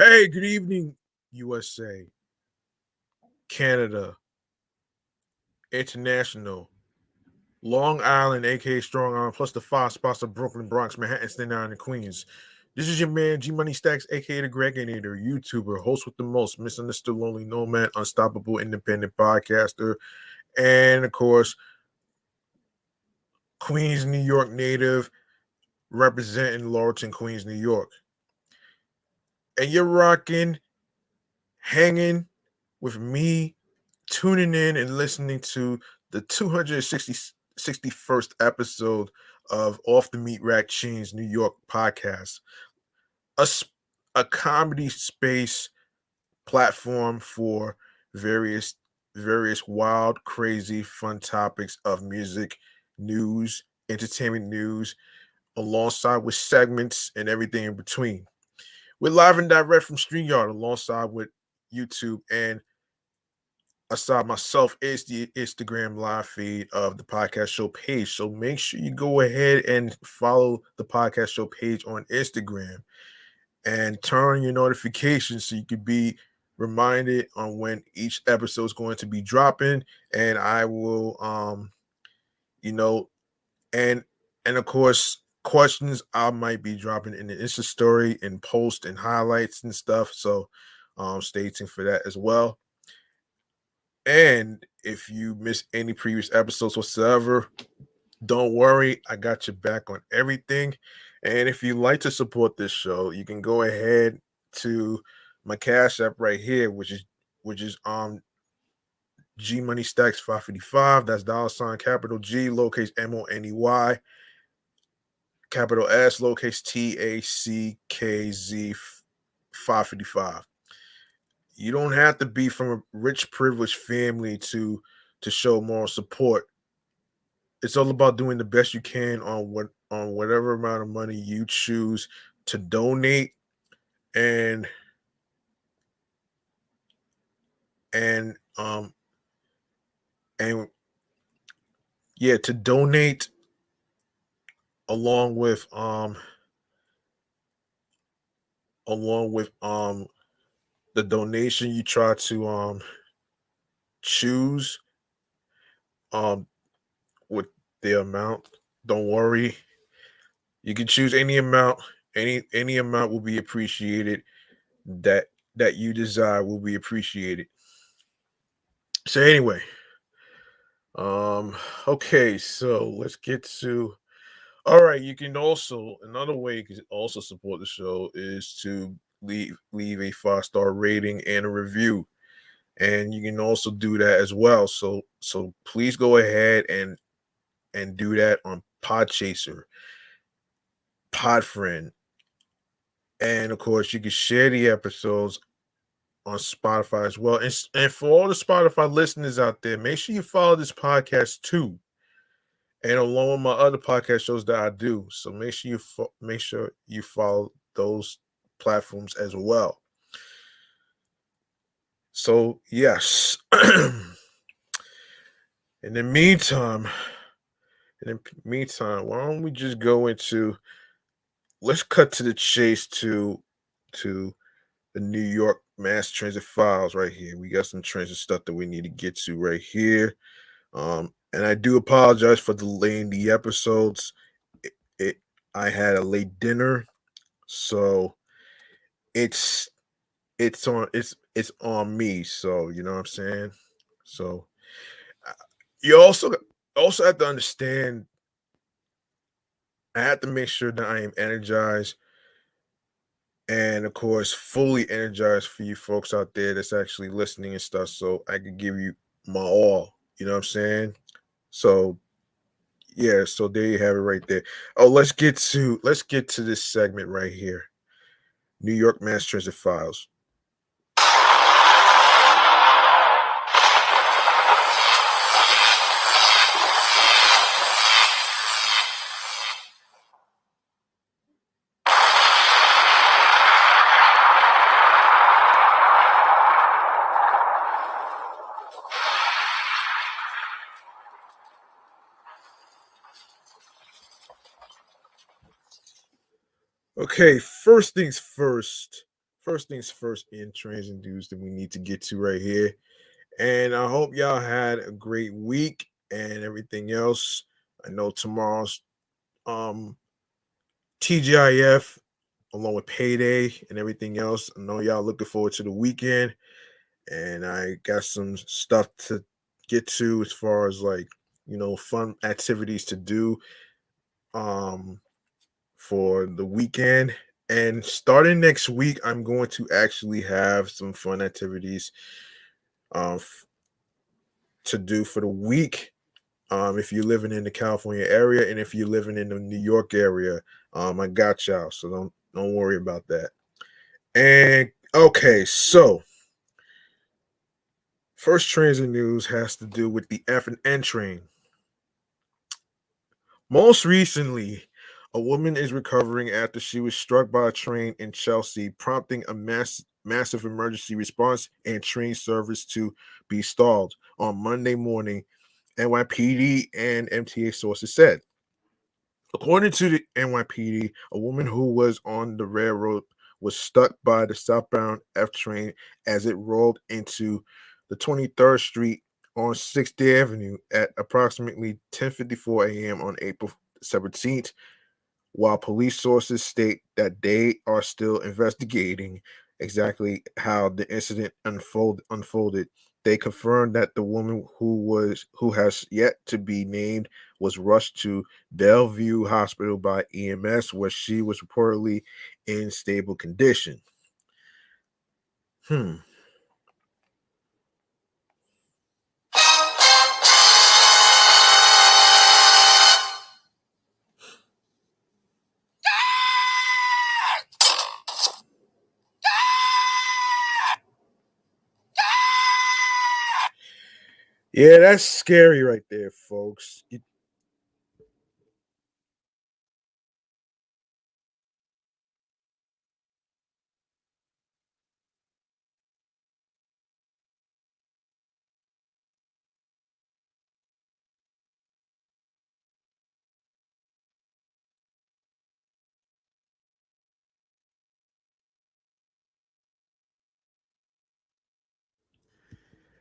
Hey, good evening, USA, Canada, International, Long Island, aka Strong Island, plus the five spots of Brooklyn, Bronx, Manhattan, Staten Island, and Queens. This is your man G Money Stacks, aka the Gladiator, YouTuber, host with the most, misunderstood, lonely nomad, unstoppable, independent podcaster, and of course, Queens, New York native, representing Laurelton, Queens, New York. And you're rocking, hanging with me, tuning in and listening to the 261st episode of Off the Meat Rack Chainz New York podcast, a, a comedy space platform for various wild, crazy, fun topics of music, news, entertainment news, alongside with segments and everything in between. We're live and direct from StreamYard alongside with YouTube, and aside myself is the Instagram live feed of the podcast show page. So make sure you go ahead and follow the podcast show page on Instagram and turn on your notifications so you can be reminded on when each episode is going to be dropping. And I will you know, and of course questions I might be dropping in the Insta story and post and highlights and stuff. So stay tuned for that as well. And if you miss any previous episodes whatsoever, don't worry, I got your back on everything. And if you like to support this show, you can go ahead to my Cash App right here, which is G Money Stacks 555. That's $ capital G lowercase MONEY, capital S lowercase TACKZ 555. You don't have to be from a rich, privileged family to show moral support. It's all about doing the best you can on whatever amount of money you choose to donate, and and um and yeah, to donate along with the donation you try to choose um with the amount. Don't worry, you can choose any amount. Any amount will be appreciated. That you desire will be appreciated. So anyway, um okay, so let's get to. All right, you can also, another way you can also support the show is to leave a 5-star rating and a review, and you can also do that as well. So please go ahead and do that on Podchaser, Podfriend, and of course you can share the episodes on Spotify as well. And for all the Spotify listeners out there, make sure you follow this podcast too, and along with my other podcast shows that I do. So make sure you follow those platforms as well. So yes. in the meantime, why don't we just go into, let's cut to the chase to the New York Mass Transit Files right here. We got some transit stuff that we need to get to right here. And I do apologize for delaying the episodes. It I had a late dinner, so it's it's on me. So you know what I'm saying. So uh, you also have to understand. I have to make sure that I am energized, and of course fully energized for you folks out there that's actually listening and stuff, so I can give you my all. You know what I'm saying. So yeah, so there you have it right there. Oh, let's get to this segment right here. New York Mass Transit Files. Okay, first things first. first things first in transit news that we need to get to right here. And I hope y'all had a great week and everything else. I know tomorrow's um TGIF along with payday and everything else. I know y'all looking forward to the weekend, and I got some stuff to get to as far as like fun activities to do um for the weekend. And starting next week, I'm going to actually have some fun activities to do for the week. If you're living in the California area and if you're living in the New York area, I got y'all, so don't worry about that. And okay, so first transit news has to do with the F and N train. Most recently, a woman is recovering after she was struck by a train in Chelsea, prompting a massive emergency response and train service to be stalled on Monday morning, NYPD and MTA sources said. According to the NYPD, a woman who was on the railroad was stuck by the southbound F train as it rolled into the 23rd Street on 6th Avenue at approximately 10:54 a.m. on April 17th, while police sources state that they are still investigating exactly how the incident unfolded. They confirmed that the woman who has yet to be named was rushed to Bellevue Hospital by EMS, where she was reportedly in stable condition. Hmm. Yeah, that's scary right there, folks.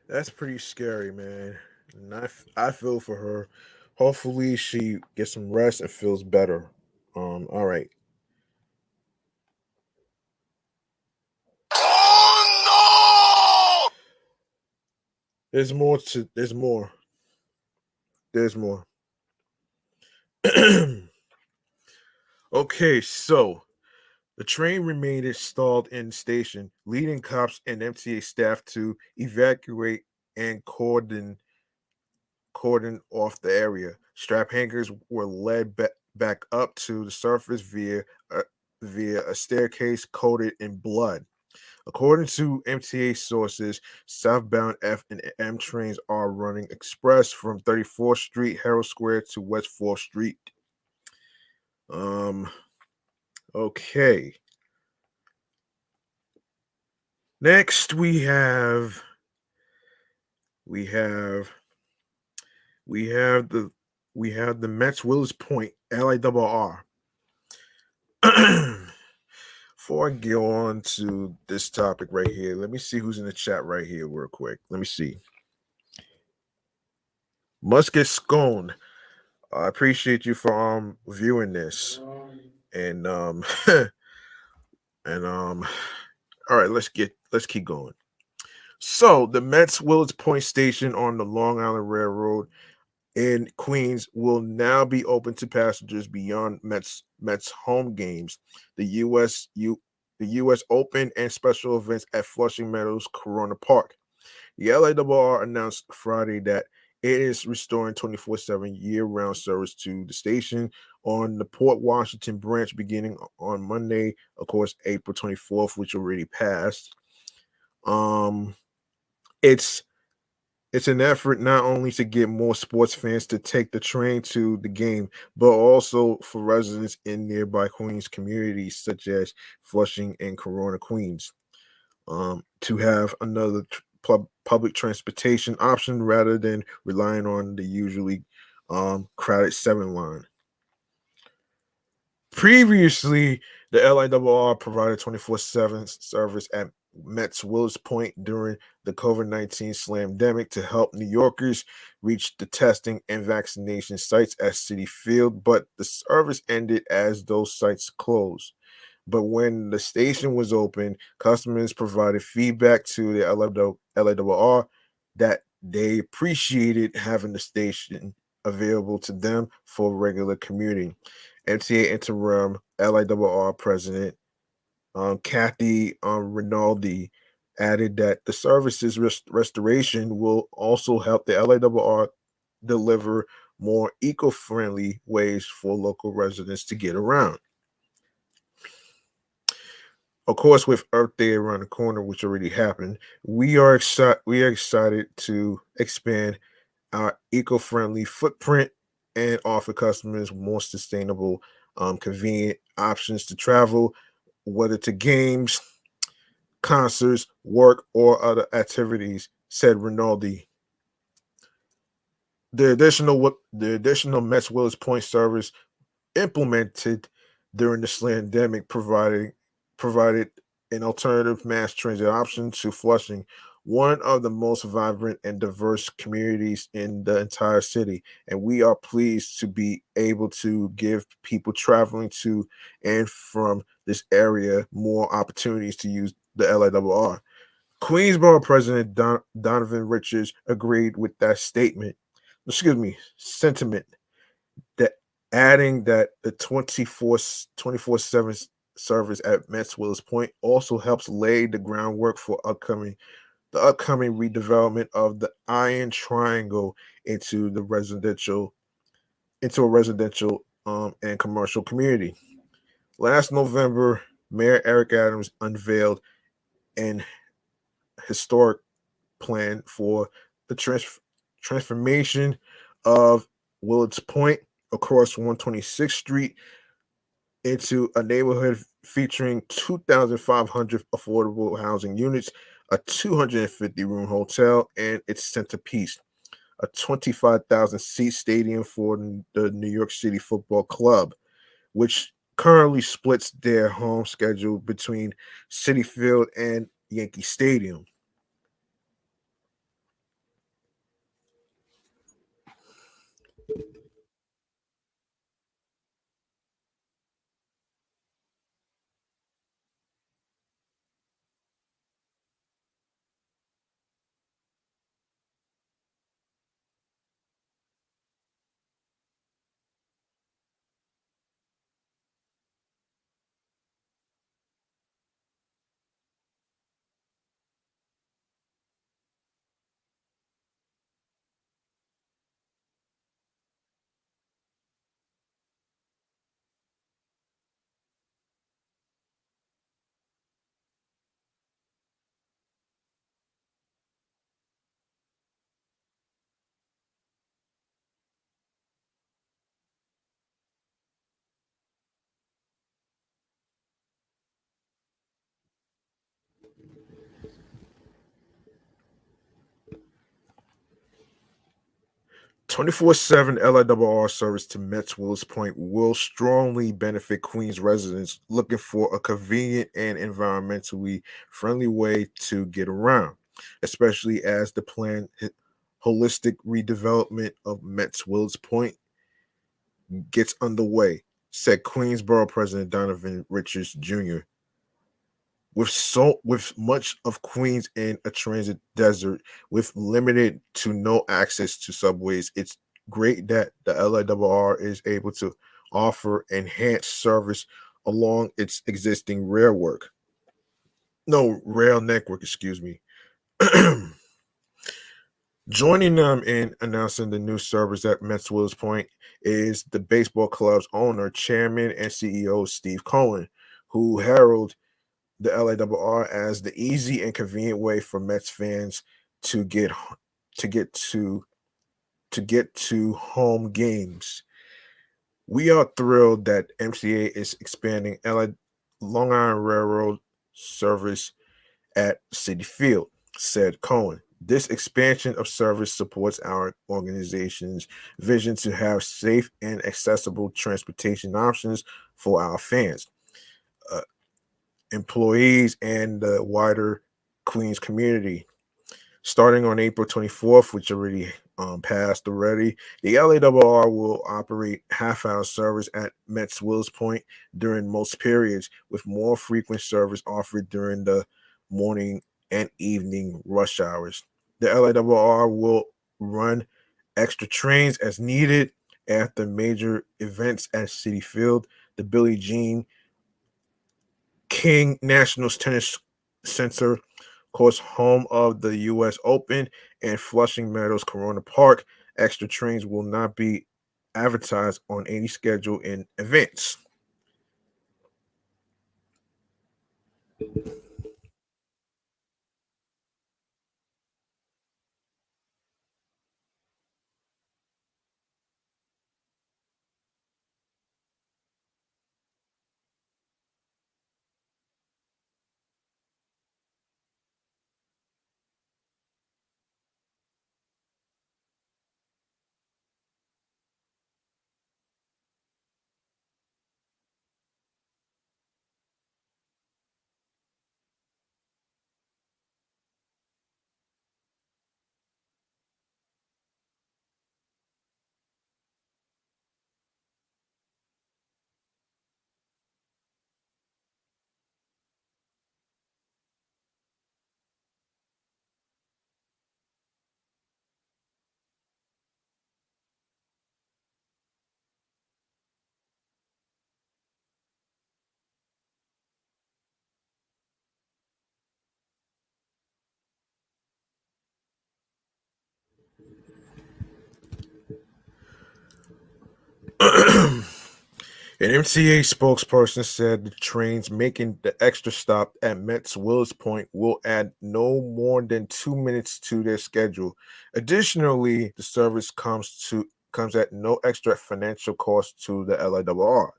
That's pretty scary, man. And I feel for her. Hopefully, she gets some rest and feels better. All right. Oh no! There's more to. There's more. There's more. Okay, so the train remained stalled in the station, leading cops and MTA staff to evacuate and cordon off the area. Strap hangers were led back up to the surface via a staircase coated in blood. According to MTA sources, southbound F and M trains are running express from 34th Street, Herald Square to West 4th Street. Um. Okay. Next, we have we have the we have the Mets Willis Point LIRR. Before I go on to this topic right here, let me see who's in the chat right here, real quick. Let me see. Musket Scone. I appreciate you for viewing this. And and all right, let's keep going. So the Mets Willis Point station on the Long Island Railroad in Queens will now be open to passengers beyond Mets home games, the U.S. Open and special events at Flushing Meadows Corona Park. The LARR announced Friday that it is restoring 24/7 year-round service to the station on the Port Washington branch beginning on Monday, of course, April 24th, which already passed. Um, it's It's an effort not only to get more sports fans to take the train to the game, but also for residents in nearby Queens communities such as Flushing and Corona, Queens, to have another public transportation option rather than relying on the usually crowded 7 line. Previously, The LIRR provided 24/7 service at Met's Willis Point during the COVID-19 slamdemic to help New Yorkers reach the testing and vaccination sites at Citi Field, but the service ended as those sites closed. But when the station was open, customers provided feedback to the LIRR that they appreciated having the station available to them for regular commuting. MTA interim LIRR president Kathy Rinaldi added that the service's restoration will also help the LIRR deliver more eco-friendly ways for local residents to get around. Of course, with Earth Day around the corner, which already happened, we are excited to expand our eco-friendly footprint and offer customers more sustainable, convenient options to travel, whether to games, concerts, work, or other activities, said Rinaldi. The additional Mets Willis Point service implemented during the slamdemic provided an alternative mass transit option to Flushing, one of the most vibrant and diverse communities in the entire city. And we are pleased to be able to give people traveling to and from this area more opportunities to use the LIRR. Queensborough President Donovan Richards agreed with that sentiment, that adding that the 24/7 service at Mets Willis Point also helps lay the groundwork for the upcoming redevelopment of the Iron Triangle into a residential and commercial community. Last November, Mayor Eric Adams unveiled an historic plan for the transformation of Willits Point across 126th Street into a neighborhood featuring 2,500 affordable housing units, a 250-room hotel, and its centerpiece, a 25,000-seat stadium for the New York City Football Club, which currently splits their home schedule between Citi Field and Yankee Stadium. 24/7 LIRR service to Mets Willis Point will strongly benefit Queens residents looking for a convenient and environmentally friendly way to get around, especially as the planned holistic redevelopment of Mets Willis Point gets underway, said Queensborough President Donovan Richards Jr. With much of Queens in a transit desert with limited to no access to subways, it's great that the LIRR is able to offer enhanced service along its existing rail network, excuse me. Joining them in announcing the new service at Mets Willis Point is the baseball club's owner, chairman, and CEO Steve Cohen, who heralded the LIRR as the easy and convenient way for Mets fans to to get to get to home games. We are thrilled that MCA is expanding Long Island Railroad service at Citi Field, said Cohen. This expansion of service supports our organization's vision to have safe and accessible transportation options for our fans. employees, and the wider Queens community. Starting on April 24th, which already passed already, the LARR will operate half-hour service at Met's Wills Point during most periods, with more frequent service offered during the morning and evening rush hours. The LARR will run extra trains as needed after major events at Citi Field, the Billie Jean King National Tennis Center, of course, home of the U.S. Open, and Flushing Meadows Corona Park. Extra trains will not be advertised on any schedule in events. An MTA spokesperson said the trains making the extra stop at Met's Wills Point will add no more than 2 minutes to their schedule. Additionally, the service comes at no extra financial cost to the LIRR.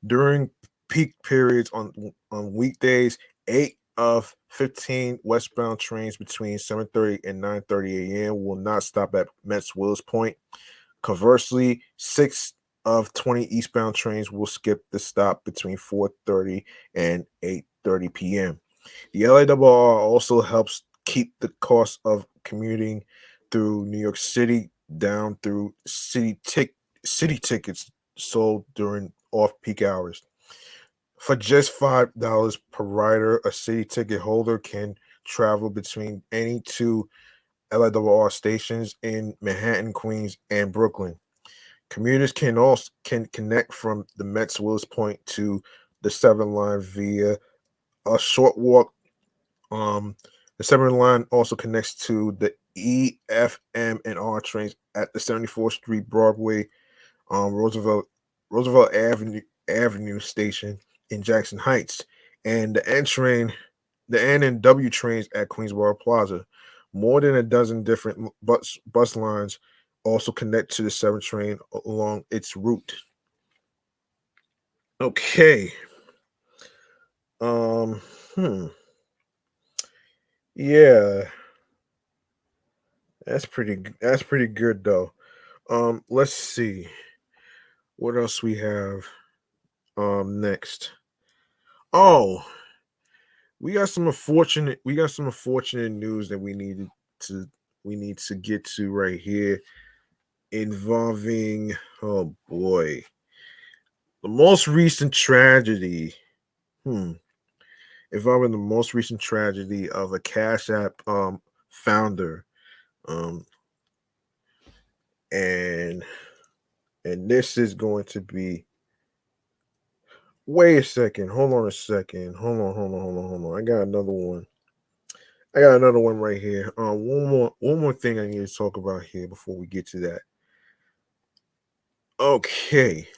During peak periods on weekdays, 8 of 15 westbound trains between 7:30 and 9:30 a.m. will not stop at Met's Wills Point. Conversely, 6 of 20 eastbound trains will skip the stop between 4:30 and 8:30 p.m. The LARR also helps keep the cost of commuting through New York City down through city tickets sold during off-peak hours. For just $5 per rider, a city ticket holder can travel between any two LIRR stations in Manhattan, Queens, and Brooklyn. Commuters can connect from the Mets Wills Point to the Seven Line via a short walk. The Seven Line also connects to the E, F, M, and R trains at the 74th Street Broadway, Roosevelt Avenue station in Jackson Heights, and the N and W trains at Queensboro Plaza. More than a dozen different bus lines also connect to the 7 train along its route. Okay. Um, hmm. Yeah, that's pretty good though. Let's see what else we have next. Oh, we got some unfortunate news that to we need to get to right here involving, oh boy, the most recent tragedy. Hmm. Involving the most recent tragedy of a Cash App founder. Um and this is going to be, wait a second, hold on a second. Hold on. I got another one right here. One more thing I need to talk about here before we get to that. Okay.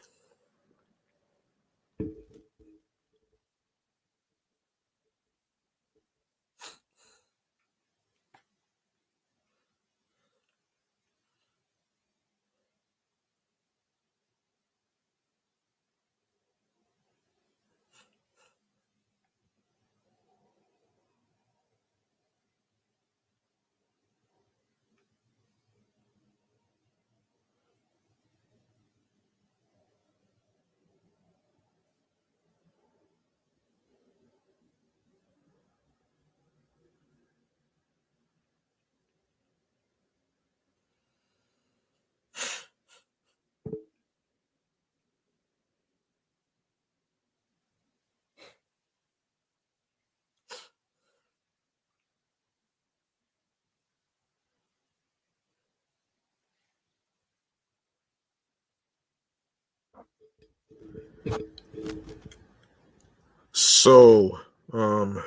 So, our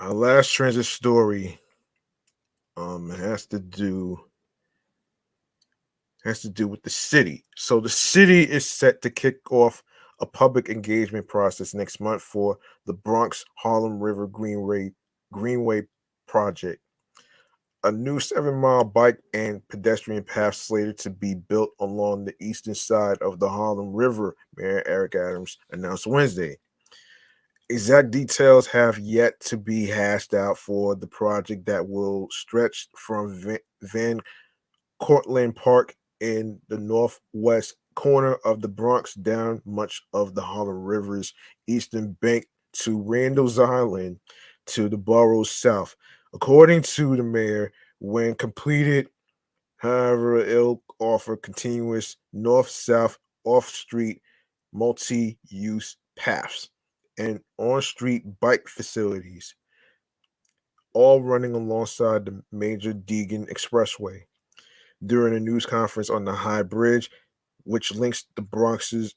last transit story um has to do has to do with the city. So the city is set to kick off a public engagement process next month for the Bronx Harlem River Greenway project. A new 7-mile bike and pedestrian path slated to be built along the eastern side of the Harlem River, Mayor Eric Adams announced Wednesday. Exact details have yet to be hashed out for the project that will stretch from Van Cortlandt Park in the northwest corner of the Bronx down much of the Harlem River's eastern bank to Randall's Island to the borough's south. According to the mayor, when completed, however, it'll offer continuous north-south off-street multi-use paths and on-street bike facilities, all running alongside the major Deegan Expressway. During a news conference on the High Bridge, which links the Bronx's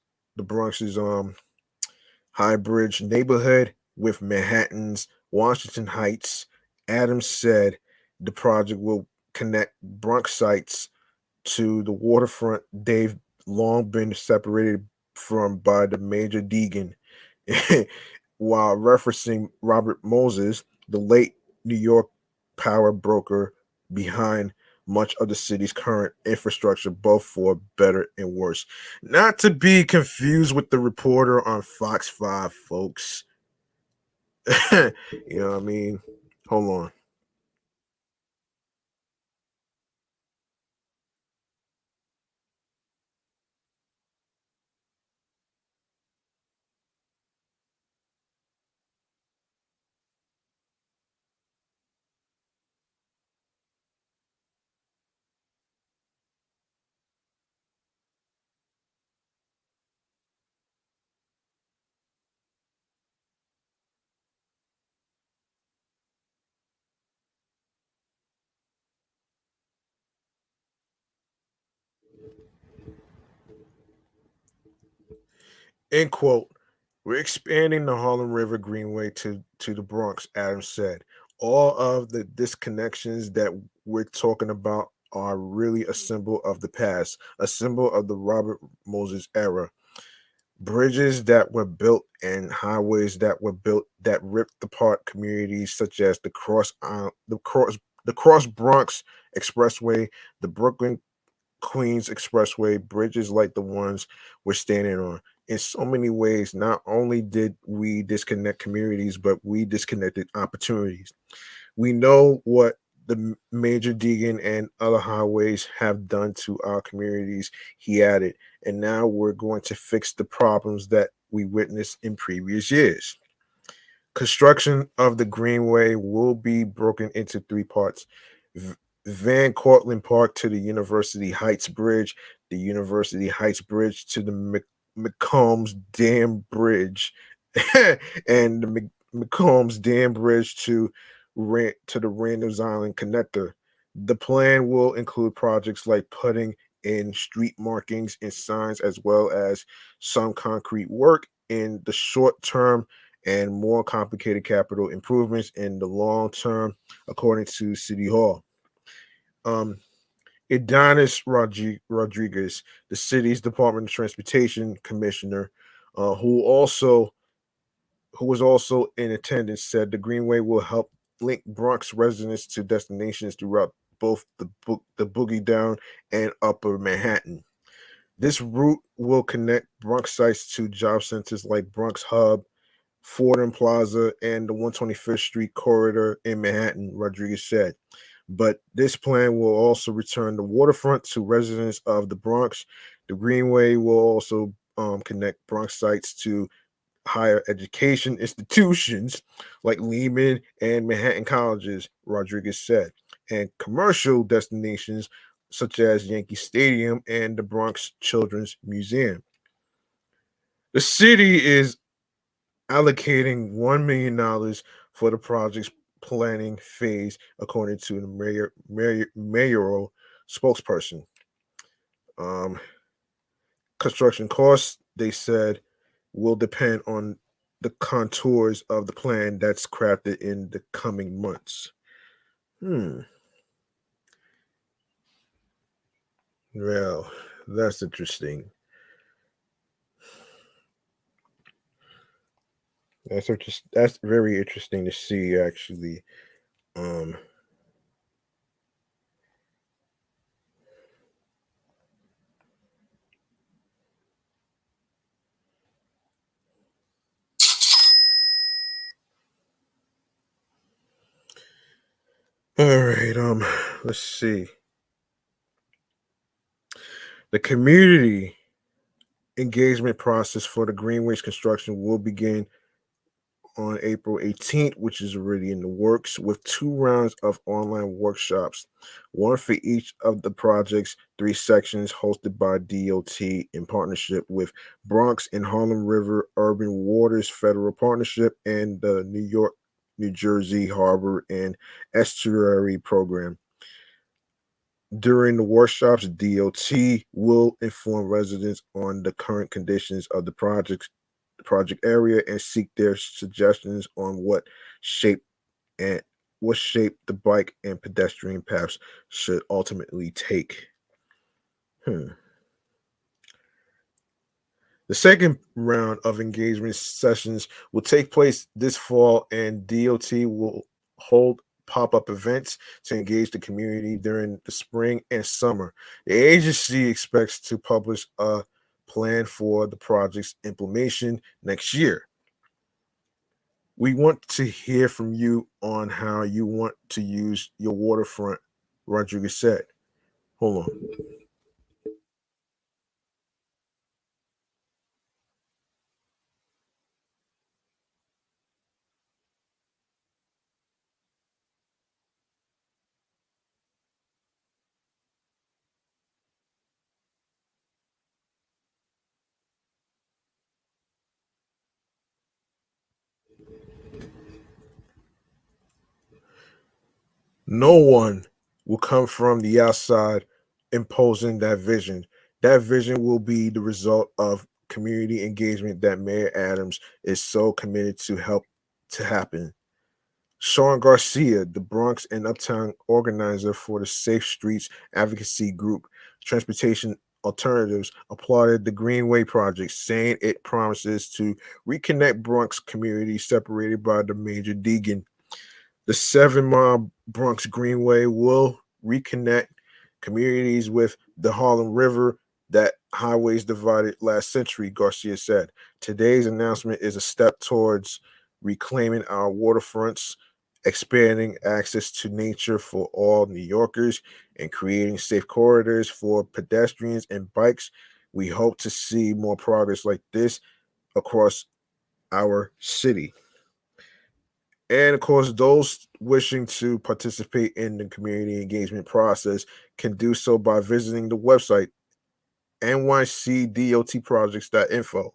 High Bridge neighborhood with Manhattan's Washington Heights, Adams said the project will connect Bronx sites to the waterfront they've long been separated from by the major Deegan, while referencing Robert Moses, the late New York power broker behind much of the city's current infrastructure, both for better and worse. Not to be confused with the reporter on Fox 5, folks. You know what I mean? Hold on. End quote. We're expanding the Harlem River Greenway to the Bronx, Adams said. All of the disconnections that we're talking about are really a symbol of the past, a symbol of the Robert Moses era. Bridges that were built and highways that were built that ripped apart communities such as the Cross Bronx Expressway, the Brooklyn Queens Expressway, bridges like the ones we're standing on. In so many ways, not only did we disconnect communities, but we disconnected opportunities. We know what the major Deegan and other highways have done to our communities, he added, and now we're going to fix the problems that we witnessed in previous years. Construction of the Greenway will be broken into three parts. V- Van Cortlandt Park to the University Heights Bridge, the University Heights Bridge to the McCombs Dam Bridge, and the McCombs Dam Bridge to the Randall's Island connector. The plan will include projects like putting in street markings and signs, as well as some concrete work in the short term and more complicated capital improvements in the long term, according to City Hall. Um, Rodriguez, the city's Department of Transportation commissioner, uh, who also who was also in attendance, said the Greenway will help link Bronx residents to destinations throughout both the Boogie Down and Upper Manhattan. This route will connect Bronx sites to job centers like Bronx Hub, Fordham Plaza, and the 125th Street corridor in Manhattan, Rodriguez said. But this plan will also return the waterfront to residents of the Bronx. The Greenway will also connect Bronx sites to higher education institutions like Lehman and Manhattan colleges, Rodriguez said, and commercial destinations such as Yankee Stadium and the Bronx Children's Museum. The city is allocating $1 million for the project's planning phase, according to the mayoral spokesperson. Um, Construction costs, they said, will depend on the contours of the plan that's crafted in the coming months. Hmm. Well, that's interesting. That's very interesting to see, actually. Um. All right. Let's see. The community engagement process for the Greenway's construction will begin on April 18th, which is already in the works, with 2 rounds of online workshops, one for each of the project's 3 sections, hosted by DOT in partnership with Bronx and Harlem River Urban Waters Federal Partnership and the New York, New Jersey Harbor and Estuary Program. During the workshops, DOT will inform residents on the current conditions of the project area and seek their suggestions on shape and what shape the bike and pedestrian paths should ultimately take. Hmm. The second round of engagement sessions will take place this fall, and DOT will hold pop up events to engage the community during the spring and summer. The agency expects to publish a plan for the project's implementation next year. We want to hear from you on how you want to use your waterfront, Rodriguez said. Hold on. No one will come from the outside imposing that vision. That vision will be the result of community engagement that Mayor Adams is so committed to help to happen. Sean Garcia, the Bronx and Uptown organizer for the Safe Streets advocacy group, Transportation Alternatives, applauded the Greenway project, saying it promises to reconnect Bronx communities separated by the major Deegan. The 7 Mile Bronx Greenway will reconnect communities with the Harlem River that highways divided last century, Garcia said. Today's announcement is a step towards reclaiming our waterfronts, expanding access to nature for all New Yorkers, and creating safe corridors for pedestrians and bikes. We hope to see more progress like this across our city. And of course, those wishing to participate in the community engagement process can do so by visiting the website nycdotprojects.info.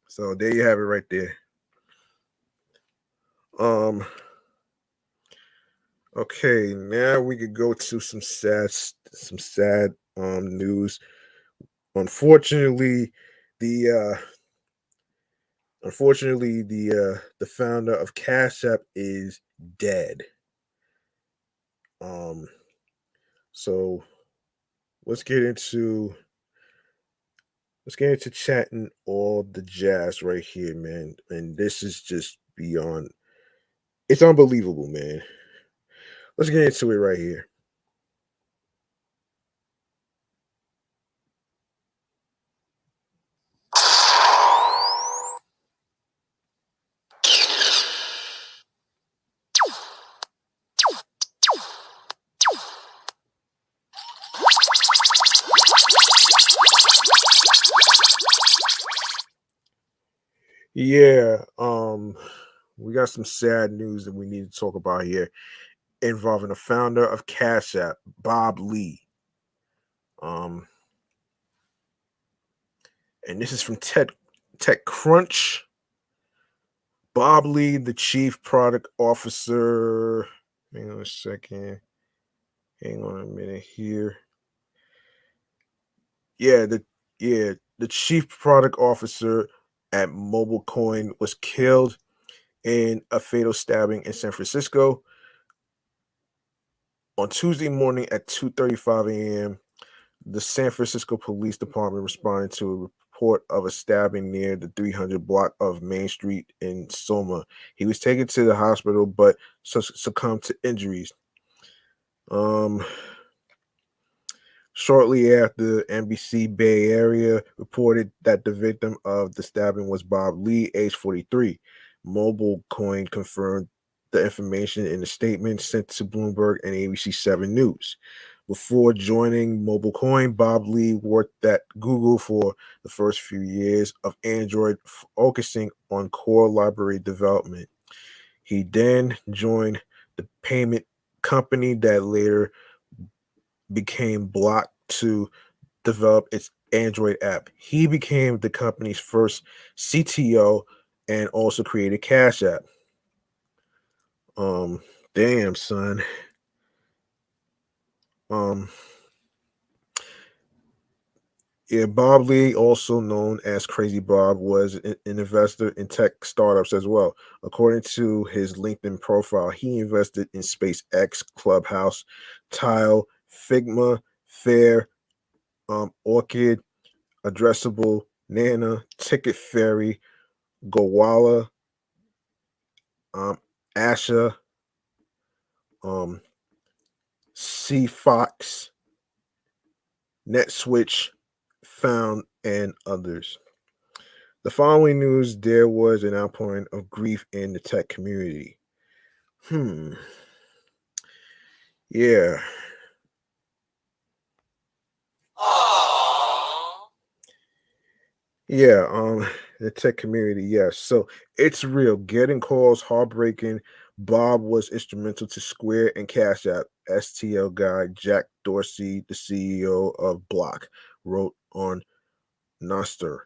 So there you have it right there. Um okay, now we could go to some sad news. Unfortunately, the the founder of Cash App is dead. Um so let's get into chatting all the jazz right here, man. And this is just beyond, it's unbelievable, man. Let's get into it right here. Yeah, we got some sad news that we need to talk about here involving the founder of Cash App, Bob Lee. Um, and this is from TechCrunch. Bob Lee, the chief product officer. Hang on a second. Hang on a minute here. Yeah, the chief product officer at Mobile Coin was killed in a fatal stabbing in San Francisco on Tuesday morning at 2:35 a.m. The San Francisco Police Department responded to a report of a stabbing near the 300 block of Main Street in Soma. He was taken to the hospital but succumbed to injuries. Um, Shortly after, NBC Bay Area reported that the victim of the stabbing was Bob Lee, age 43. Mobile Coin confirmed the information in a statement sent to Bloomberg and ABC 7 News. Before joining Mobile Coin, Bob Lee worked at Google for the first few years of Android, focusing on core library development. He then joined the payment company that later became Block to develop its Android app. He became the company's first CTO and also created Cash App. Um, damn son. Um, yeah, Bob Lee, also known as Crazy Bob, was an investor in tech startups as well. According to his LinkedIn profile, he invested in SpaceX, Clubhouse, Tile, Figma, Fair, Orchid, Addressable, Nana, Ticket Fairy, Gowalla, Asha, um, C Fox, NetSwitch, Found, and others. The following news, there was an outpouring of grief in the tech community. Hmm. Yeah. Yeah. The tech community. Yes. So it's real. Getting calls, heartbreaking. Bob was instrumental to Square and Cash App. STL guy Jack Dorsey, the CEO of Block, wrote on Nostr.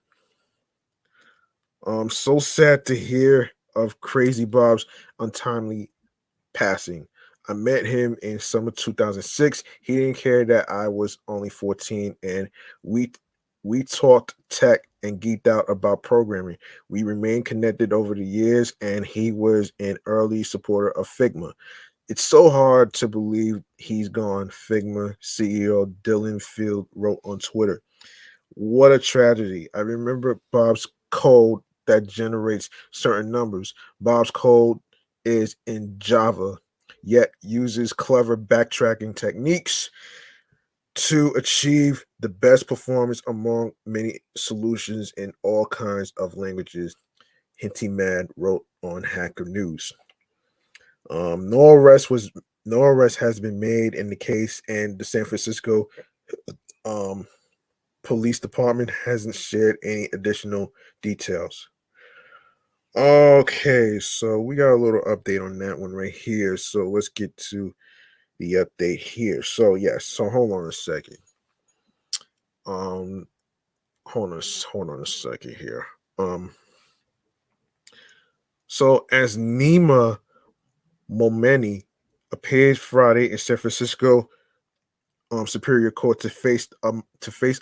So sad to hear of Crazy Bob's untimely passing. I met him in summer 2006. He didn't care that I was only 14, and we we talked tech and geeked out about programming. We remained connected over the years, and he was an early supporter of Figma. It's so hard to believe he's gone, Figma CEO Dylan Field wrote on Twitter. What a tragedy. I remember Bob's code that generates certain numbers. Bob's code is in Java, yet uses clever backtracking techniques to achieve the best performance among many solutions in all kinds of languages. Hinty Man wrote on Hacker News. No arrest was no arrest has been made in the case, and the San Francisco um, police department hasn't shared any additional details. Okay, so we got a little update on that one right here. So let's get to the update here. So yes, so hold on a second. Um, hold on a second here. Um, so as Nima Momeni appeared Friday in San Francisco Superior Court to face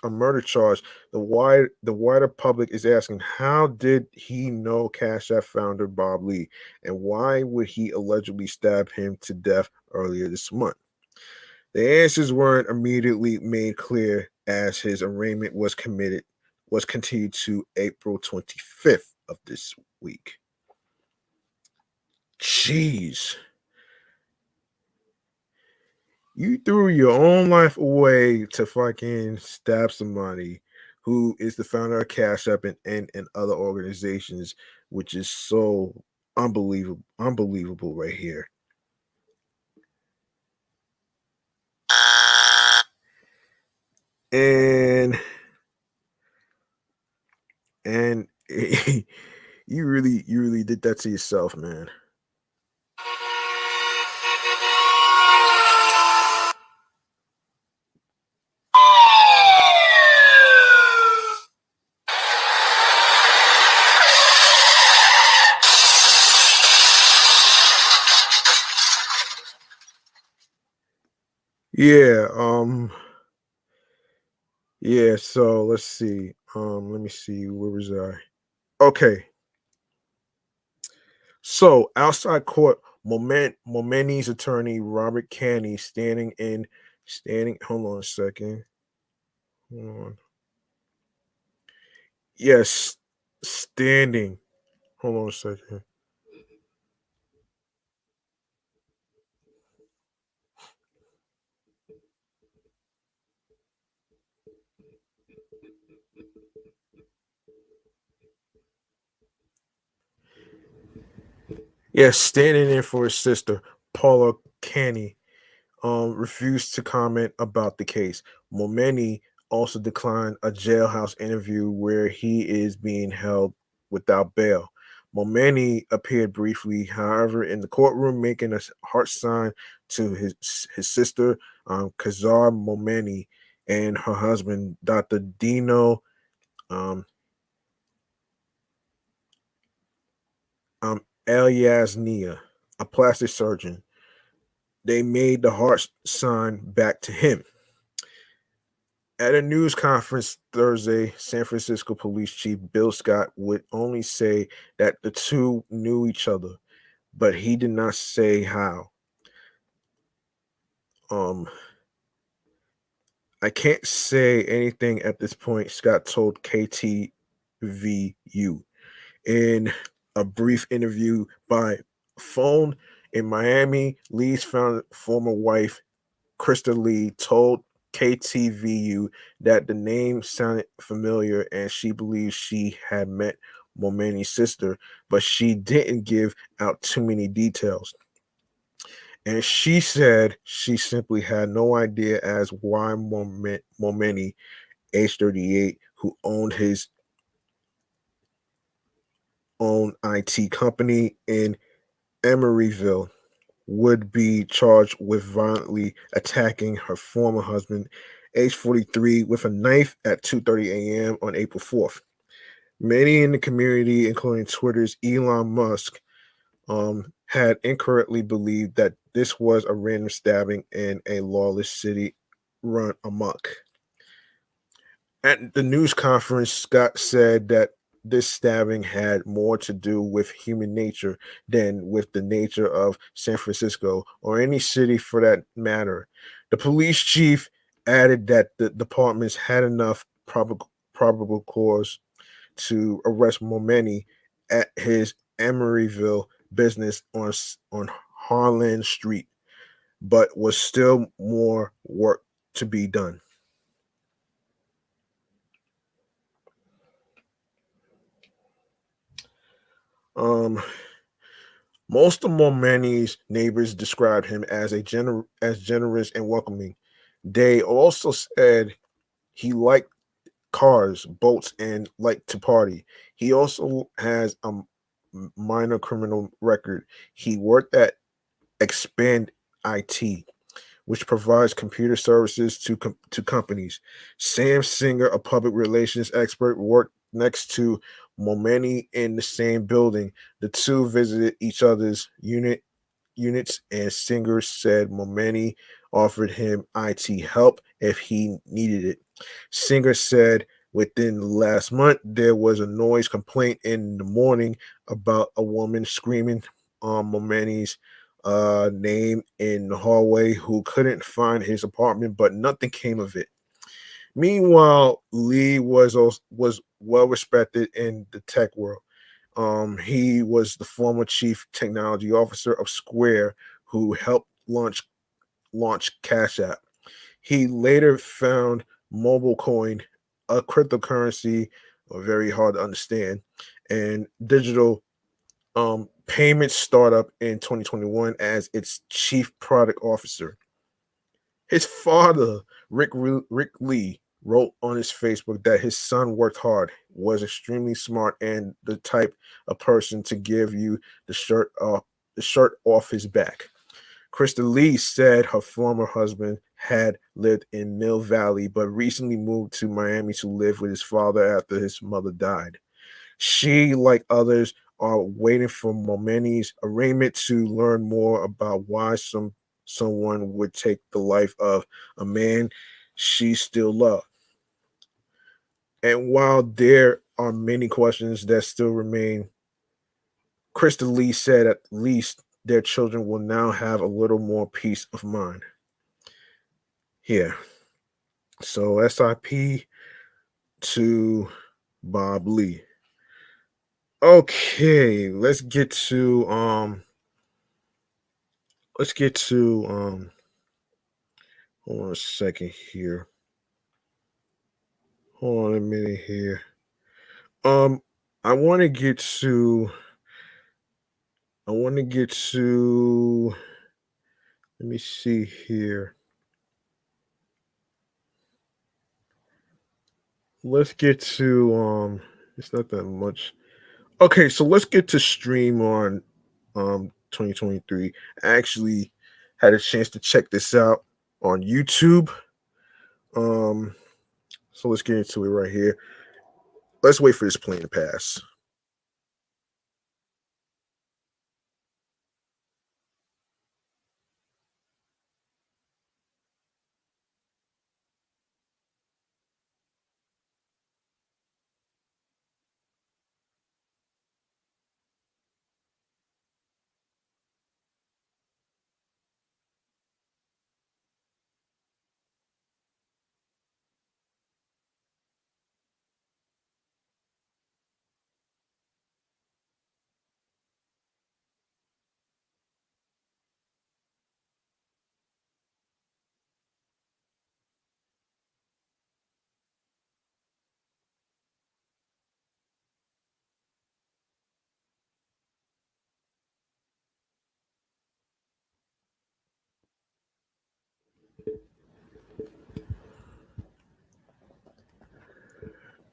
a murder charge. The wider public is asking, how did he know Cash App founder Bob Lee, and why would he allegedly stab him to death earlier this month? The answers weren't immediately made clear, as his arraignment was continued to April 25th of this week. Jeez. You threw your own life away to fucking stab somebody who is the founder of Cash App and other organizations, which is so unbelievable right here. And and you really did that to yourself, man. Yeah, Yeah, so let's see. Let me see. Where was I? Okay. So outside court, Momeni's attorney Robert Canny standing. Hold on a second. Hold on. Yes, standing. Hold on a second. Yes, standing in for his sister Paula Canny refused to comment about the case. Momeni also declined a jailhouse interview where he is being held without bail. Momeni appeared briefly, however, in the courtroom, making a heart sign to his sister, Kazar Momeni, and her husband, Dr. Dino um, Elyasnia, a plastic surgeon. They made the heart sign back to him. At a news conference Thursday, San Francisco Police Chief Bill Scott would only say that the two knew each other, but he did not say how. Um, I can't say anything at this point, Scott told KTVU in a brief interview by phone in Miami. Lee's former wife Krista Lee told KTVU that the name sounded familiar and she believes she had met Momeni's sister, but she didn't give out too many details. And she said she simply had no idea as why Momeni, age 38, who owned his own IT company in Emeryville, would be charged with violently attacking her former husband, age 43, with a knife at 2:30 a.m. on April 4th. Many in the community, including Twitter's Elon Musk, had incorrectly believed that this was a random stabbing in a lawless city run amok. At the news conference, Scott said that this stabbing had more to do with human nature than with the nature of San Francisco or any city for that matter. The police chief added that the departments had enough probable cause to arrest Momeni at his Emeryville business on Harlan Street, but was still more work to be done. Um, Most of Momeni's neighbors described him as as generous and welcoming. They also said he liked cars, boats, and liked to party. He also has a minor criminal record. He worked at Expand IT, which provides computer services to companies. Sam Singer, a public relations expert, worked next to Momeni in the same building. The two visited each other's units, and Singer said Momeni offered him IT help if he needed it. Singer said within the last month there was a noise complaint in the morning about a woman screaming Momeni's name in the hallway who couldn't find his apartment, but nothing came of it. Meanwhile, Lee was well respected in the tech world. He was the former chief technology officer of Square, who helped launch Cash App. He later found mobile coin, a cryptocurrency, very hard to understand, and digital payment startup in 2021 as its chief product officer. His father, Rick Lee, wrote on his Facebook that his son worked hard, was extremely smart, and the type of person to give you the shirt off his back. Krista Lee said her former husband had lived in Mill Valley but recently moved to Miami to live with his father after his mother died. She, like others, are waiting for Momeni's arraignment to learn more about why someone would take the life of a man she still loved. And while there are many questions that still remain, Krista Lee said at least their children will now have a little more peace of mind. Yeah. So SIP to Bob Lee. Okay, let's get to hold on a second here. Hold on a minute here. Um I want to get to I want to get to let me see here. Let's get to it's not that much. Okay, so let's get to stream on 2023. I actually had a chance to check this out on YouTube. Um so let's get into it right here. Let's wait for this plane to pass.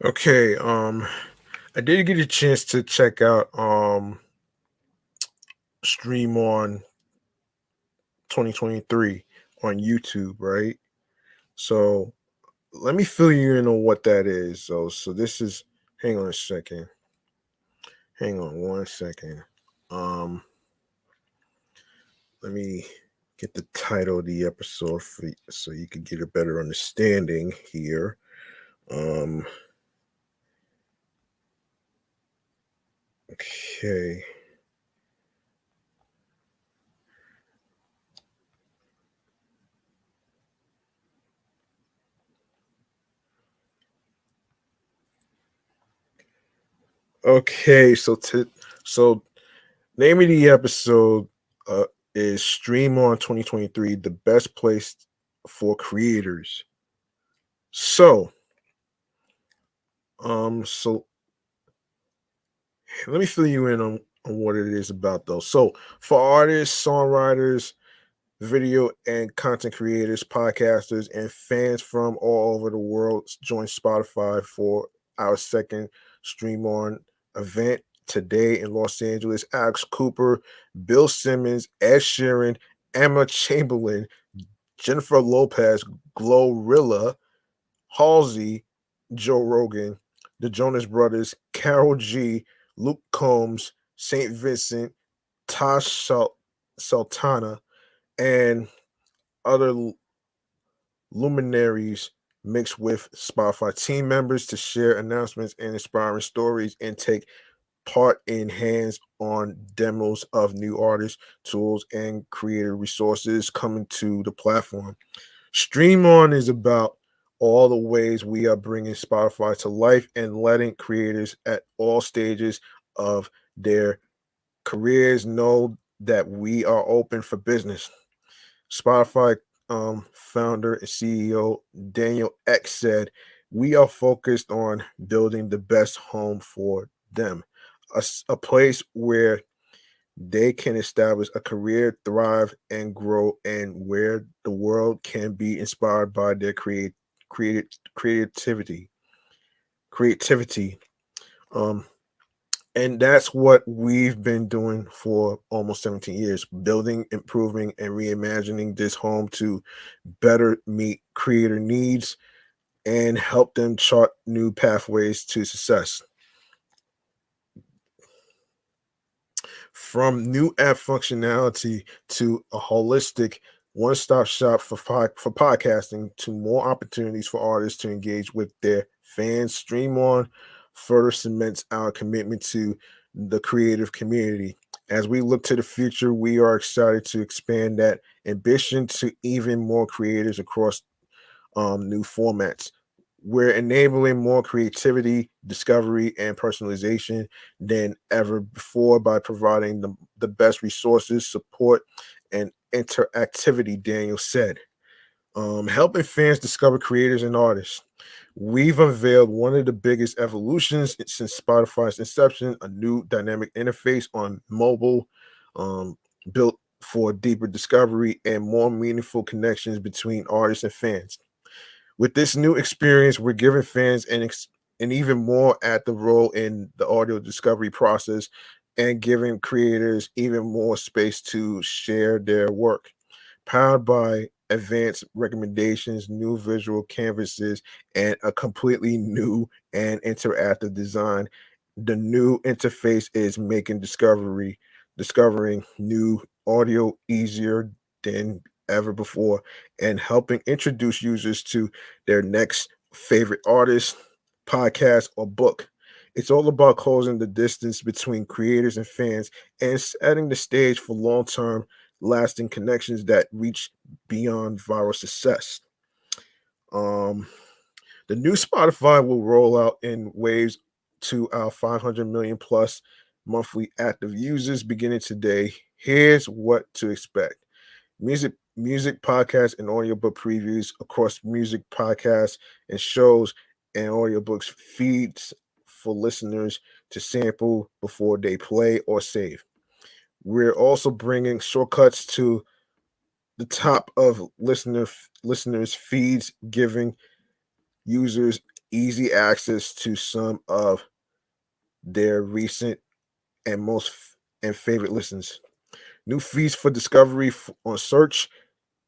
Okay, I did get a chance to check out stream on 2023 on YouTube, right? So let me fill you in on what that is. So this is hang on a second. Hang on one second. Um let me get the title of the episode for so you can get a better understanding here. Um okay. Okay, so name of the episode uh, is Stream On 2023, the best place for creators. So, so let me fill you in on what it is about though. So, for artists, songwriters, video and content creators, podcasters, and fans from all over the world, join Spotify for our second Stream On event today in Los Angeles. Alex Cooper, Bill Simmons, Ed Sheeran, Emma Chamberlain, Jennifer Lopez, Glorilla, Halsey, Joe Rogan, the Jonas Brothers, Carol G, Luke Combs, St. Vincent, Sultana, and other luminaries mixed with Spotify team members to share announcements and inspiring stories and take part in hands-on demos of new artists, tools, and creative resources coming to the platform. Stream On is about all the ways we are bringing Spotify to life and letting creators at all stages of their careers know that we are open for business. Spotify founder and CEO Daniel X said, "We are focused on building the best home for them, a place where they can establish a career, thrive, and grow, and where the world can be inspired by their creative creativity. Creativity. Um, and that's what we've been doing for almost 17 years, building, improving, and reimagining this home to better meet creator needs and help them chart new pathways to success. From new app functionality to a holistic one-stop shop for podcasting to more opportunities for artists to engage with their fans stream on further cements our commitment to the creative community. As we look to the future, we are excited to expand that ambition to even more creators across new formats. We're enabling more creativity, discovery, and personalization than ever before by providing the best resources, support, and interactivity, Daniel said. Helping fans discover creators and artists. We've unveiled one of the biggest evolutions since Spotify's inception, a new dynamic interface on mobile, um, built for deeper discovery and more meaningful connections between artists and fans. With this new experience, we're giving fans an even more active role in the audio discovery process and giving creators even more space to share their work. Powered by advanced recommendations, new visual canvases, and a completely new and interactive design, the new interface is making discovering new audio easier than ever before and helping introduce users to their next favorite artist, podcast, or book. It's all about closing the distance between creators and fans and setting the stage for long-term lasting connections that reach beyond viral success. Um, the new Spotify will roll out in waves to our 500 million plus monthly active users beginning today. Here's what to expect: music podcasts and audiobook previews across music podcasts and shows and audiobooks feeds for listeners to sample before they play or save. We're also bringing shortcuts to the top of listeners feeds, giving users easy access to some of their recent and and favorite listens. New feeds for discovery on search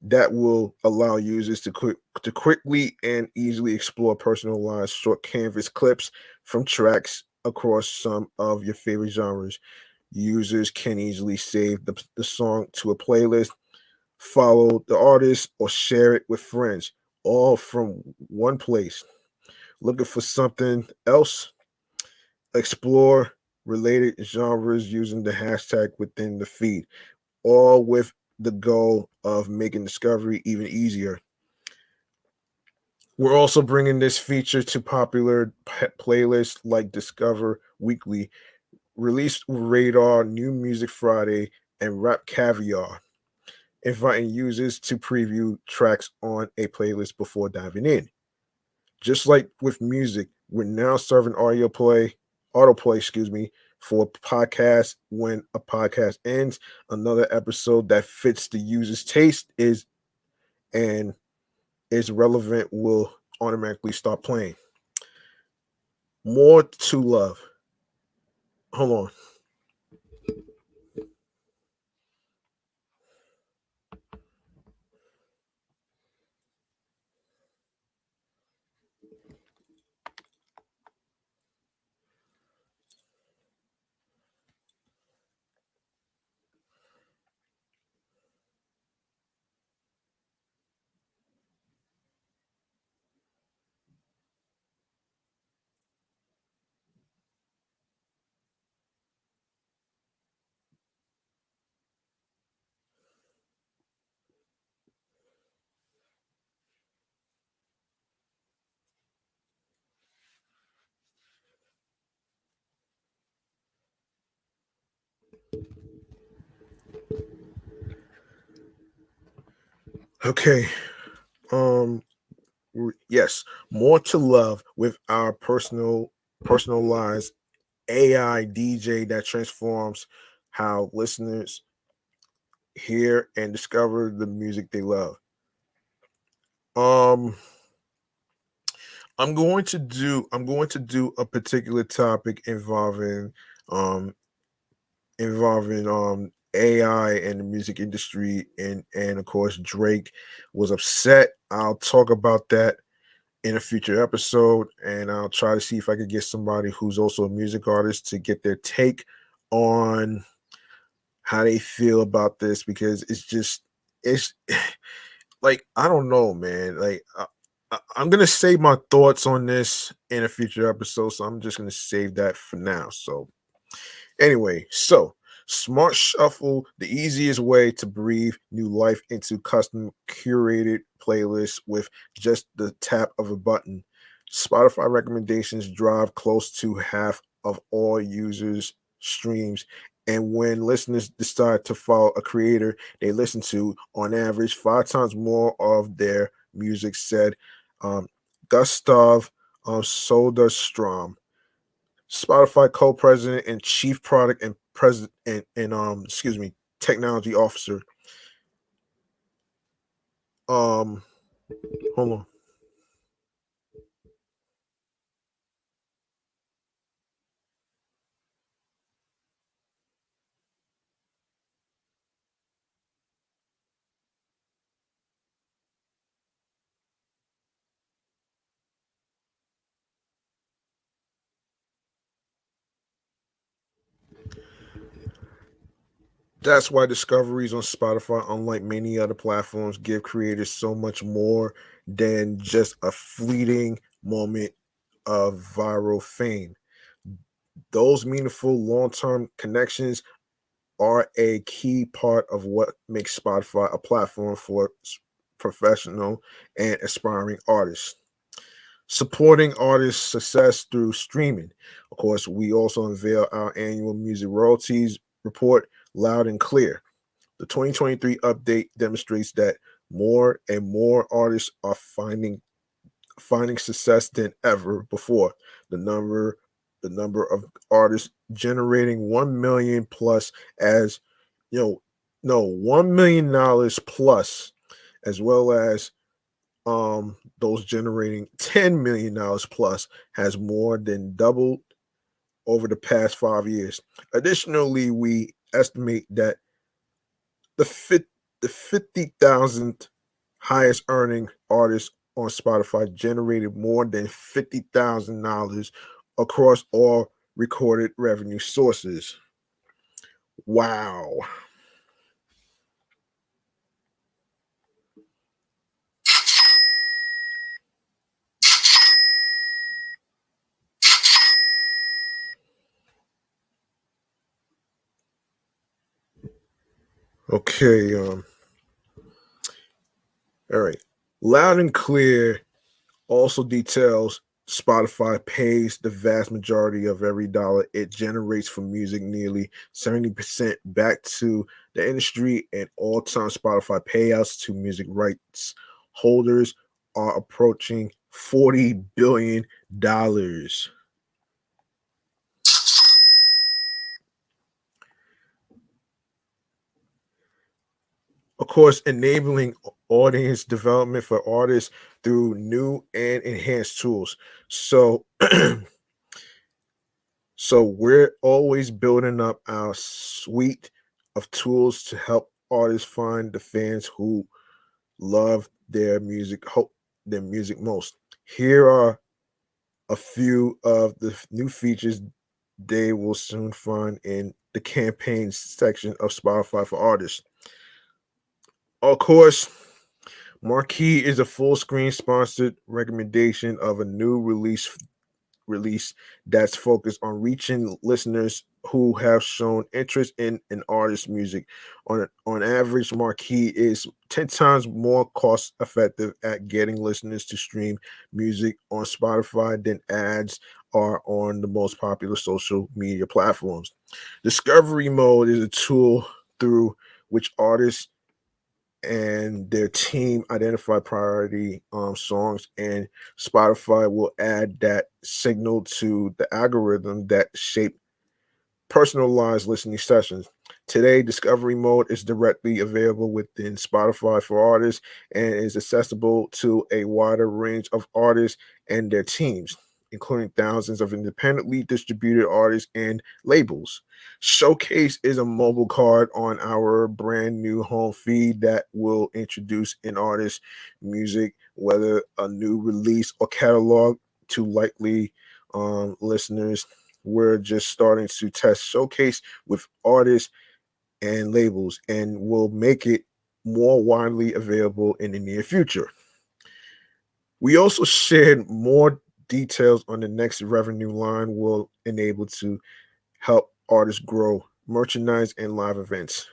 that will allow users to quickly and easily explore personalized short canvas clips from tracks across some of your favorite genres. Users can easily save the song to a playlist, follow the artist, or share it with friends, all from one place. Looking for something else? Explore related genres using the hashtag within the feed, all with the goal of making discovery even easier. We're also bringing this feature to popular playlists like Discover Weekly, Release Radar, New Music Friday, and Rap Caviar, inviting users to preview tracks on a playlist before diving in. Just like with music, we're now serving autoplay, for podcasts. When a podcast ends, another episode that fits the user's taste and is relevant will automatically start playing. More to love. Hold on. Okay. Um yes, more to love with our personalized AI DJ that transforms how listeners hear and discover the music they love. Um I'm going to do a particular topic um involving AI and the music industry, and of course Drake was upset. I'll talk about that in a future episode, and I'll try to see if I could get somebody who's also a music artist to get their take on how they feel about this, because it's like, I don't know, man. I'm gonna save my thoughts on this in a future episode, so I'm just gonna save that for now. So anyway, so Smart Shuffle, the easiest way to breathe new life into custom curated playlists with just the tap of a button. Spotify recommendations drive close to half of all users' streams. And when listeners decide to follow a creator they listen to, on average, 5 times more of their music, said um, Gustav Soderstrom, Spotify co-president and chief product and president and excuse me, technology officer. Um Hold on. That's why discoveries on Spotify, unlike many other platforms, give creators so much more than just a fleeting moment of viral fame. Those meaningful long-term connections are a key part of what makes Spotify a platform for professional and aspiring artists. Supporting artists' success through streaming. Of course, we also unveil our annual music royalties report loud and clear. The 2023 update demonstrates that more and more artists are finding success than ever before. The number the number of artists generating 1 million plus as you know no $1 million plus, as well as those generating $10 million plus, has more than doubled over the past 5 years. Additionally, we estimate that the fit the 50,000 highest earning artists on Spotify generated more than $50,000 across all recorded revenue sources. Wow. Okay, all right. Loud and Clear also details Spotify pays the vast majority of every dollar it generates from music, nearly 70% back to the industry, and all-time Spotify payouts to music rights holders are approaching $40 billion. Of course, enabling audience development for artists through new and enhanced tools. So So we're always building up our suite of tools to help artists find the fans who love their music most. Here are a few of the new features they will soon find in the campaigns section of Spotify for artists. Of course, Marquee is a full screen sponsored recommendation of a new release that's focused on reaching listeners who have shown interest in an artist's music. On average, Marquee is 10 times more cost effective at getting listeners to stream music on Spotify than ads are on the most popular social media platforms. Discovery Mode is a tool through which artists and their team identify priority songs, and Spotify will add that signal to the algorithm that shape personalized listening sessions. Today, Discovery Mode is directly available within Spotify for artists and is accessible to a wider range of artists and their teams, including thousands of independently distributed artists and labels. Showcase is a mobile card on our brand new home feed that will introduce an artist's music, whether a new release or catalog, to likely listeners. We're just starting to test Showcase with artists and labels, and will make it more widely available in the near future. We also shared more details on the next revenue line will enable to help artists grow merchandise and live events.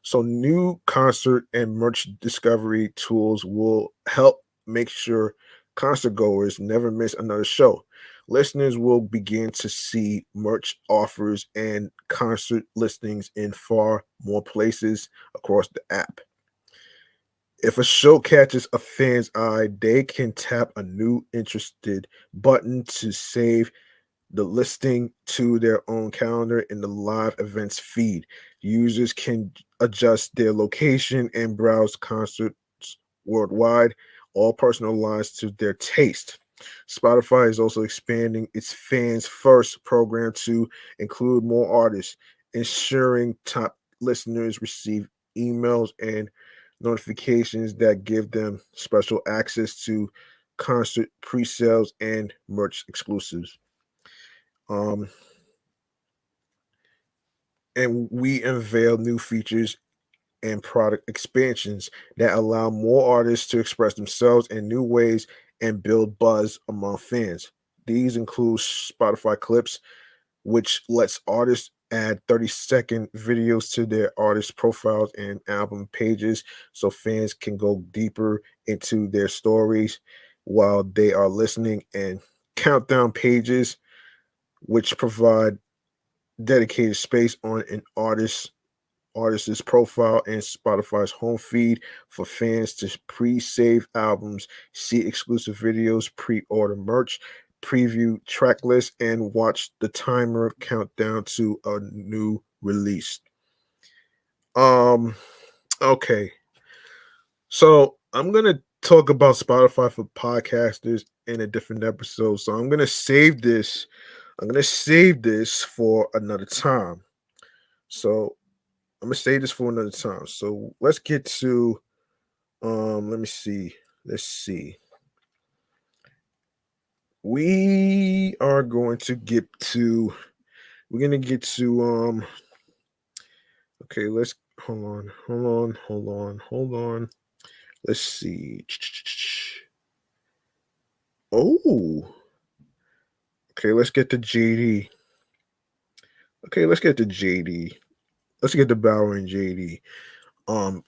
So, new concert and merch discovery tools will help make sure concert goers never miss another show. Listeners will begin to see merch offers and concert listings in far more places across the app. If a show catches a fan's eye, they can tap a new interested button to save the listing to their own calendar in the live events feed. Users can adjust their location and browse concerts worldwide, all personalized to their taste. Spotify is also expanding its fans first program to include more artists, ensuring top listeners receive emails and notifications that give them special access to concert pre-sales and merch exclusives. Um, and we unveil new features and product expansions that allow more artists to express themselves in new ways and build buzz among fans. These include Spotify Clips, which lets artists add 30-second videos to their artist profiles and album pages so fans can go deeper into their stories while they are listening, and countdown pages, which provide dedicated space on an artist's profile and Spotify's home feed for fans to pre-save albums, see exclusive videos, pre-order merch, preview track lists, and watch the timer count down to a new release. Um, okay. So I'm gonna talk about Spotify for podcasters in a different episode. So I'm gonna save this. I'm gonna save this for another time. So I'm gonna save this for another time. So let's get to let me see. Let's see. We are going to get to we're gonna get to okay, let's hold on. Let's see. Oh, okay, let's get to JD. Okay, let's get to JD. Let's get to Bauer and JD. Um,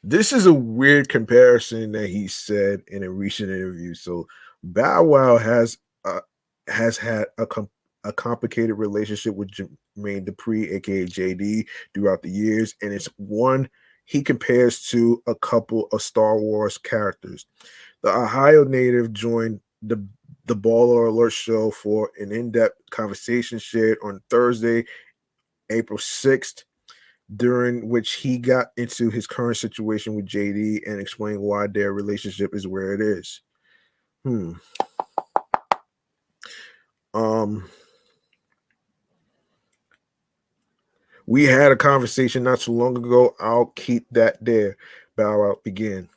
this is a weird comparison that he said in a recent interview. So Bow Wow has had a complicated relationship with Jermaine Dupri, aka JD, throughout the years, and it's one he compares to a couple of Star Wars characters. The Ohio native joined the Baller Alert show for an in-depth conversation shared on Thursday, April 6th, during which he got into his current situation with JD and explained why their relationship is where it is. Hmm. Um, we had a conversation not too long ago. I'll keep that there. Bow Wow began.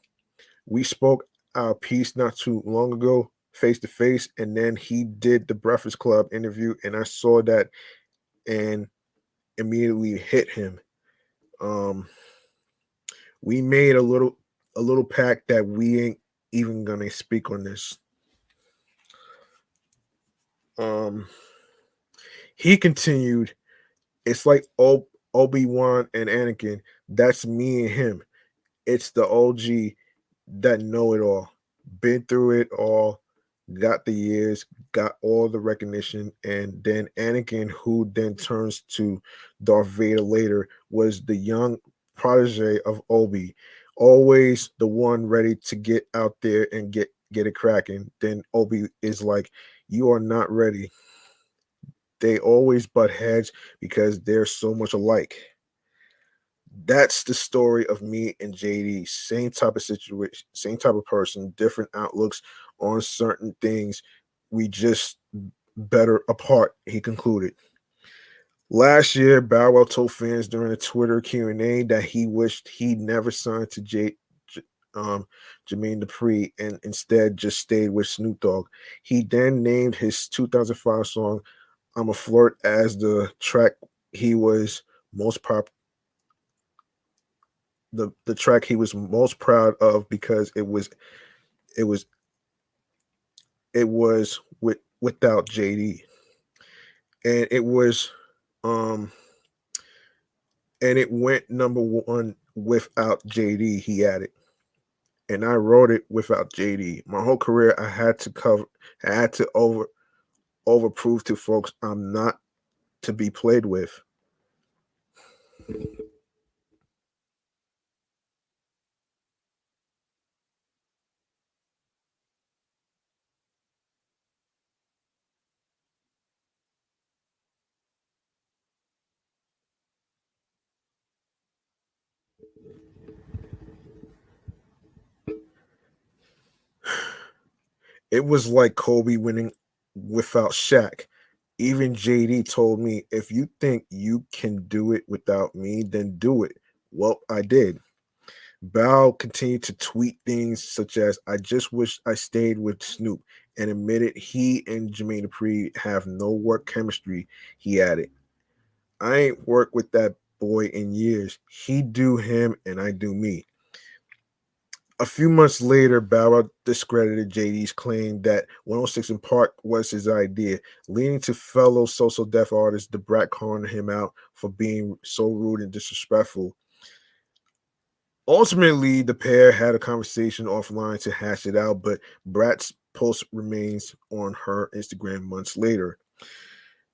We spoke our piece not too long ago, face to face, and then he did the Breakfast Club interview, and I saw that and immediately hit him. Um, we made a little pact that we ain't even gonna speak on this. Um, he continued, it's like Obi-Wan and Anakin. That's me and him. It's the OG that know it all, been through it all, got the years, got all the recognition, and then Anakin, who then turns to Darth Vader later, was the young protege of Obi, always the one ready to get out there and get it cracking. Then Obi is like, "You are not ready." They always butt heads because they're so much alike. That's the story of me and JD. Same type of situation, same type of person, different outlooks on certain things. We just better apart, he concluded. Last year, Bow Wow told fans during a Twitter Q&A that he wished he never signed to um, Jermaine Dupri and instead just stayed with Snoop Dogg. He then named his 2005 song "I'm a Flirt" as the track he was most pop the track he was most proud of because it was it was without JD, and it was um and it went number one without JD. He added, and I wrote it without JD. My whole career, I had to overprove to folks I'm not to be played with. It was like Kobe winning without Shaq. Even JD told me, if you think you can do it without me, then do it. Well, I did. Bow continued to tweet things such as, I just wish I stayed with Snoop, and admitted he and Jermaine Dupri have no work chemistry. He added, I ain't worked with that boy in years. He do him and I do me. A few months later, Bauer discredited JD's claim that 106 in Park was his idea, leading to fellow social deaf artist DeBrat calling him out for being so rude and disrespectful. Ultimately, the pair had a conversation offline to hash it out, but Brat's post remains on her Instagram months later.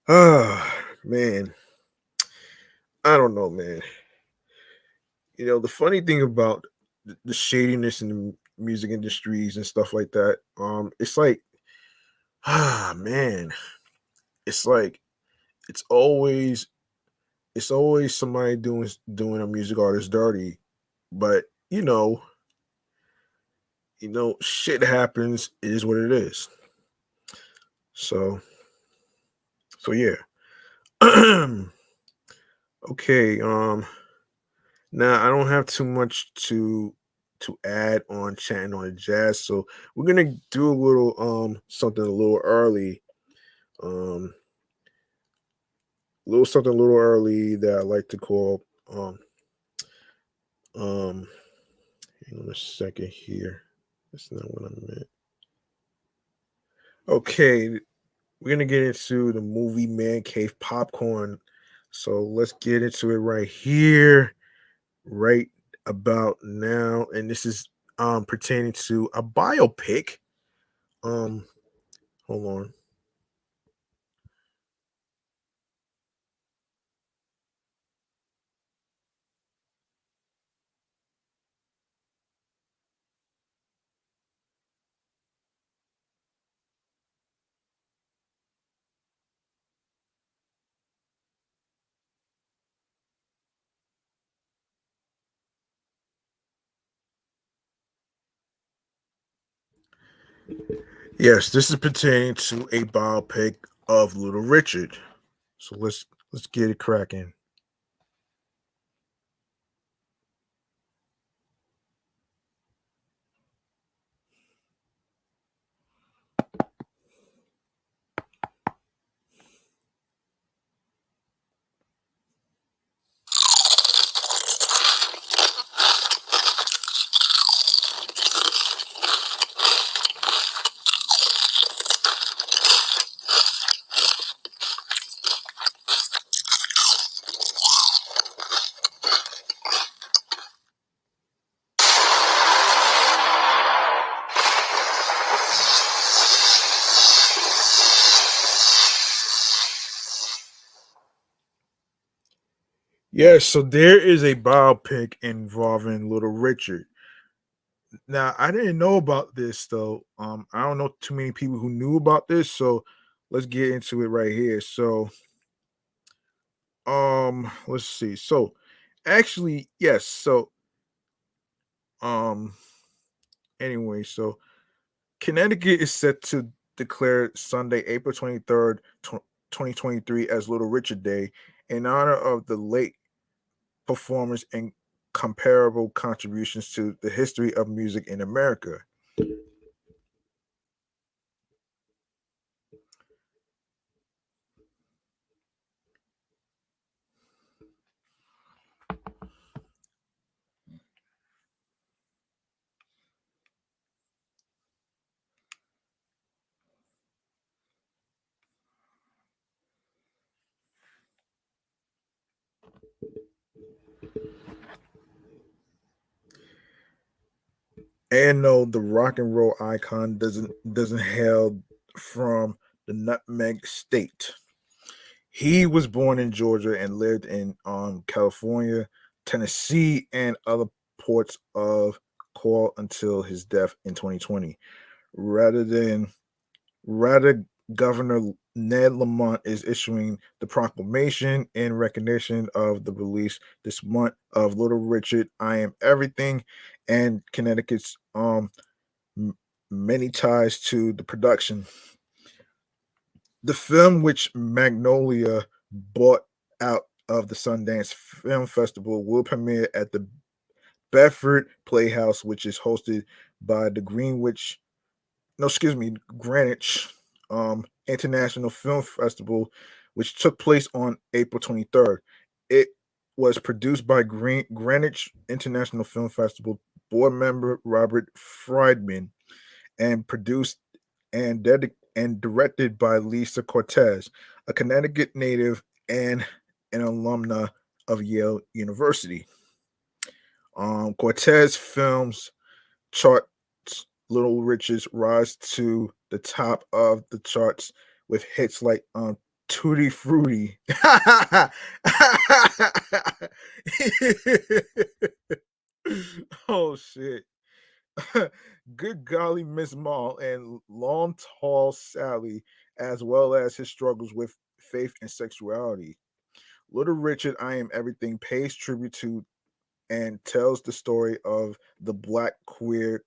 Ah, man. I don't know, man. The funny thing about the shadiness in the music industries and stuff like that, it's like, man, it's like it's always it's always somebody doing a music artist dirty, but shit happens. It is what it is. So, yeah. Okay. Now I don't have too much to add on chatting on the jazz, so we're gonna do a little something a little early. Um, little something a little early that I like to call um hang on a second here. That's not what I meant. Okay, we're gonna get into the movie Man Cave Popcorn. So let's get into it right here, right about now. And this is pertaining to a biopic. Um, hold on. Yes, this is pertaining to a biopic of Little Richard. So let's get it cracking. Yes, so there is a biopic involving Little Richard. Now, I didn't know about this though. I don't know too many people who knew about this, so let's get into it right here. So, let's see. So, actually, yes. So, um, anyway, so Connecticut is set to declare Sunday, April 23rd, 2023 as Little Richard Day in honor of the late performers and comparable contributions to the history of music in America. And no, the rock and roll icon doesn't hail from the Nutmeg State. He was born in Georgia and lived in California, Tennessee, and other ports of call until his death in 2020. Rather than rather Governor Ned Lamont is issuing the proclamation in recognition of the release this month of Little Richard, I Am Everything, and Connecticut's m- many ties to the production. The film, which Magnolia bought out of the Sundance Film Festival, will premiere at the Bedford Playhouse, which is hosted by the Greenwich International Film Festival, which took place on April 23rd. It was produced by Greenwich International Film Festival board member Robert Friedman and produced and directed by Lisa Cortez, a Connecticut native and an alumna of Yale University. Cortez films charts Little Richard's rise to the top of the charts with hits like Tutti Frutti. Oh shit. Good golly, Miss Mall and Long Tall Sally, as well as his struggles with faith and sexuality. Little Richard, I Am Everything pays tribute to and tells the story of the black queer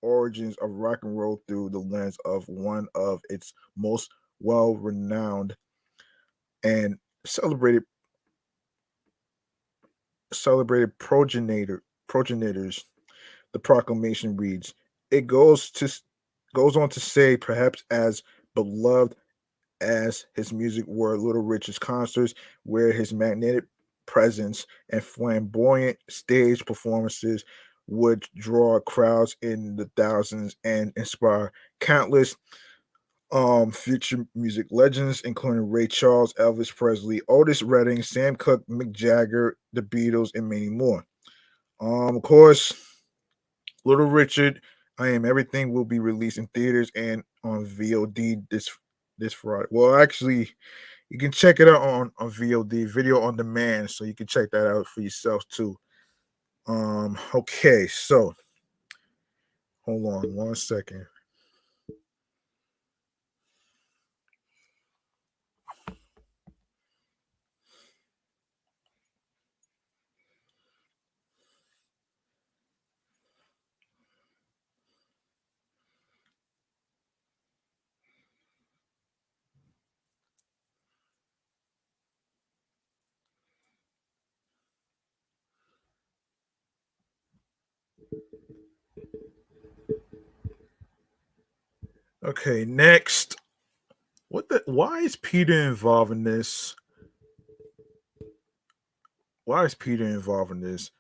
origins of rock and roll through the lens of one of its most well-renowned and celebrated progenitors. The proclamation reads, it goes on to say, perhaps as beloved as his music were, Little Richard's concerts, where his magnetic presence and flamboyant stage performances would draw crowds in the thousands and inspire countless future music legends, including Ray Charles, Elvis Presley, Otis Redding, Sam Cooke, Mick Jagger, the Beatles, and many more. Of course, Little Richard, I Am Everything will be released in theaters and on VOD this Friday. Well, actually, you can check it out on VOD, video on demand, so you can check that out for yourself too. Okay, so hold on one second. Okay, next. Why is Peter involved in this? Why is Peter involved in this?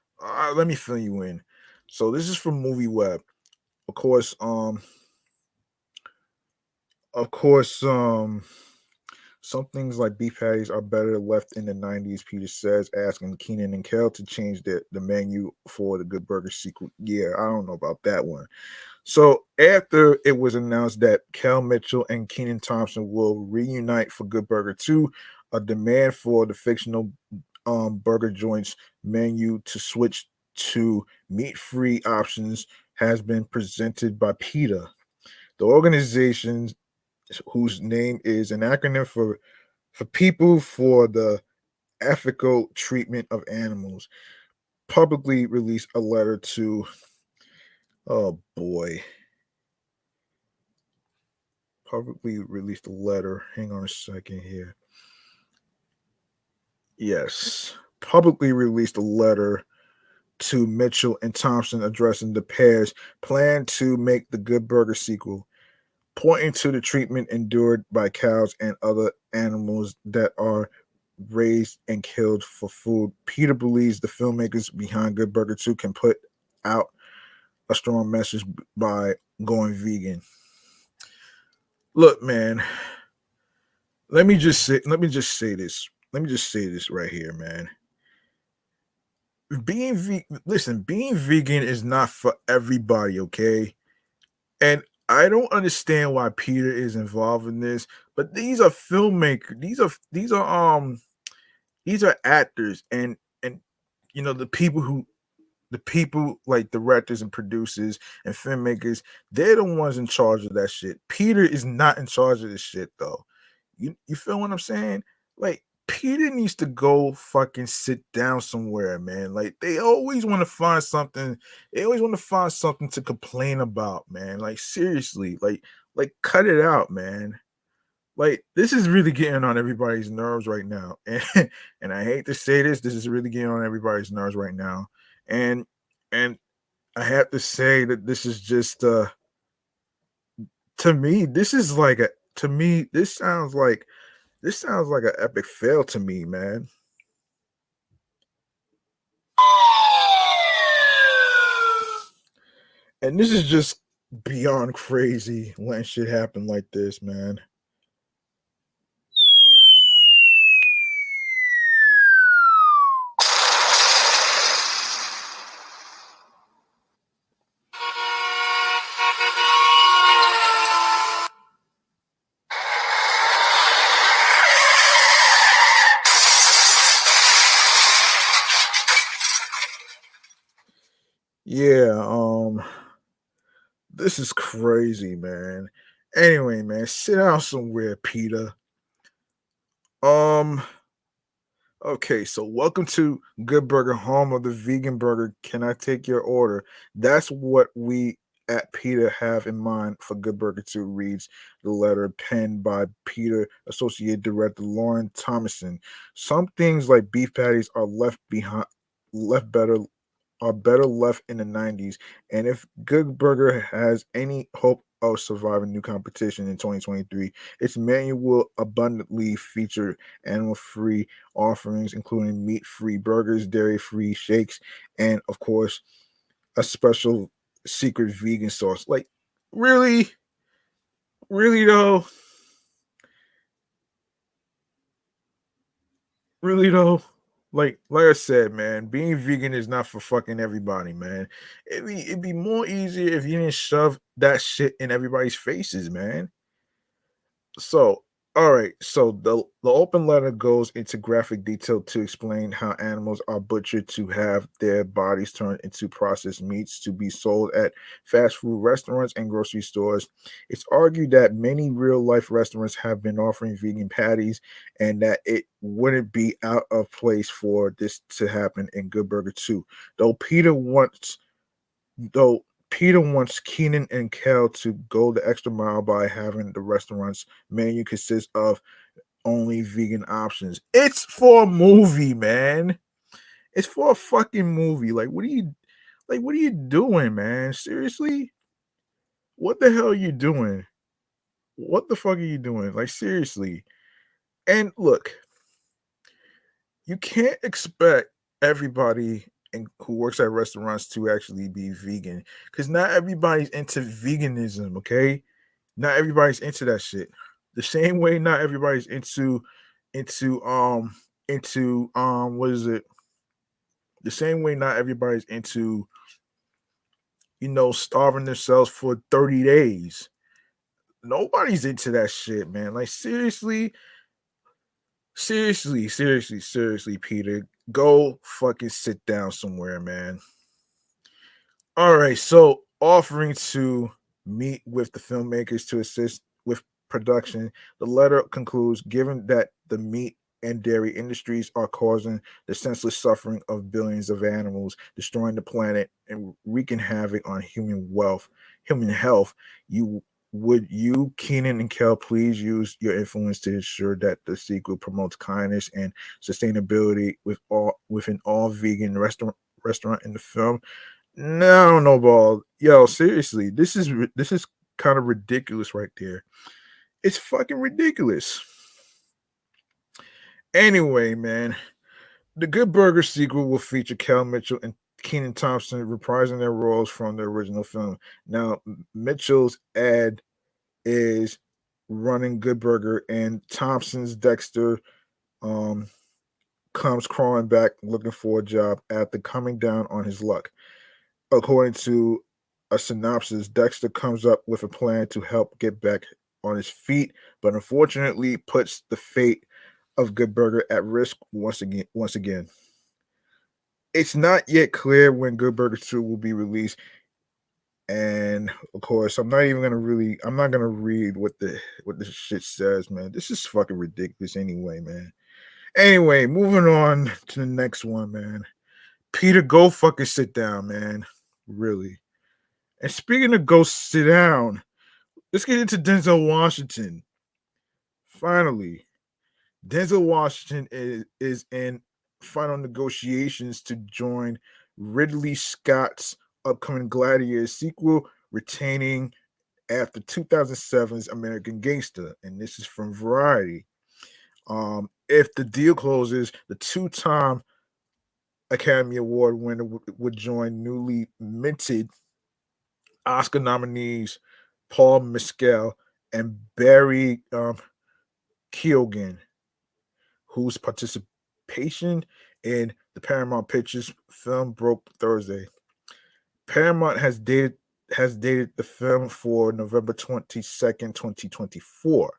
Let me fill you in. So this is from Movie Web. Of course, of course, some things like beef patties are better left in the 90s, Peter says, asking Kenan and Kel to change the menu for the Good Burger sequel. Yeah, I don't know about that one. So after it was announced that Kel Mitchell and Kenan Thompson will reunite for Good Burger 2, a demand for the fictional burger joint's menu to switch to meat-free options has been presented by PETA. The organization, whose name is an acronym for People for the Ethical Treatment of Animals, publicly released a letter to, oh boy, publicly released a letter. Hang on a second here. Yes, publicly released a letter to Mitchell and Thompson addressing the pair's plan to make the Good Burger sequel, pointing to the treatment endured by cows and other animals that are raised and killed for food. Peter believes the filmmakers behind Good Burger 2 can put out a strong message by going vegan. Look, man, let me just say this. Let me just say this right here, man. being vegan is not for everybody, okay? And I don't understand why Peter is involved in this, but these are filmmakers. These are actors and the people like directors and producers and filmmakers, they're the ones in charge of that shit. Peter is not in charge of this shit though. You feel what I'm saying? Like Peter needs to go fucking sit down somewhere, man. Like they always want to find something. They always want to find something to complain about, man. Like seriously, like cut it out, man. Like this is really getting on everybody's nerves right now. And I hate to say this is really getting on everybody's nerves right now. And and I have to say that this is just to me, this is like a to me, this sounds like an epic fail to me, man. And this is just beyond crazy when shit happen like this, man. Yeah, this is crazy, man. Anyway, man, sit down somewhere, Peter. Um, okay, so welcome to Good Burger, home of the vegan burger. Can I take your order? That's what we at Peter have in mind for Good Burger 2, reads the letter penned by Peter, Associate Director Lauren Thomason. Some things like beef patties are left better are better left in the 90s. And if Good Burger has any hope of surviving new competition in 2023, its menu will abundantly feature animal free offerings, including meat free burgers, dairy free shakes, and of course, a special secret vegan sauce. Like, really? Really, though? Really, though? Like I said, man, being vegan is not for fucking everybody, man. It'd be more easier if you didn't shove that shit in everybody's faces, man. So, all right. So the open letter goes into graphic detail to explain how animals are butchered to have their bodies turned into processed meats to be sold at fast food restaurants and grocery stores. It's argued that many real life restaurants have been offering vegan patties and that it wouldn't be out of place for this to happen in Good Burger too. Though Peter wants Kenan and Kel to go the extra mile by having the restaurant's menu consist of only vegan options. It's for a movie, man. It's for a fucking movie. What are you doing, man? Seriously? What the hell are you doing? What the fuck are you doing? Like seriously. And look, you can't expect everybody who works at restaurants to actually be vegan because not everybody's into veganism, okay? Not everybody's into that shit. The same way not everybody's into what is it? The same way not everybody's into starving themselves for 30 days. Nobody's into that shit, man. Like seriously, Peter, go fucking sit down somewhere, man. All right, so offering to meet with the filmmakers to assist with production, the letter concludes given that the meat and dairy industries are causing the senseless suffering of billions of animals, destroying the planet and wreaking havoc on human health, you, Keenan and Kel, please use your influence to ensure that the sequel promotes kindness and sustainability within all vegan restaurant in the film. No, no ball. Yo, seriously, this is kind of ridiculous right there. It's fucking ridiculous. Anyway, man, the Good Burger sequel will feature Kel Mitchell and Kenan Thompson reprising their roles from the original film. Now, Mitchell's ad is running Good Burger, and Thompson's Dexter um comes crawling back looking for a job after coming down on his luck. According to a synopsis, Dexter comes up with a plan to help get back on his feet, but unfortunately puts the fate of Good Burger at risk once again. It's not yet clear when Good Burger 2 will be released. And of course, I'm not gonna read what this shit says, man. This is fucking ridiculous anyway, man. Anyway, moving on to the next one, man. Peter, go fucking sit down, man. Really. And speaking of go sit down, let's get into Denzel Washington. Finally, Denzel Washington is in final negotiations to join Ridley Scott's upcoming Gladiator sequel, retaining after 2007's American Gangster. And this is from Variety. If the deal closes, the two-time Academy Award winner would join newly minted Oscar nominees Paul Mescal and Barry Keoghan, whose participation in the Paramount Pictures film broke Thursday. Paramount has dated the film for November 22nd, 2024.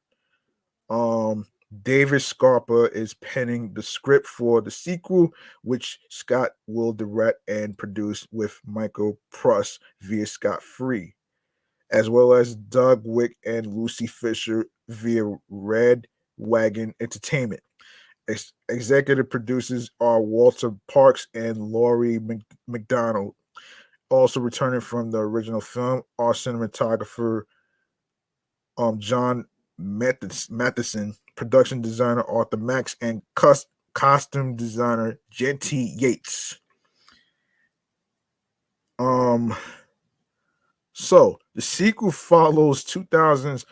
David Scarpa is penning the script for the sequel, which Scott will direct and produce with Michael Pruss via Scott Free, as well as Doug Wick and Lucy Fisher via Red Wagon Entertainment. Executive producers are Walter Parks and Laurie McDonald. Also returning from the original film are cinematographer John Matheson, production designer Arthur Max, and costume designer Genty Yates. So the sequel follows 2000's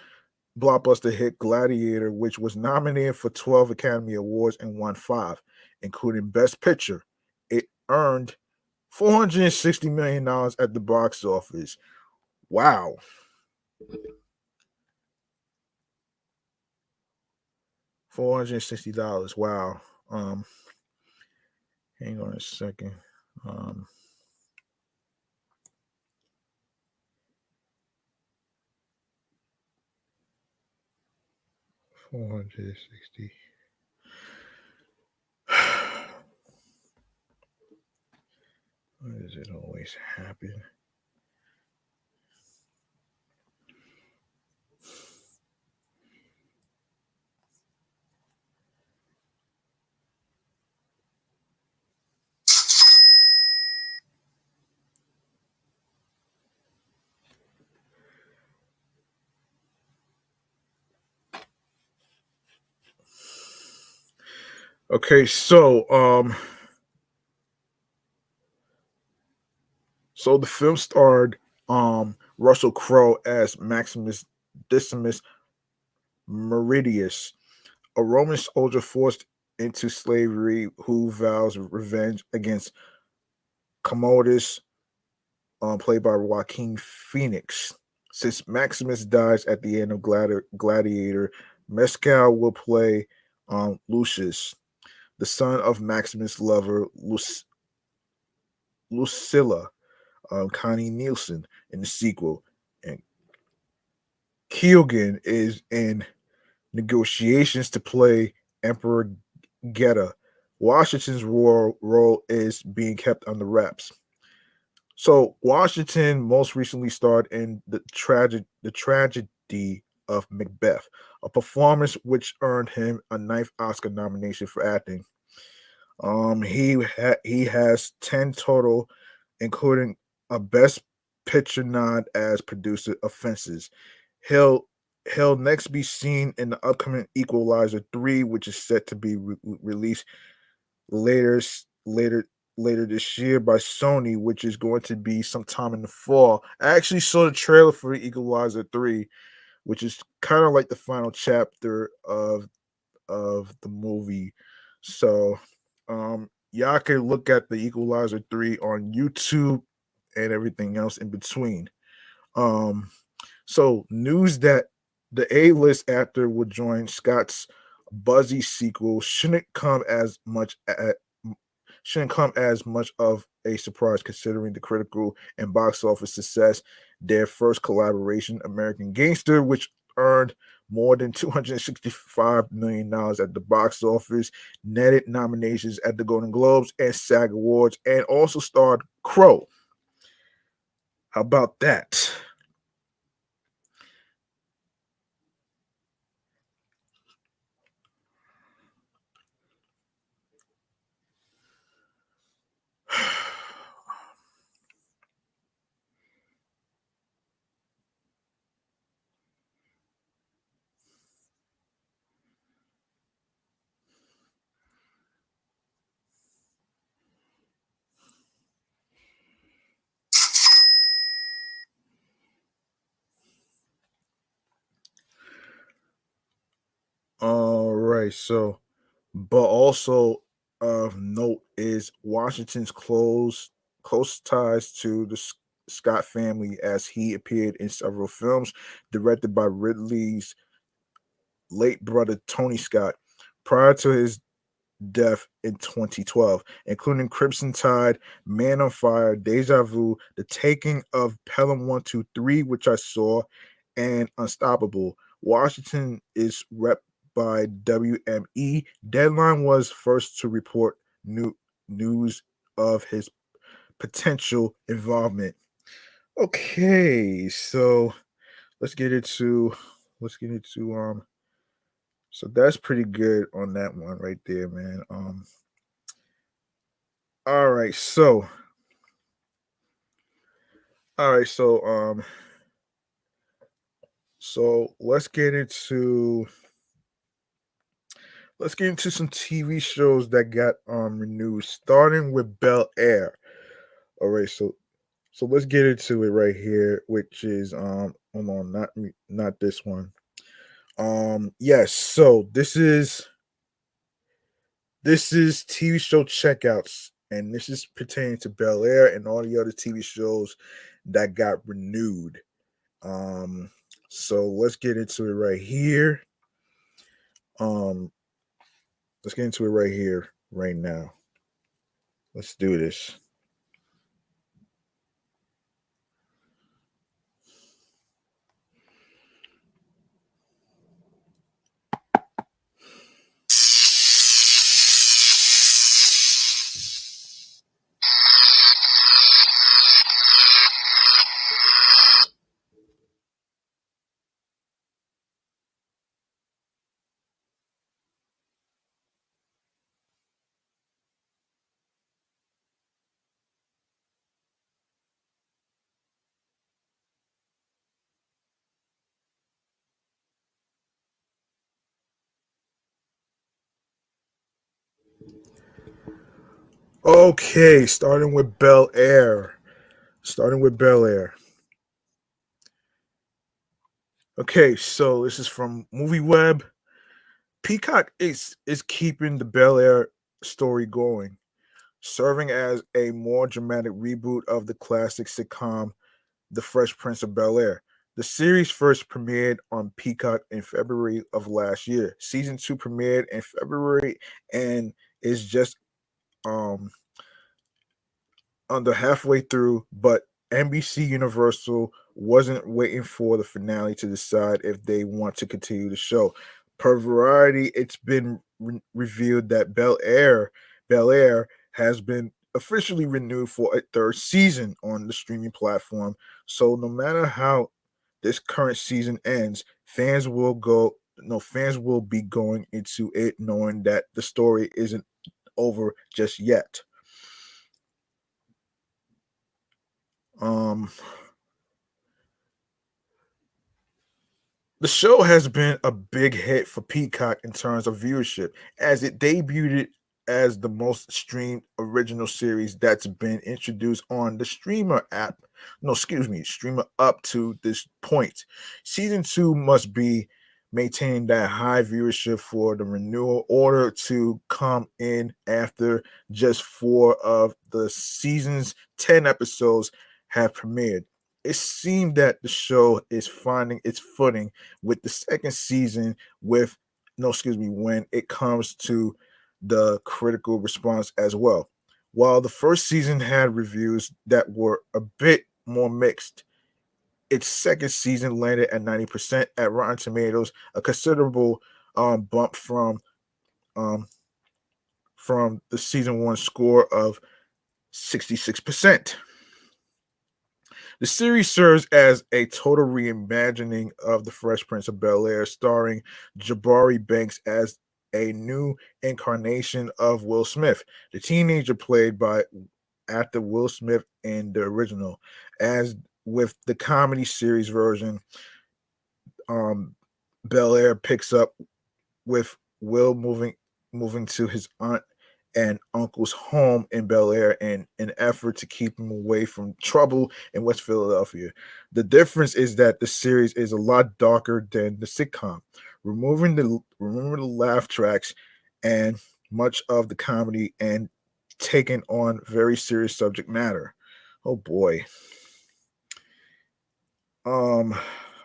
blockbuster hit Gladiator, which was nominated for 12 Academy Awards and won 5, including Best Picture. It earned $460 million at the box office. Wow. $460. Wow. Hang on a second. 460. Why does it always happen? Okay, so the film starred Russell Crowe as Maximus Decimus Meridius, a Roman soldier forced into slavery who vows revenge against Commodus, played by Joaquin Phoenix. Since Maximus dies at the end of Gladiator, Mescal will play Lucius, the son of Maximus' lover Lucilla, Connie Nielsen, in the sequel. And Keoghan is in negotiations to play Emperor Geta. Washington's role is being kept under wraps. So Washington most recently starred in the tragedy of Macbeth, a performance which earned him a 9th Oscar nomination for acting. He has 10 total, including a Best Picture nod as producer of Fences. He'll next be seen in the upcoming Equalizer 3, which is set to be released later this year by Sony, which is going to be sometime in the fall. I actually saw the trailer for Equalizer 3, which is kind of like the final chapter of the movie. So y'all can look at the Equalizer 3 on YouTube and everything else in between. So news that the A-list actor will join Scott's buzzy sequel shouldn't come as much of a surprise considering the critical and box office success. Their first collaboration, American Gangster, which earned more than $265 million at the box office, netted nominations at the Golden Globes and SAG Awards, and also starred Crow. How about that? All right, so but also of note is Washington's close ties to the Scott family as he appeared in several films directed by Ridley's late brother Tony Scott prior to his death in 2012, including Crimson Tide, Man on Fire, Deja Vu, The Taking of Pelham 123, which I saw, and Unstoppable. Washington is rep by WME. Deadline was first to report news of his potential involvement. Okay, so let's get into let's get into so that's pretty good on that one right there, man. All right, all right, so let's get into some TV shows that got renewed, starting with Bel Air. All right, so let's get into it right here, which is hold on, not this one. Yes, so this is TV show checkouts, and this is pertaining to Bel Air and all the other TV shows that got renewed. Um, so let's get into it right here. Um, let's get into it right here, right now. Let's do this. Okay, starting with Bel Air. Starting with Bel Air. Okay, so this is from Movie Web. Peacock is keeping the Bel Air story going, serving as a more dramatic reboot of the classic sitcom The Fresh Prince of Bel Air. The series first premiered on Peacock in February of last year. Season 2 premiered in February and is just um under halfway through, but NBC Universal wasn't waiting for the finale to decide if they want to continue the show. Per Variety, it's been revealed that Bel Air has been officially renewed for a third season on the streaming platform. So no matter how this current season ends, fans will be going into it knowing that the story isn't over just yet. Um The show has been a big hit for Peacock in terms of viewership, as it debuted as the most streamed original series that's been introduced on the streamer app. No, excuse me, streamer up to this point. Season 2 must be maintaining that high viewership for the renewal order to come in after just 4 of the season's 10 episodes have premiered. It seemed that the show is finding its footing with the second season with no, excuse me, when it comes to the critical response as well. While the first season had reviews that were a bit more mixed, its second season landed at 90% at Rotten Tomatoes, a considerable bump um, from the season one score of 66%. The series serves as a total reimagining of The Fresh Prince of Bel Air, starring Jabari Banks as a new incarnation of Will Smith, the teenager played by actor Will Smith in the original. As with the comedy series version, um, Bel Air picks up with Will moving to his aunt and uncle's home in Bel Air in an effort to keep him away from trouble in West Philadelphia. The difference is that the series is a lot darker than the sitcom, removing the laugh tracks and much of the comedy and taking on very serious subject matter. Oh boy. Um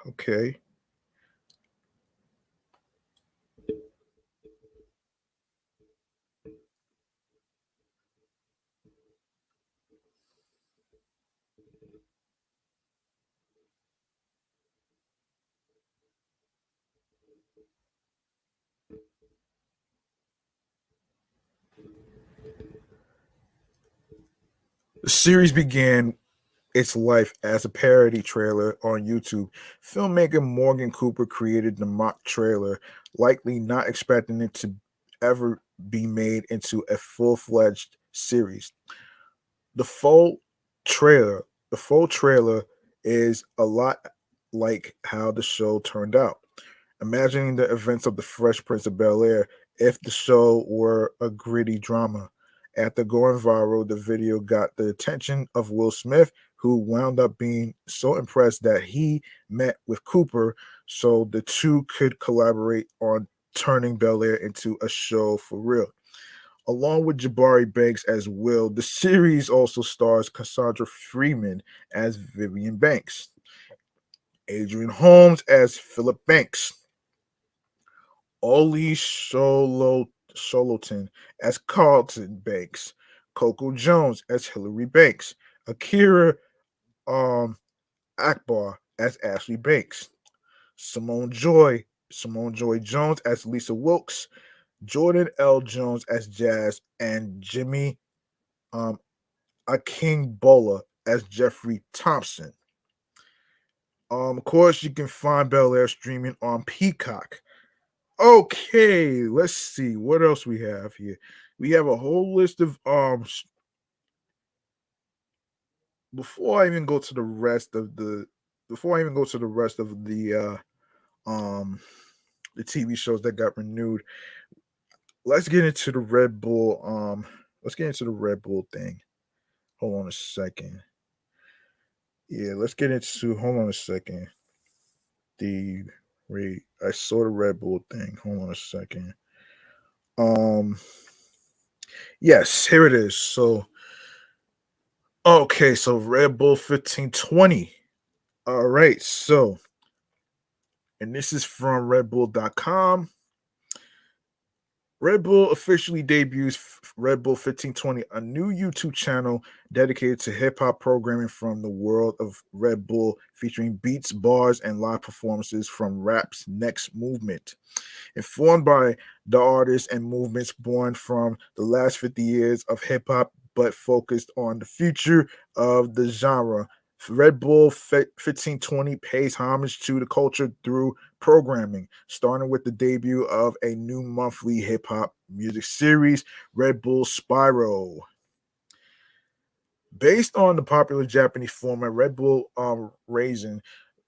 okay. The series began its life as a parody trailer on YouTube. Filmmaker Morgan Cooper created the mock trailer, likely not expecting it to ever be made into a full-fledged series. The full the full trailer is a lot like how the show turned out. Imagining the events of the Fresh Prince of Bel Air if the show were a gritty drama. After going viral, the video got the attention of Will Smith, who wound up being so impressed that he met with Cooper so the two could collaborate on turning Bel Air into a show for real. Along with Jabari Banks as Will, the series also stars Cassandra Freeman as Vivian Banks, Adrian Holmes as Philip Banks, Oli Sholoton as Carlton Banks, Coco Jones as Hillary Banks, Akira um, Akbar as Ashley Banks, Simone Joy Jones as Lisa Wilkes, Jordan L. Jones as Jazz, and Jimmy um, Akingbola as Jeffrey Thompson. Of course, you can find Bel Air streaming on Peacock. Okay, let's see what else we have here. We have a whole list of before I even go to the rest of the before I even go to the rest of um the TV shows that got renewed, let's get into the Red Bull let's get into the Red Bull thing. Hold on a second. Yeah, let's get into hold on a second. The wait, I saw the Red Bull thing. Hold on a second. Um yes, here it is. So okay, so Red Bull 1520. All right, so and this is from redbull.com. Red Bull officially debuts Red Bull 1520, a new YouTube channel dedicated to hip hop programming from the world of Red Bull, featuring beats, bars, and live performances from rap's next movement. Informed by the artists and movements born from the last 50 years of hip hop, but focused on the future of the genre. Red Bull 1520 pays homage to the culture through programming, starting with the debut of a new monthly hip hop music series, Red Bull Spyro. Based on the popular Japanese format,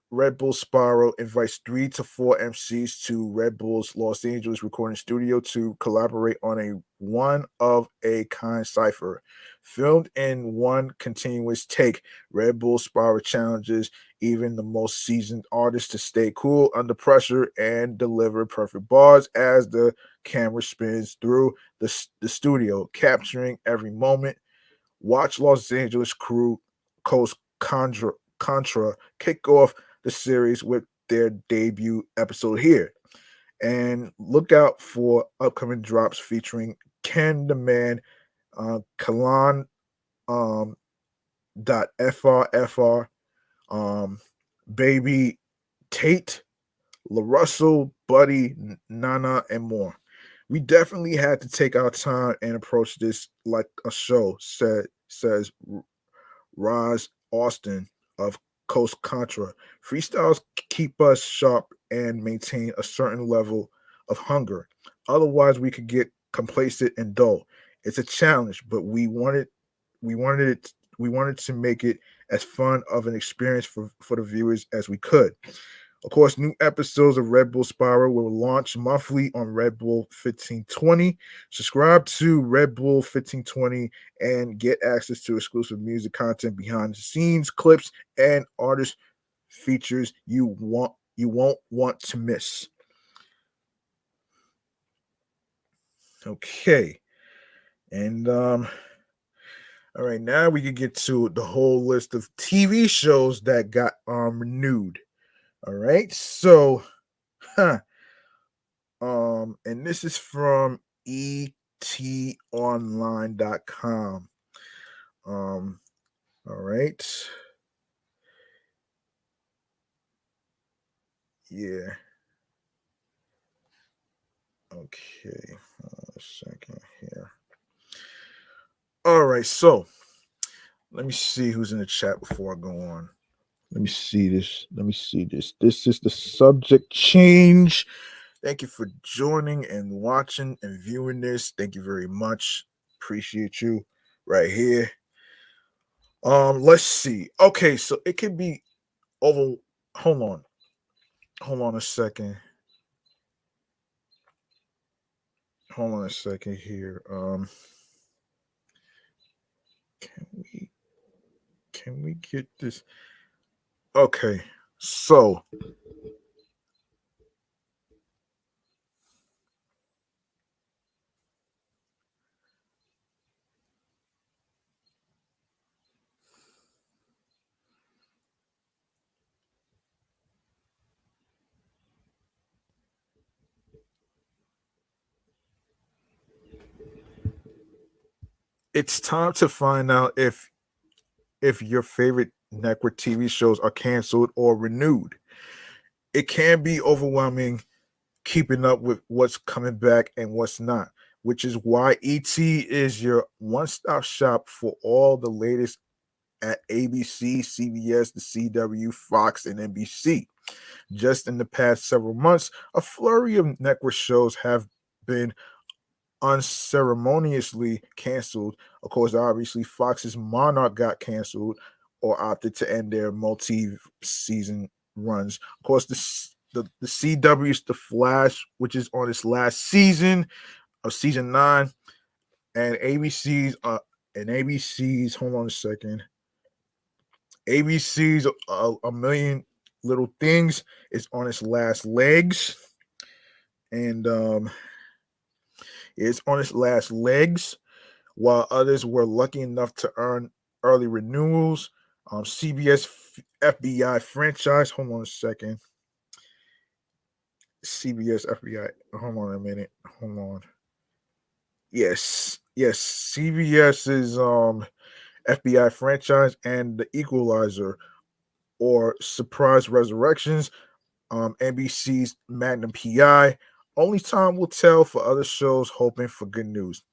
Red Bull Spiral invites 3 to 4 MCs to Red Bull's Los Angeles recording studio to collaborate on a one of a kind cipher. Filmed in one continuous take, Red Bull Spiral challenges even the most seasoned artists to stay cool under pressure and deliver perfect bars as the camera spins through the studio, capturing every moment. Watch Los Angeles crew Coast Contra kick off the series with their debut episode here. And look out for upcoming drops featuring Ken the Man, Kalan dot FRFR, um, Baby Tate, LaRussell, Buddy, Nana, and more. We definitely had to take our time and approach this like a show, says Roz Austin of Coast Contra. Freestyles keep us sharp and maintain a certain level of hunger. Otherwise, we could get complacent and dull. It's a challenge, but we wanted to make it as fun of an experience for the viewers as we could. Of course, new episodes of Red Bull Spiral will launch monthly on Red Bull 1520. Subscribe to Red Bull 1520 and get access to exclusive music content, behind the scenes clips, and artist features you won't want to miss. Okay. And all right, now we can get to the whole list of TV shows that got renewed. All right. So, huh, and this is from etonline.com. All right. Yeah. Okay. A second here. All right. So let me see who's in the chat before I go on. Let me see this. This is the subject change. Thank you for joining and watching and viewing this. Thank you very much. Appreciate you right here. Let's see. Okay, so it could be over. Hold on. Hold on a second. Hold on a second here. Can we get this? Okay, so it's time to find out if your favorite network TV shows are canceled or renewed. It can be overwhelming keeping up with what's coming back and what's not, which is why ET is your one-stop shop for all the latest at ABC, CBS, the CW, Fox, and NBC. Just in the past several months, a flurry of network shows have been unceremoniously canceled. Of course, obviously, Fox's Monarch got canceled or opted to end their multi-season runs. Of course, the CW's The Flash, which is on its last season of season 9, and ABC's. Hold on a second. ABC's A Million Little Things is on its last legs, and it's on its last legs, while others were lucky enough to earn early renewals. CBS FBI franchise. Hold on a second. CBS FBI. Hold on a minute. Hold on. Yes. CBS's FBI franchise and The Equalizer or Surprise Resurrections. NBC's Magnum PI. Only time will tell for other shows hoping for good news.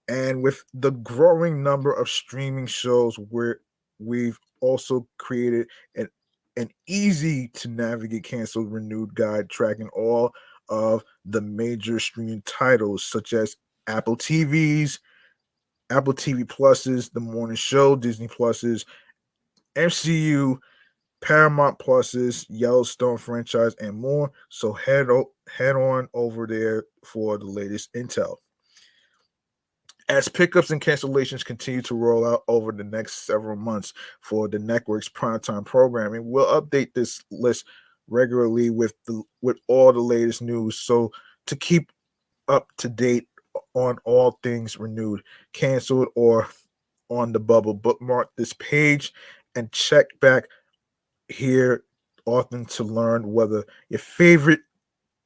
And with the growing number of streaming shows, we've also created an easy to navigate canceled renewed guide tracking all of the major streaming titles such as Apple TVs, Apple TV Pluses, The Morning Show, Disney Pluses, MCU, Paramount Pluses, Yellowstone franchise, and more. So head on over there for the latest intel. As pickups and cancellations continue to roll out over the next several months for the network's primetime programming, we'll update this list regularly with all the latest news. So to keep up to date on all things renewed, canceled, or on the bubble, bookmark this page and check back here often to learn whether your favorite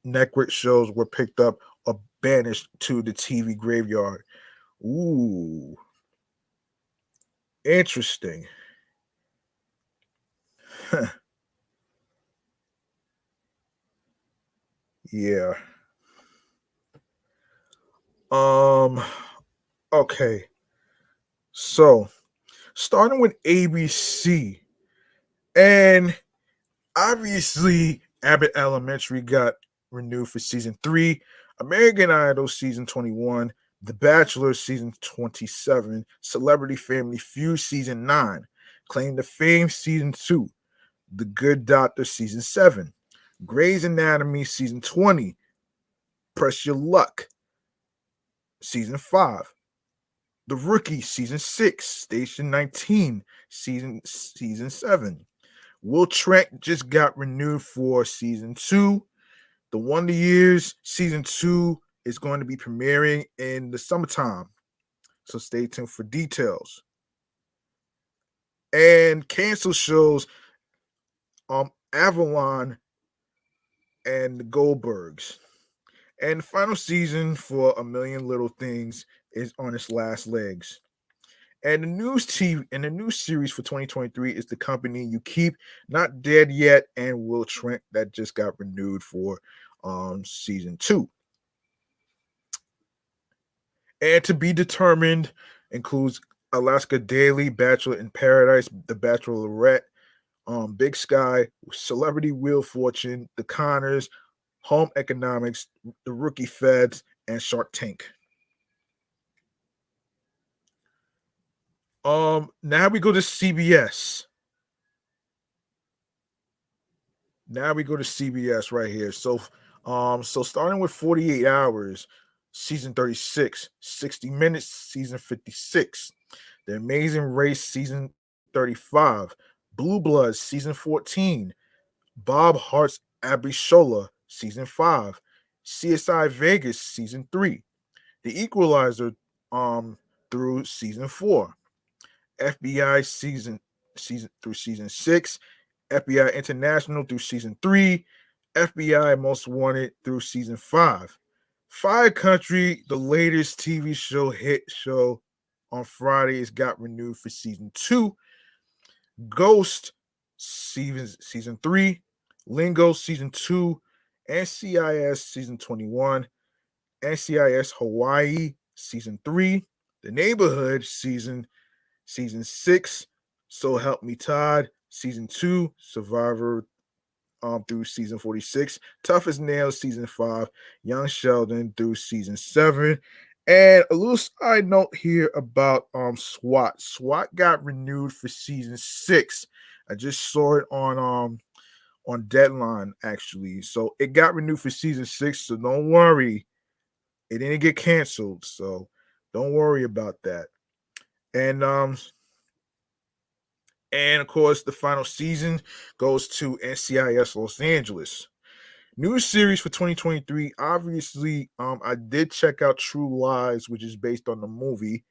network shows were picked up or banished to the TV graveyard. Ooh, interesting. Yeah. Um. Okay. So starting with ABC, and obviously Abbott Elementary got renewed for season 3, American Idol season 21, The Bachelor season 27, Celebrity Family Feud season 9, Claim to Fame season 2, The Good Doctor season 7, Grey's Anatomy season 20, Press Your Luck season 5, The Rookie season 6, Station 19 season 7. Will Trent just got renewed for season 2. The Wonder Years season 2 is going to be premiering in the summertime. So stay tuned for details. And cancel shows Avalon and the Goldbergs. And the final season for A Million Little Things is on its last legs. And the news series for 2023 is The Company You Keep, Not Dead Yet, and Will Trent that just got renewed for season 2. And to be determined includes Alaska Daily, Bachelor in Paradise, The Bachelorette, Big Sky, Celebrity Wheel Fortune, The Connors, Home Economics, The Rookie Feds, and Shark Tank. Now we go to CBS. Now we go to CBS right here. So starting with 48 Hours, season 36, 60 Minutes, season 56, The Amazing Race, season 35, Blue Bloods, season 14, Bob Hart's Abishola, season 5, CSI Vegas, season 3, The Equalizer, through season 4, FBI season through season 6, FBI International through season 3, FBI Most Wanted through season 5. Fire Country, the latest TV show hit show on Fridays, got renewed for season 2. Ghost season 3, Lingo season 2, NCIS season 21, NCIS Hawaii season 3, The Neighborhood season 6, So Help Me Todd season 2, Survivor through season 46, Tough as Nails season 5, Young Sheldon through season 7. And a little side note here about SWAT. SWAT got renewed for season 6. I just saw it on Deadline actually. So it got renewed for season 6, so don't worry. It didn't get canceled, so don't worry about that. And of course, the final season goes to NCIS Los Angeles. New series for 2023. Obviously, I did check out True Lies, which is based on the movie.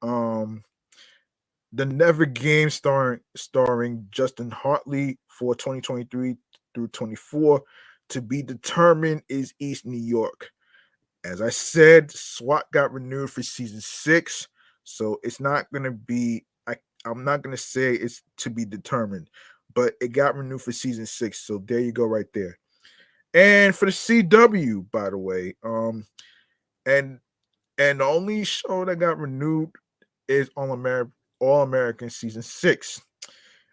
Um, the Never Game starring Justin Hartley for 2023 through 24. To be determined is East New York. As I said, SWAT got renewed for season 6, so it's not gonna be. I'm not gonna say it's to be determined, but it got renewed for season 6. So there you go, right there. And for the CW, by the way, and the only show that got renewed is All American season 6.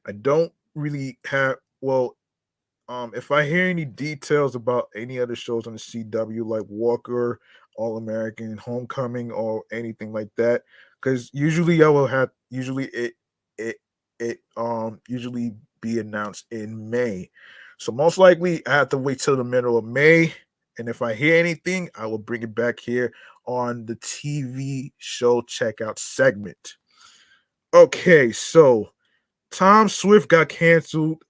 I don't really have if I hear any details about any other shows on the CW like Walker, All American, Homecoming, or anything like that, because usually it usually be announced in May. So most likely I have to wait till the middle of May. And if I hear anything, I will bring it back here on the TV show checkout segment. Okay, so Tom Swift got canceled.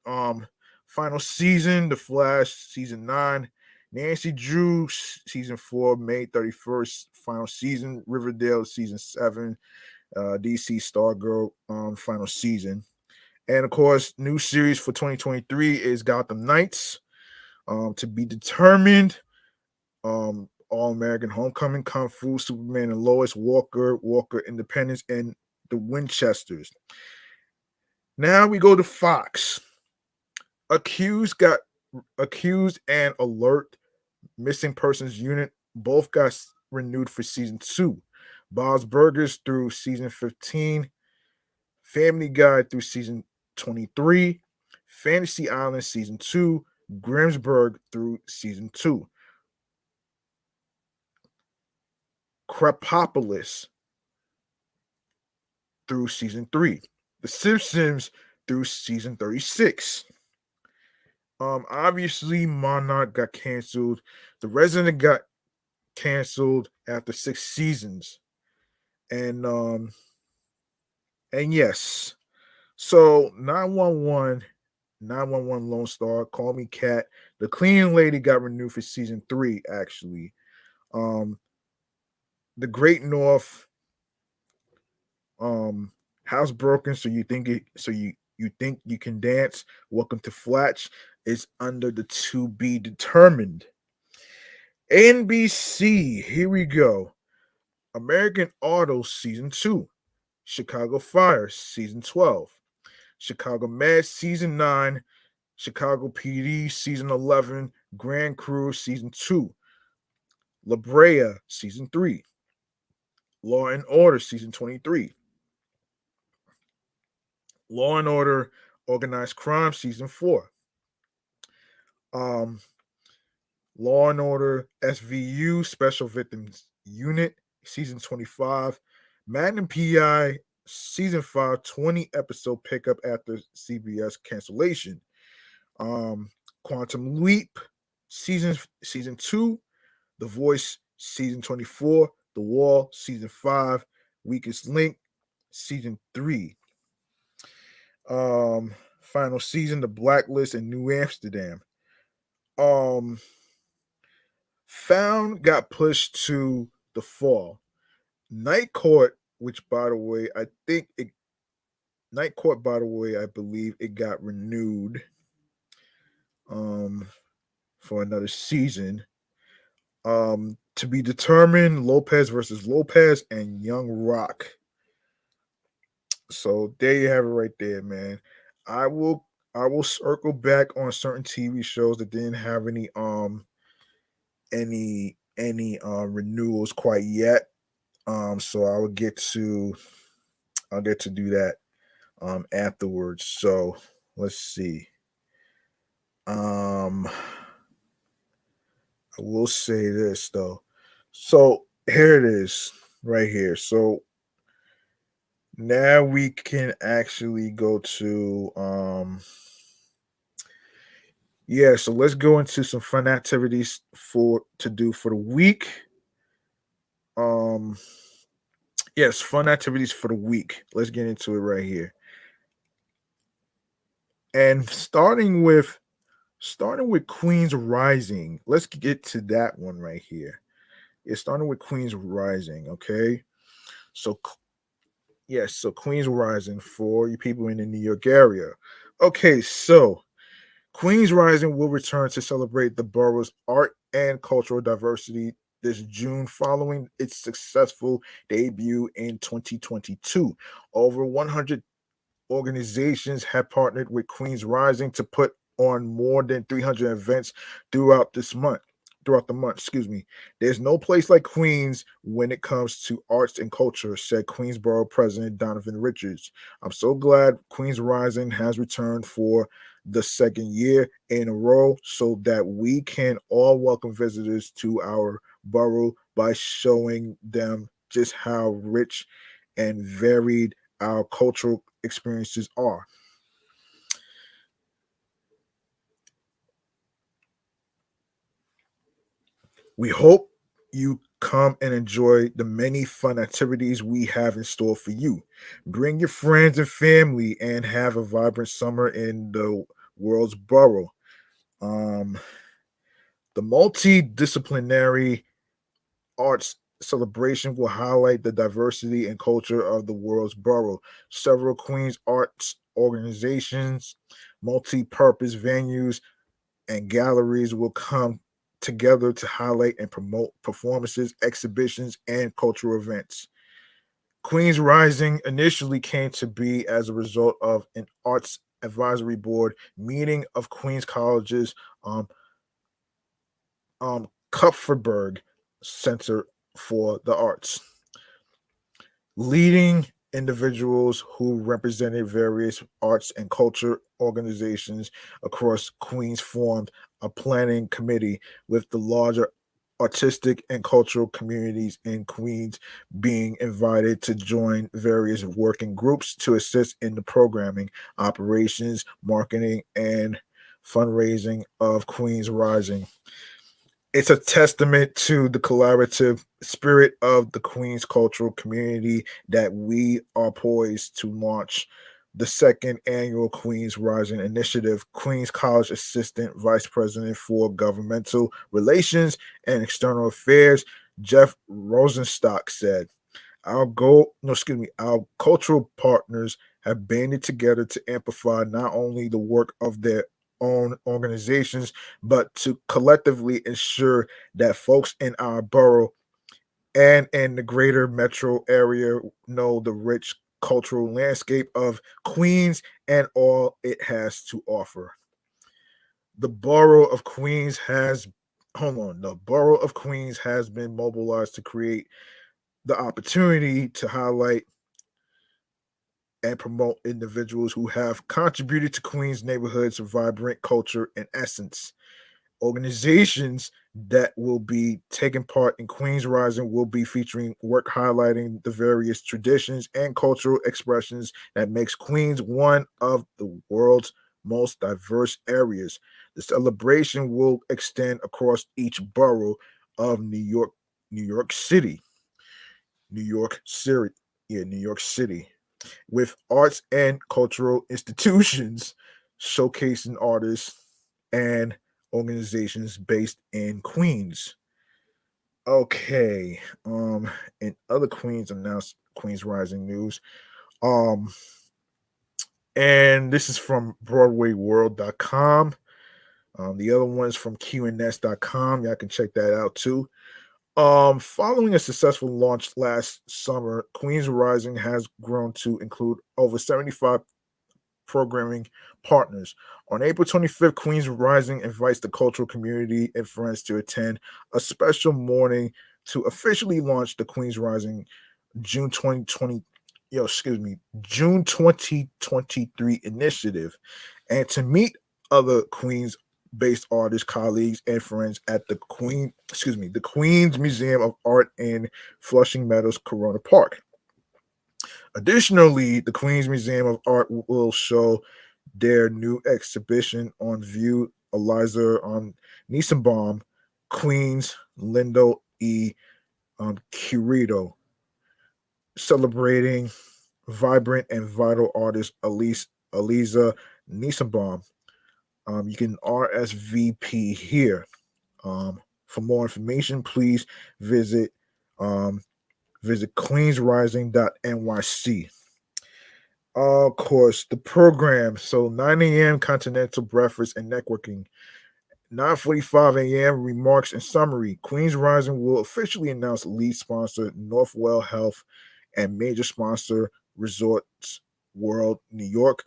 Final season, The Flash, season 9. Nancy Drew, season 4, May 31st. Final season, Riverdale, season 7. DC Stargirl, final season. And of course, new series for 2023 is Gotham Knights. To be determined, All American Homecoming, Kung Fu, Superman and Lois, Walker Independence, and the Winchesters. Now we go to Fox. Accused and Alert, Missing Persons Unit, both got renewed for season 2. Bob's Burgers through season 15. Family Guy through season 23. Fantasy Island season 2. Grimsburg through season 2. Crapopolis through season 3. The Simpsons through season 36. Obviously, Monarch got canceled. The Resident got canceled after 6 seasons. And yes. So 911 Lone Star, Call Me Cat. The Cleaning Lady got renewed for season 3, actually. The Great North, Housebroken, you think you can dance. Welcome to Flatch is under the to be determined. NBC, here we go. American Auto season 2. Chicago Fire season 12. Chicago Med season 9. Chicago PD season 11. Grand Crew season 2. La Brea season 3. Law and Order season 23. Law and Order Organized Crime season 4. Law and Order SVU Special Victims Unit season 25. Magnum PI season 5 20 episode pickup after CBS cancellation. Quantum Leap season 2. The Voice season 24. The Wall season 5. Weakest Link season 3. Final season, The Blacklist in New Amsterdam. Found got pushed to the fall. Night Court, which by the way, I believe it got renewed for another season. To be determined, Lopez versus Lopez and Young Rock. So there you have it right there, man. I will circle back on certain TV shows that didn't have any renewals quite yet. So I'll get to do that afterwards. So let's see. I will say this though. So here it is, right here. So now we can actually go to so let's go into some fun activities to do for the week. Yes, fun activities for the week. Let's get into it right here. And starting with Queen's Rising. Let's get to that one right here. It's starting with Queen's Rising, okay? So Queen's Rising for you people in the New York area. Okay, so Queen's Rising will return to celebrate the borough's art and cultural diversity this June following its successful debut in 2022. Over 100 organizations have partnered with Queen's Rising to put on more than 300 events throughout the month. There's no place like Queens when it comes to arts and culture, said Queensborough President Donovan Richards. I'm so glad Queen's Rising has returned for the second year in a row so that we can all welcome visitors to our borough by showing them just how rich and varied our cultural experiences are. We hope you come and enjoy the many fun activities we have in store for you. Bring your friends and family and have a vibrant summer in the world's borough. The multidisciplinary arts celebration will highlight the diversity and culture of the world's borough. Several Queens arts organizations, multi-purpose venues, and galleries will come together to highlight and promote performances, exhibitions, and cultural events. Queens Rising initially came to be as a result of an arts advisory board meeting of Queens College's um, Kupferberg Center for the Arts. Leading individuals who represented various arts and culture organizations across Queens formed a planning committee with the larger artistic and cultural communities in Queens being invited to join various working groups to assist in the programming, operations, marketing, and fundraising of Queens Rising. It's a testament to the collaborative spirit of the Queens cultural community that we are poised to launch the second annual Queens Rising Initiative. Queens College Assistant Vice President for Governmental Relations and External Affairs, Jeff Rosenstock, said. Our cultural partners have banded together to amplify not only the work of their own organizations, but to collectively ensure that folks in our borough and in the greater metro area know the rich cultural landscape of Queens and all it has to offer. The borough of Queens has the borough of Queens has been mobilized to create the opportunity to highlight and promote individuals who have contributed to Queens neighborhoods' vibrant culture and essence. Organizations that will be taking part in Queens Rising will be featuring work highlighting the various traditions and cultural expressions that makes Queens one of the world's most diverse areas. The celebration will extend across each borough of New York City, New York City, New York City, with arts and cultural institutions showcasing artists and organizations based in Queens. Okay. In other Queens announced Queens Rising news. Um, and this is from BroadwayWorld.com. The other one is from QNS.com. Y'all can check that out too. Following a successful launch last summer, Queens Rising has grown to include over 75 programming partners. On April 25th, Queens Rising invites the cultural community and friends to attend a special morning to officially launch the Queens Rising June 2020 June 2023 initiative and to meet other Queens based artists, colleagues, and friends at the Queens Museum of Art in Flushing Meadows, Corona Park. Additionally, the Queens Museum of Art will show their new exhibition on view Eliza Nissenbaum, Queens Lindo E. Curito, celebrating vibrant and vital artist Eliza Nissenbaum. You can RSVP here. For more information, please visit queensrising.nyc. Of course, the program. So 9 a.m. Continental Breakfast and Networking. 9:45 a.m. Remarks and Summary. Queens Rising will officially announce lead sponsor Northwell Health and major sponsor Resorts World New York,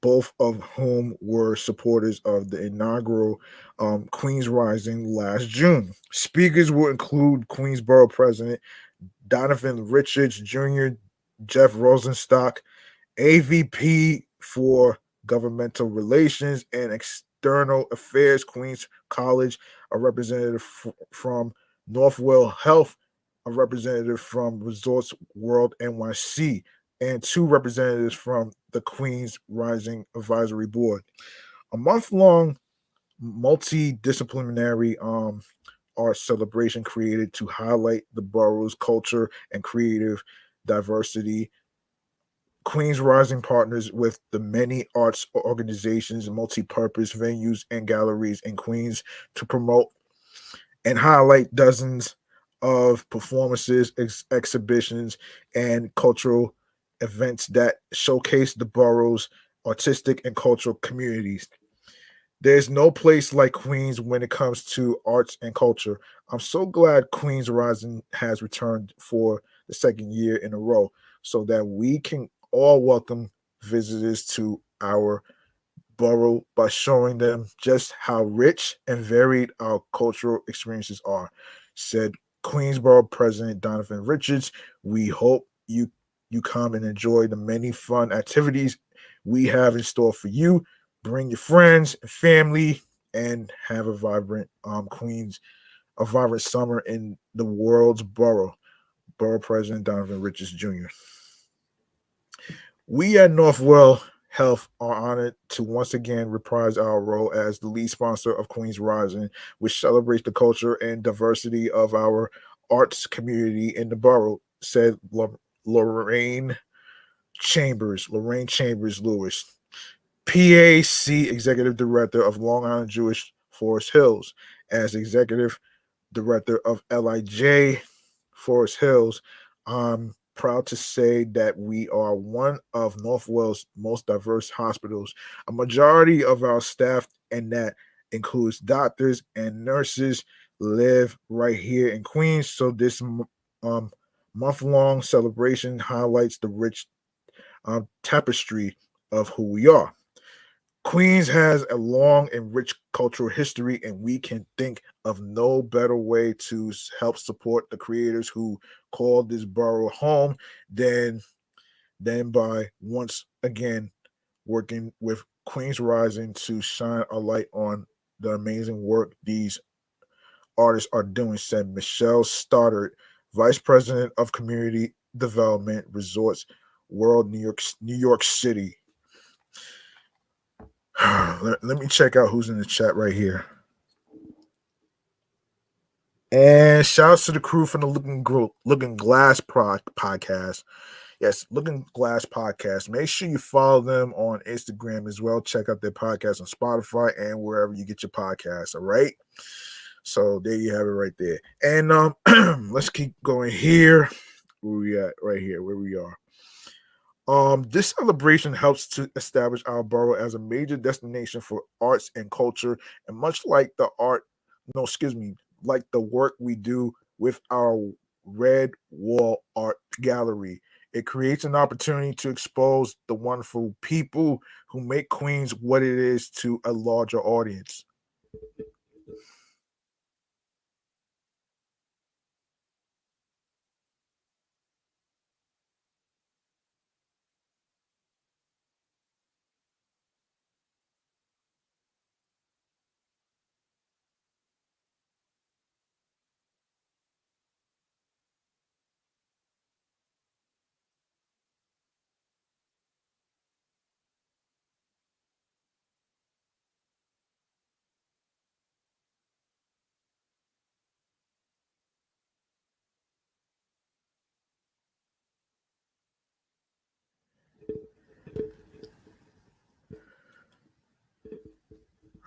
both of whom were supporters of the inaugural Queens Rising last June. Speakers will include Queensborough President Donovan Richards Jr., Jeff Rosenstock, AVP for Governmental Relations and External Affairs, Queens College, a representative from Northwell Health, a representative from Resorts World NYC, and 2 representatives from the Queens Rising Advisory Board. A month-long multidisciplinary art celebration created to highlight the borough's culture and creative diversity. Queens Rising partners with the many arts organizations, multi-purpose venues, and galleries in Queens to promote and highlight dozens of performances, exhibitions, and cultural events that showcase the borough's artistic and cultural communities. There's no place like Queens when it comes to arts and culture. I'm so glad Queens Rising has returned for the second year in a row so that we can all welcome visitors to our borough by showing them just how rich and varied our cultural experiences are, said Queensborough President Donovan Richards. We hope you come and enjoy the many fun activities we have in store for you. Bring your friends and family and have a vibrant summer in the world's borough. Borough President Donovan Richards Jr. We at Northwell Health are honored to once again reprise our role as the lead sponsor of Queens Rising, which celebrates the culture and diversity of our arts community in the borough, said Lorraine Lorraine Chambers Lewis, PAC Executive Director of Long Island Jewish Forest Hills. As Executive Director of LIJ Forest Hills, I'm proud to say that we are one of Northwell's most diverse hospitals. A majority of our staff, and that includes doctors and nurses, live right here in Queens. So this month-long celebration highlights the rich tapestry of who we are. Queens has a long and rich cultural history, and we can think of no better way to help support the creators who call this borough home than by once again working with Queens Rising to shine a light on the amazing work these artists are doing, said Michelle Stoddard, Vice President of Community Development Resorts World New York City. Let me check out who's in the chat right here. And shouts to the crew from the Looking Glass podcast. Yes, Looking Glass podcast. Make sure you follow them on Instagram as well. Check out their podcast on Spotify and wherever you get your podcasts. All right. So there you have it right there. And let's keep going here. Where we at? Right here, where we are. This celebration helps to establish our borough as a major destination for arts and culture, and much like like the work we do with our Red Wall Art Gallery. It creates an opportunity to expose the wonderful people who make Queens what it is to a larger audience.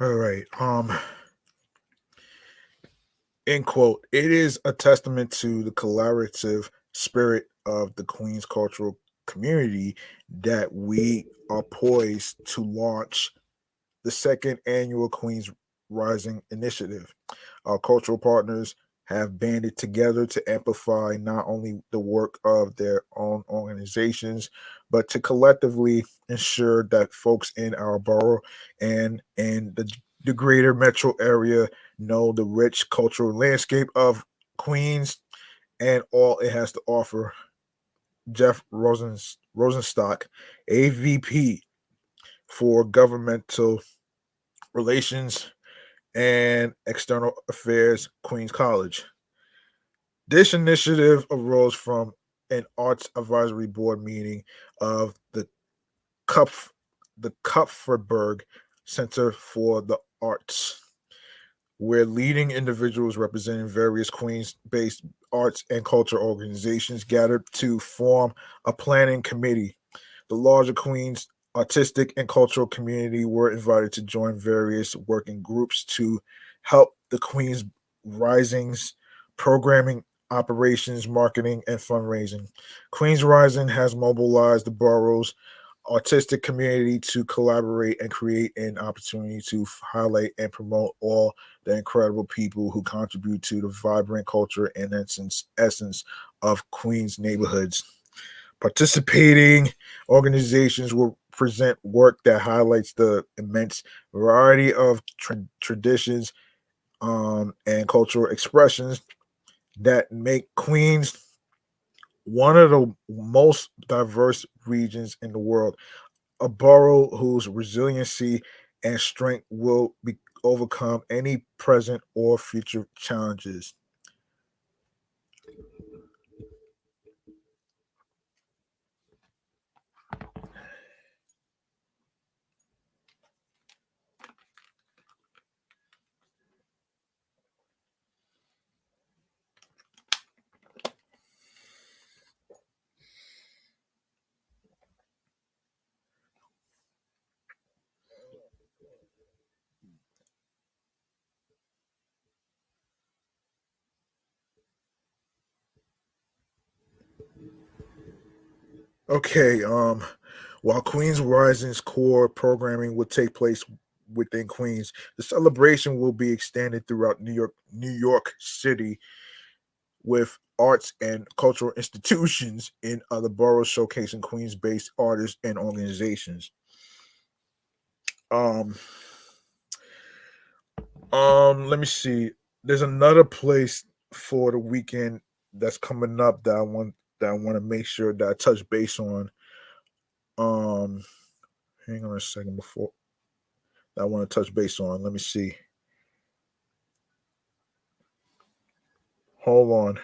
All right. End quote. It is a testament to the collaborative spirit of the Queens cultural community that we are poised to launch the second annual Queens Rising initiative. Our cultural partners have banded together to amplify not only the work of their own organizations, but to collectively ensure that folks in our borough and the greater metro area know the rich cultural landscape of Queens and all it has to offer. Jeff Rosenstock, AVP for Governmental Relations and External Affairs, Queens College. This initiative arose from an Arts Advisory Board meeting of Kupf, the Kupferberg Center for the Arts, where leading individuals representing various Queens-based arts and culture organizations gathered to form a planning committee. The larger Queens artistic and cultural community were invited to join various working groups to help the Queens Rising's programming, operations, marketing, and fundraising. Queens Rising has mobilized the borough's artistic community to collaborate and create an opportunity to highlight and promote all the incredible people who contribute to the vibrant culture and essence of Queens neighborhoods. Participating organizations will present work that highlights the immense variety of traditions and cultural expressions that make Queens one of the most diverse regions in the world, a borough whose resiliency and strength will overcome any present or future challenges. Okay, while Queens Rising's core programming will take place within Queens, the celebration will be extended throughout New York City, with arts and cultural institutions in other boroughs showcasing Queens-based artists and organizations. Um, let me see. There's another place for the weekend that's coming up that I want to make sure that I touch base on. Um, hang on a second before that I want to touch base on. Let me see. Hold on.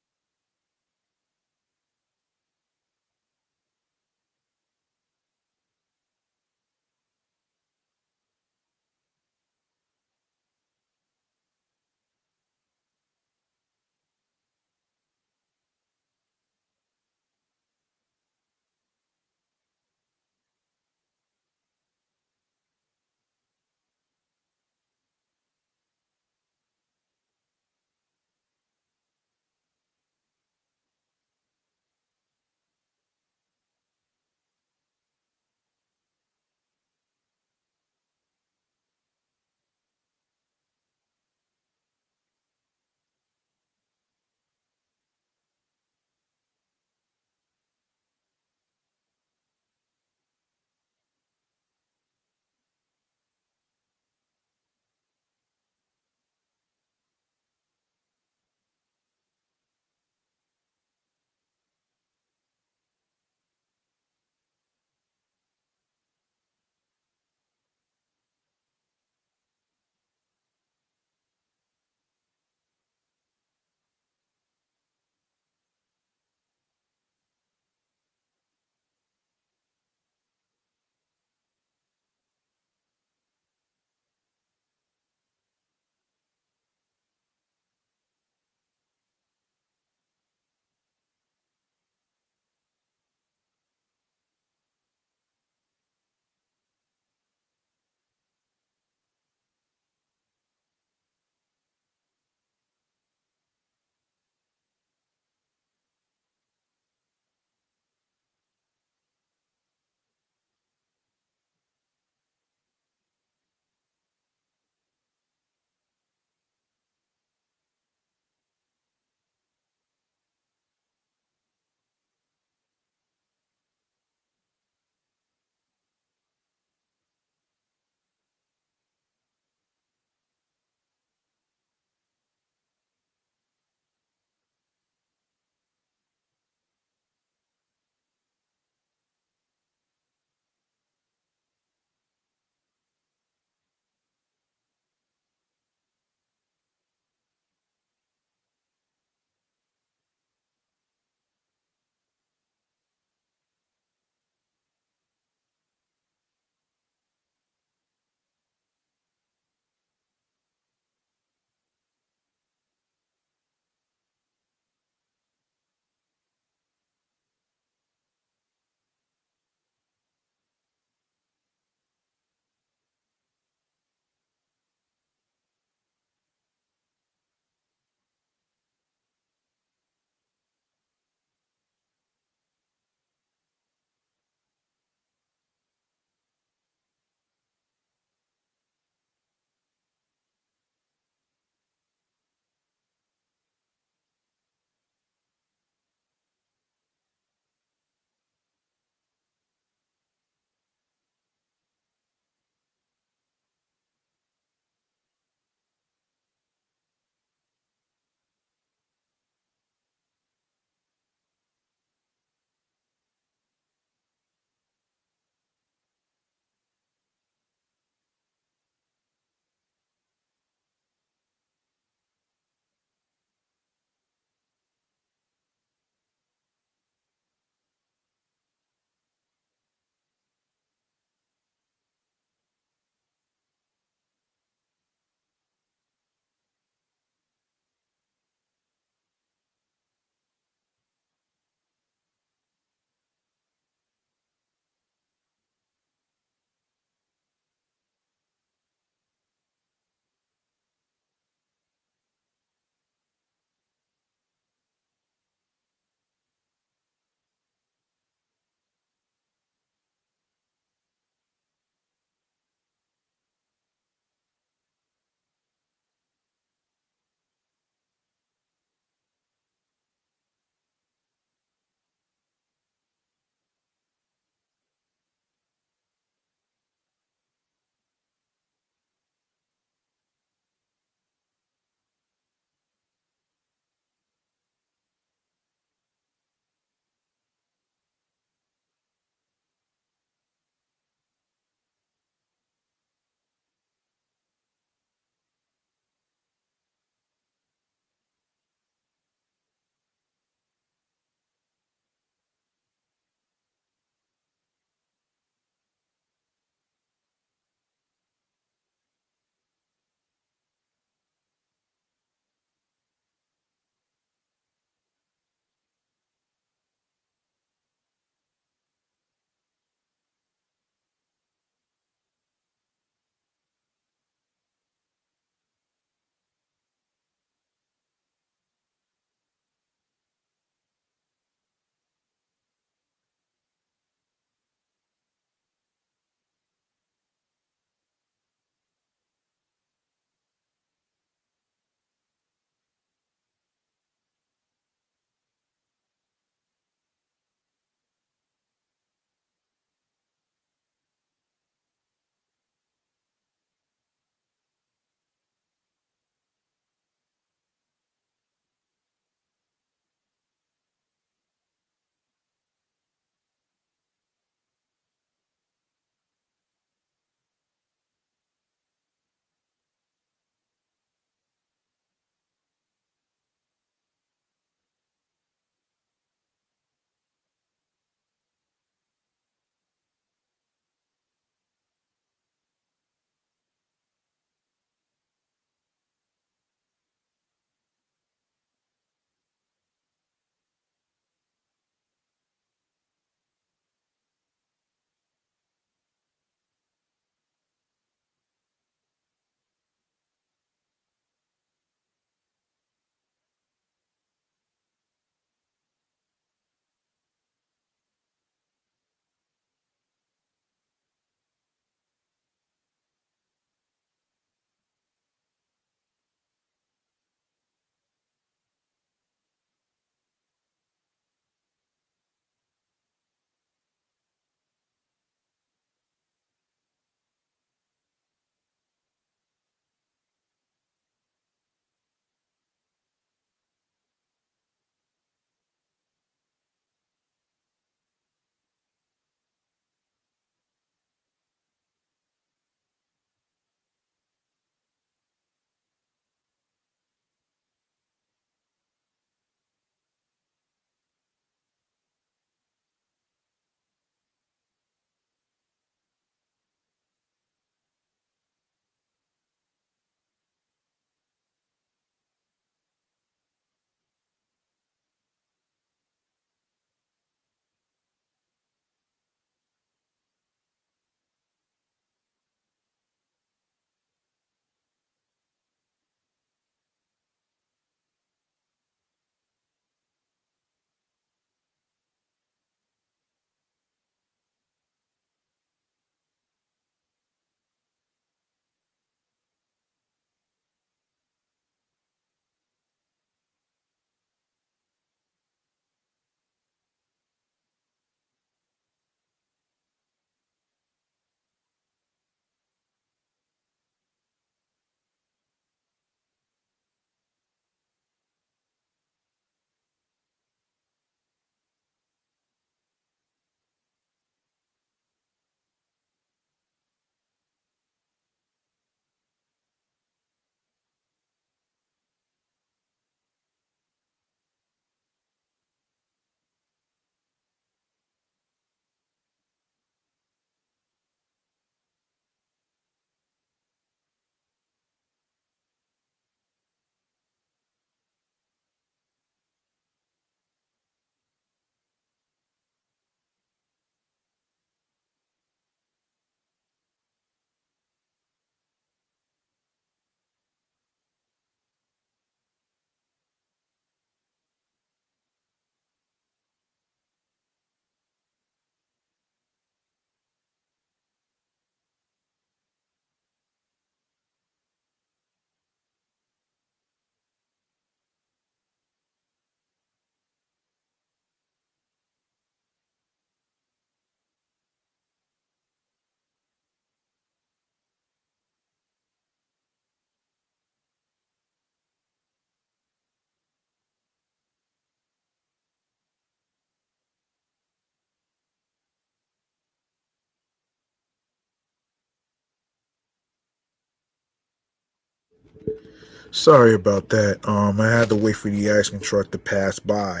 Sorry about that. I had to wait for the ice cream truck to pass by.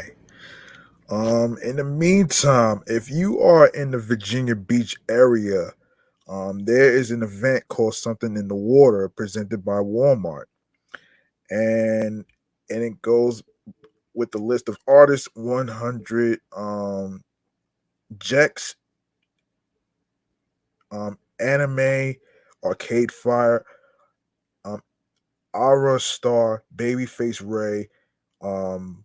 In the meantime, if you are in the Virginia Beach area, there is an event called Something in the Water presented by Walmart. And it goes with the list of artists 100 Jex, Anime, Arcade Fire, um, Aura Star, Babyface Ray, um,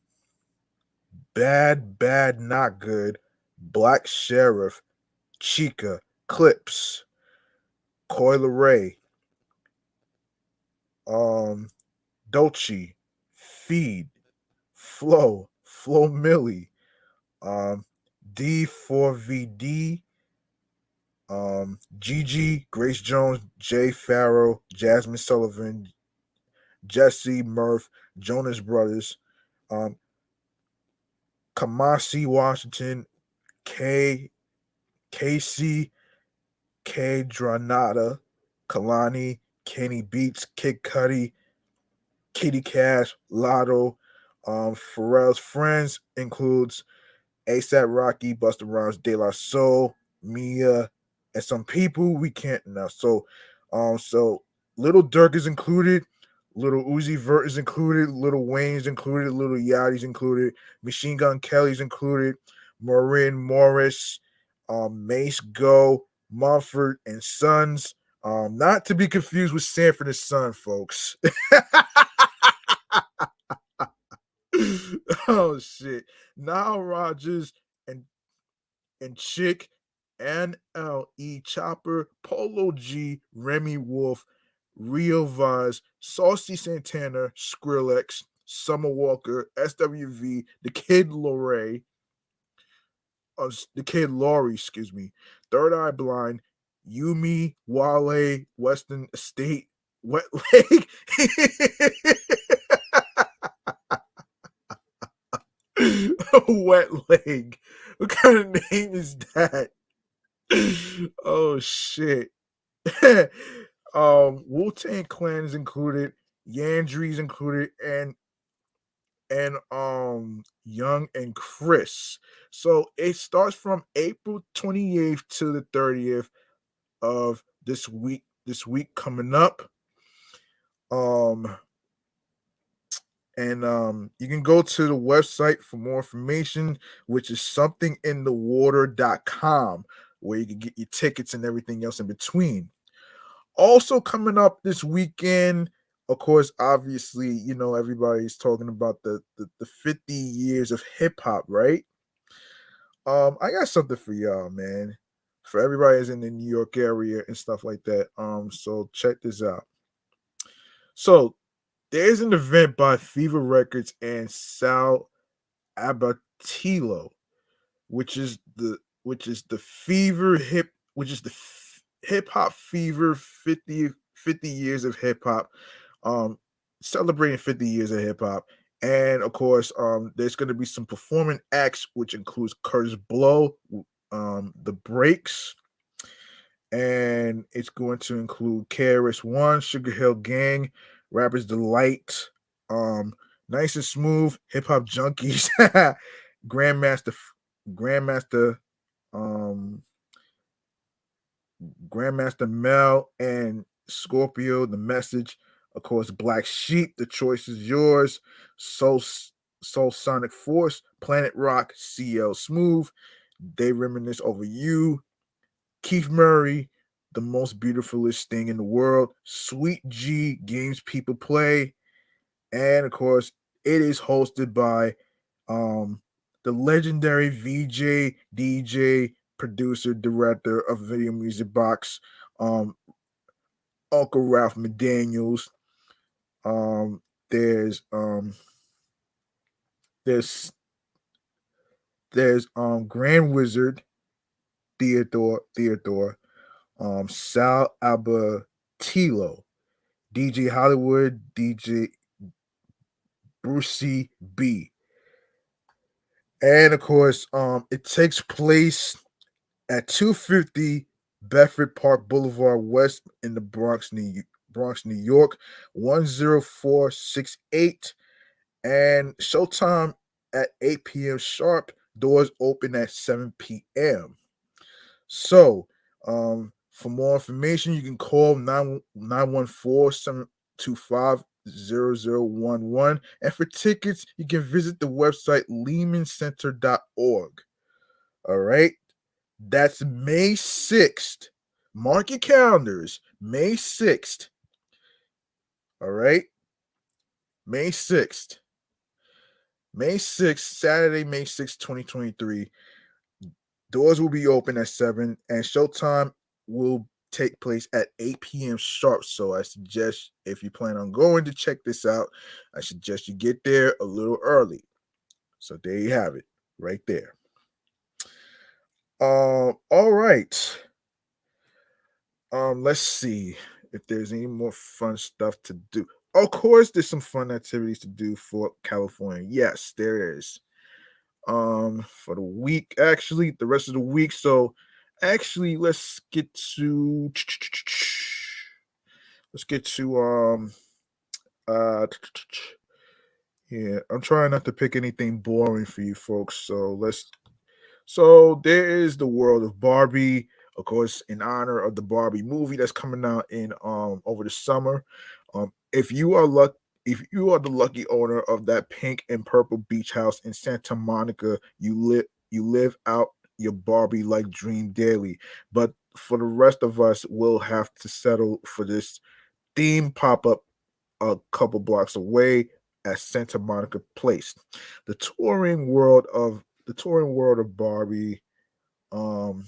Bad, Not Good, Black Sheriff, Chica, Clips, Coil Ray, um, Dolce, Feed, Flo Millie, um, D4VD, Gigi, Grace Jones, Jay Farrow, Jasmine Sullivan, Jesse Murph, Jonas Brothers, um, Kamasi Washington, K, KC, K Dranada, Kalani, Kenny Beats, Kid Cudi, Kitty Cash, Lotto. Pharrell's friends includes ASAP Rocky, Busta Rhymes, De La Soul, Mia, and some people we can't know. So Little Dirk is included, Little Uzi Vert is included, Little Wayne's included, Little Yachty's included, Machine Gun Kelly's included, Marin Morris, Mace Go, Mumford and Sons. Not to be confused with Sanford and Son, folks. Oh shit. Nile Rodgers and Chick, NLE Chopper, Polo G, Remy Wolf, Rio Vaz, Saucy Santana, Skrillex, Summer Walker, SWV, the Kid Laurie, excuse me, Third Eye Blind, Yumi, Wale, Western Estate, Wet Leg. Wet Leg. What kind of name is that? Oh shit. Wu-Tang Clan is included, Yandry's included, and Young and Chris. So it starts from April 28th to the 30th of this week coming up. Um and you can go to the website for more information, which is somethinginthewater.com, where you can get your tickets and everything else in between. Also coming up this weekend, of course, obviously, everybody's talking about the 50 years of hip hop, right? I got something for y'all, man. For everybody who's in the New York area and stuff like that. So check this out. So there's an event by Fever Records and Sal Abatilo, which is the hip hop fever 50 years of hip hop, um celebrating 50 years of hip hop. And of course, there's going to be some performing acts, which includes Curtis Blow, the Breaks, and it's going to include KRS One, Sugar Hill Gang, Rappers Delight, um Nice and Smooth, Hip Hop Junkies, Grandmaster Grandmaster um Grandmaster Mel and Scorpio, The Message, of course, Black Sheep, The Choice is Yours, Soul Sonic Force, Planet Rock, CL Smooth, They Reminisce Over You, Keith Murray, The Most Beautifulest Thing in the World, Sweet G, Games People Play, and of course, it is hosted by the legendary VJ, DJ, producer, director of Video Music Box, um, Uncle Ralph McDaniels. Um, there's um, there's Grand Wizard Theodore, Sal Abatilo, DJ Hollywood, DJ Brucey B. And of course, it takes place at 250 Bedford Park Boulevard West in the Bronx, Bronx, New York, 10468. And showtime at 8 p.m. sharp. Doors open at 7 p.m. So, for more information, you can call 914-725-0011. And for tickets, you can visit the website lehmancenter.org. All right. That's May 6th. Mark your calendars. May 6th. All right. May 6th. May 6th, Saturday, May 6th, 2023. Doors will be open at 7 and showtime will take place at 8 p.m. sharp. So I suggest, if you plan on going to check this out, I suggest you get there a little early. So there you have it, right there. All right. Let's see if there's any more fun stuff to do. Of course, there's some fun activities to do for California. Yes, there is. For the week, actually, the rest of the week. So actually, let's get to yeah, I'm trying not to pick anything boring for you folks. So there is the world of Barbie, of course, in honor of the Barbie movie that's coming out in over the summer. If you are if you are the lucky owner of that pink and purple beach house in Santa Monica, you live out your Barbie like dream daily. But for the rest of us, we'll have to settle for this theme pop up a couple blocks away at Santa Monica Place. The touring world of Barbie um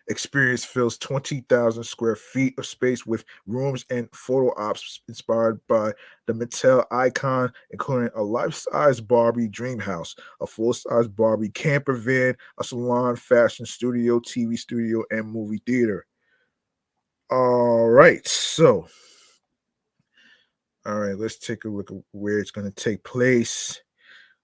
experience fills 20,000 square feet of space with rooms and photo ops inspired by the Mattel icon, including a life-size Barbie dream house, a full-size Barbie camper van, a salon, fashion studio, TV studio, and movie theater. All right, so let's take a look at where it's going to take place.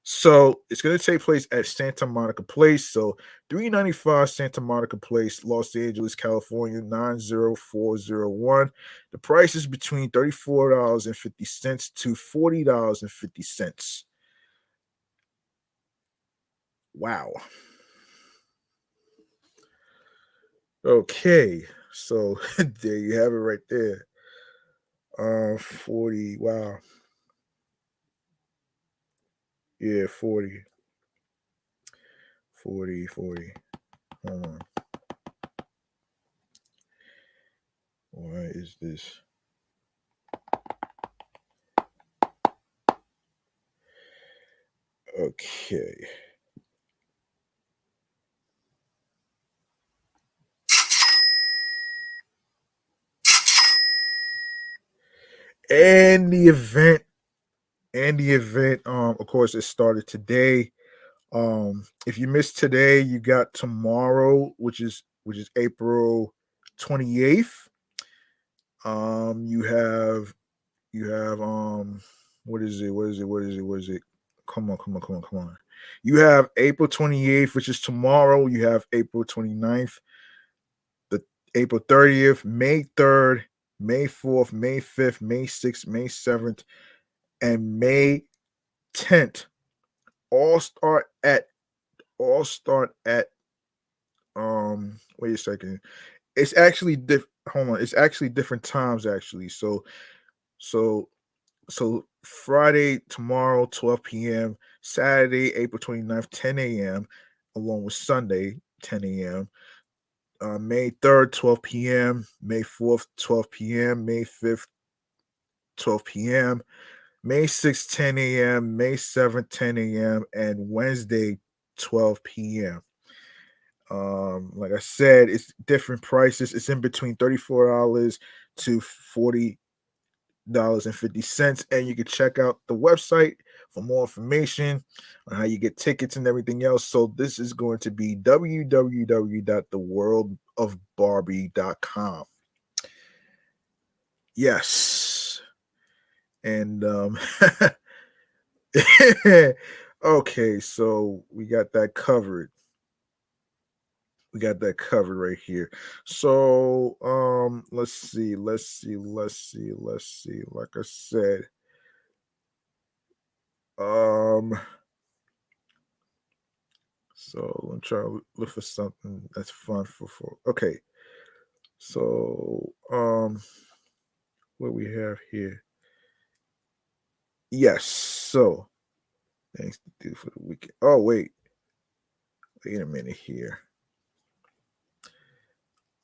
So it's going to take place at Santa Monica Place. So 395 Santa Monica Place, Los Angeles, California, 90401. The price is between $34.50 to $40.50. Wow. Okay. So there you have it right there. 40. Wow. Yeah, 40. 40, 40. Hold on. Why is this? Okay. And the event, of course, it started today. If you missed today, you got tomorrow, which is April 28th. You have what is it? What is it? Come on. You have April 28th, which is tomorrow. You have April 29th, the April 30th, May 3rd, May 4th, May 5th, May 6th, May 7th, and May 10th. All start at wait a second. It's actually hold on, it's actually different times actually. So so Friday tomorrow 12 p.m., Saturday April 29th 10 a.m., along with Sunday 10 a.m. May 3rd 12 p.m., May 4th 12 p.m., May 5th 12 p.m., May 6th 10 a.m., May 7th 10 a.m., and Wednesday 12 p.m. Like I said, it's different prices. It's in between $34 to $40.50. And you can check out the website for more information on how you get tickets and everything else. So this is going to be www.theworldofbarbie.com. Yes. And okay, so we got that covered. We got that covered right here. So let's see. Like I said, um so I'm trying to look for something that's fun for okay. So what we have here. Yes, so things to do for the weekend. Oh wait a minute here.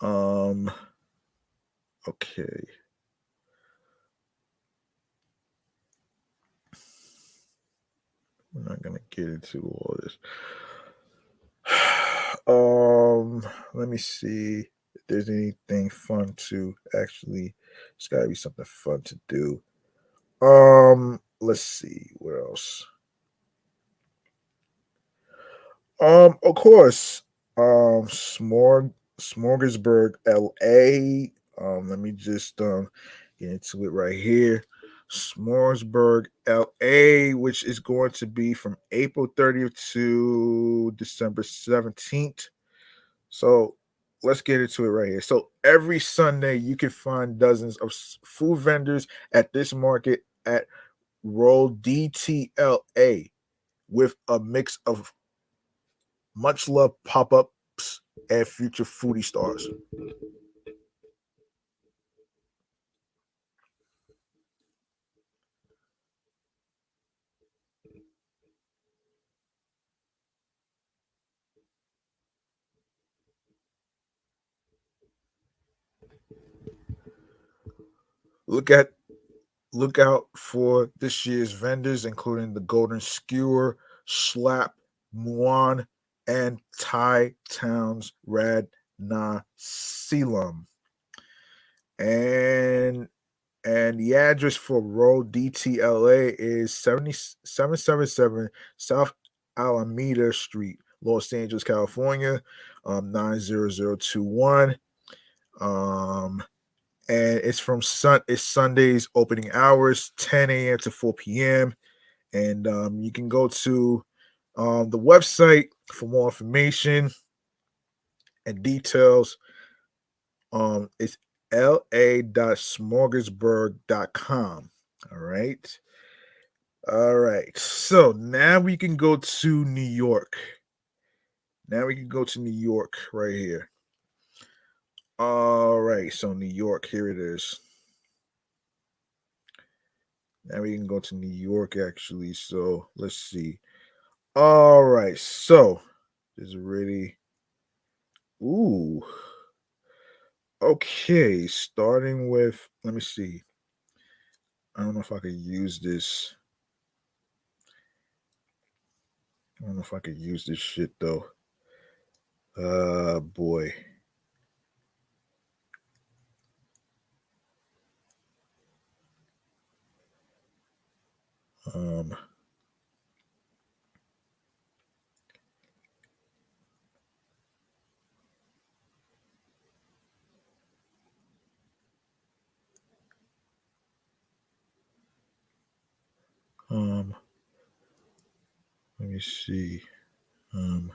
Um okay. We're not gonna get into all this. Let me see if there's anything fun to actually. It's got to be something fun to do. Let's see what else. Of course, Smorgasburg, L.A. Let me just get into it right here. Smorgasburg, L.A., which is going to be from April 30th to December 17th. So let's get into it right here. So every Sunday, you can find dozens of food vendors at this market at Roll DTLA with a mix of much loved pop ups and future foodie stars. Look at Look out for this year's vendors, including the Golden Skewer, Slap, Muan, and Thai Town's Rad Na Selam. And the address for Road DTLA is 777 South Alameda Street, Los Angeles, California, 90021. Um, and it's Sundays opening hours 10 a.m. to 4 p.m. And you can go to the website for more information and details. It's la.smorgasburg.com. All right. All right. So now we can go to New York. Now we can go to New York right here. All right. So New York, here it is. Now we can go to New York actually. So let's see. All right. So there's already. Ooh. Okay. Starting with, let me see. I don't know if I could use this. I don't know if I could use this shit though. Boy. Um, um, let me see. Um,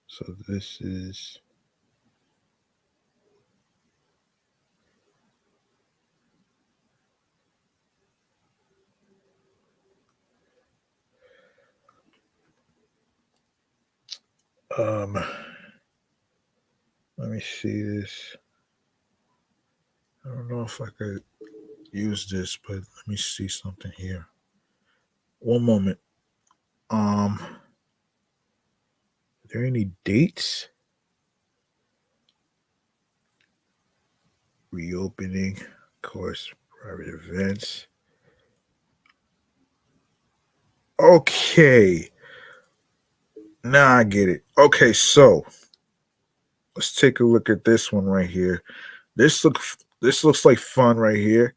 so this is um let me see this. I don't know if I could use this, but let me see something here. One moment. Are there any dates? Reopening, of course, private events. Okay. Now I get it. Okay, so let's take a look at this one right here. This looks like fun right here.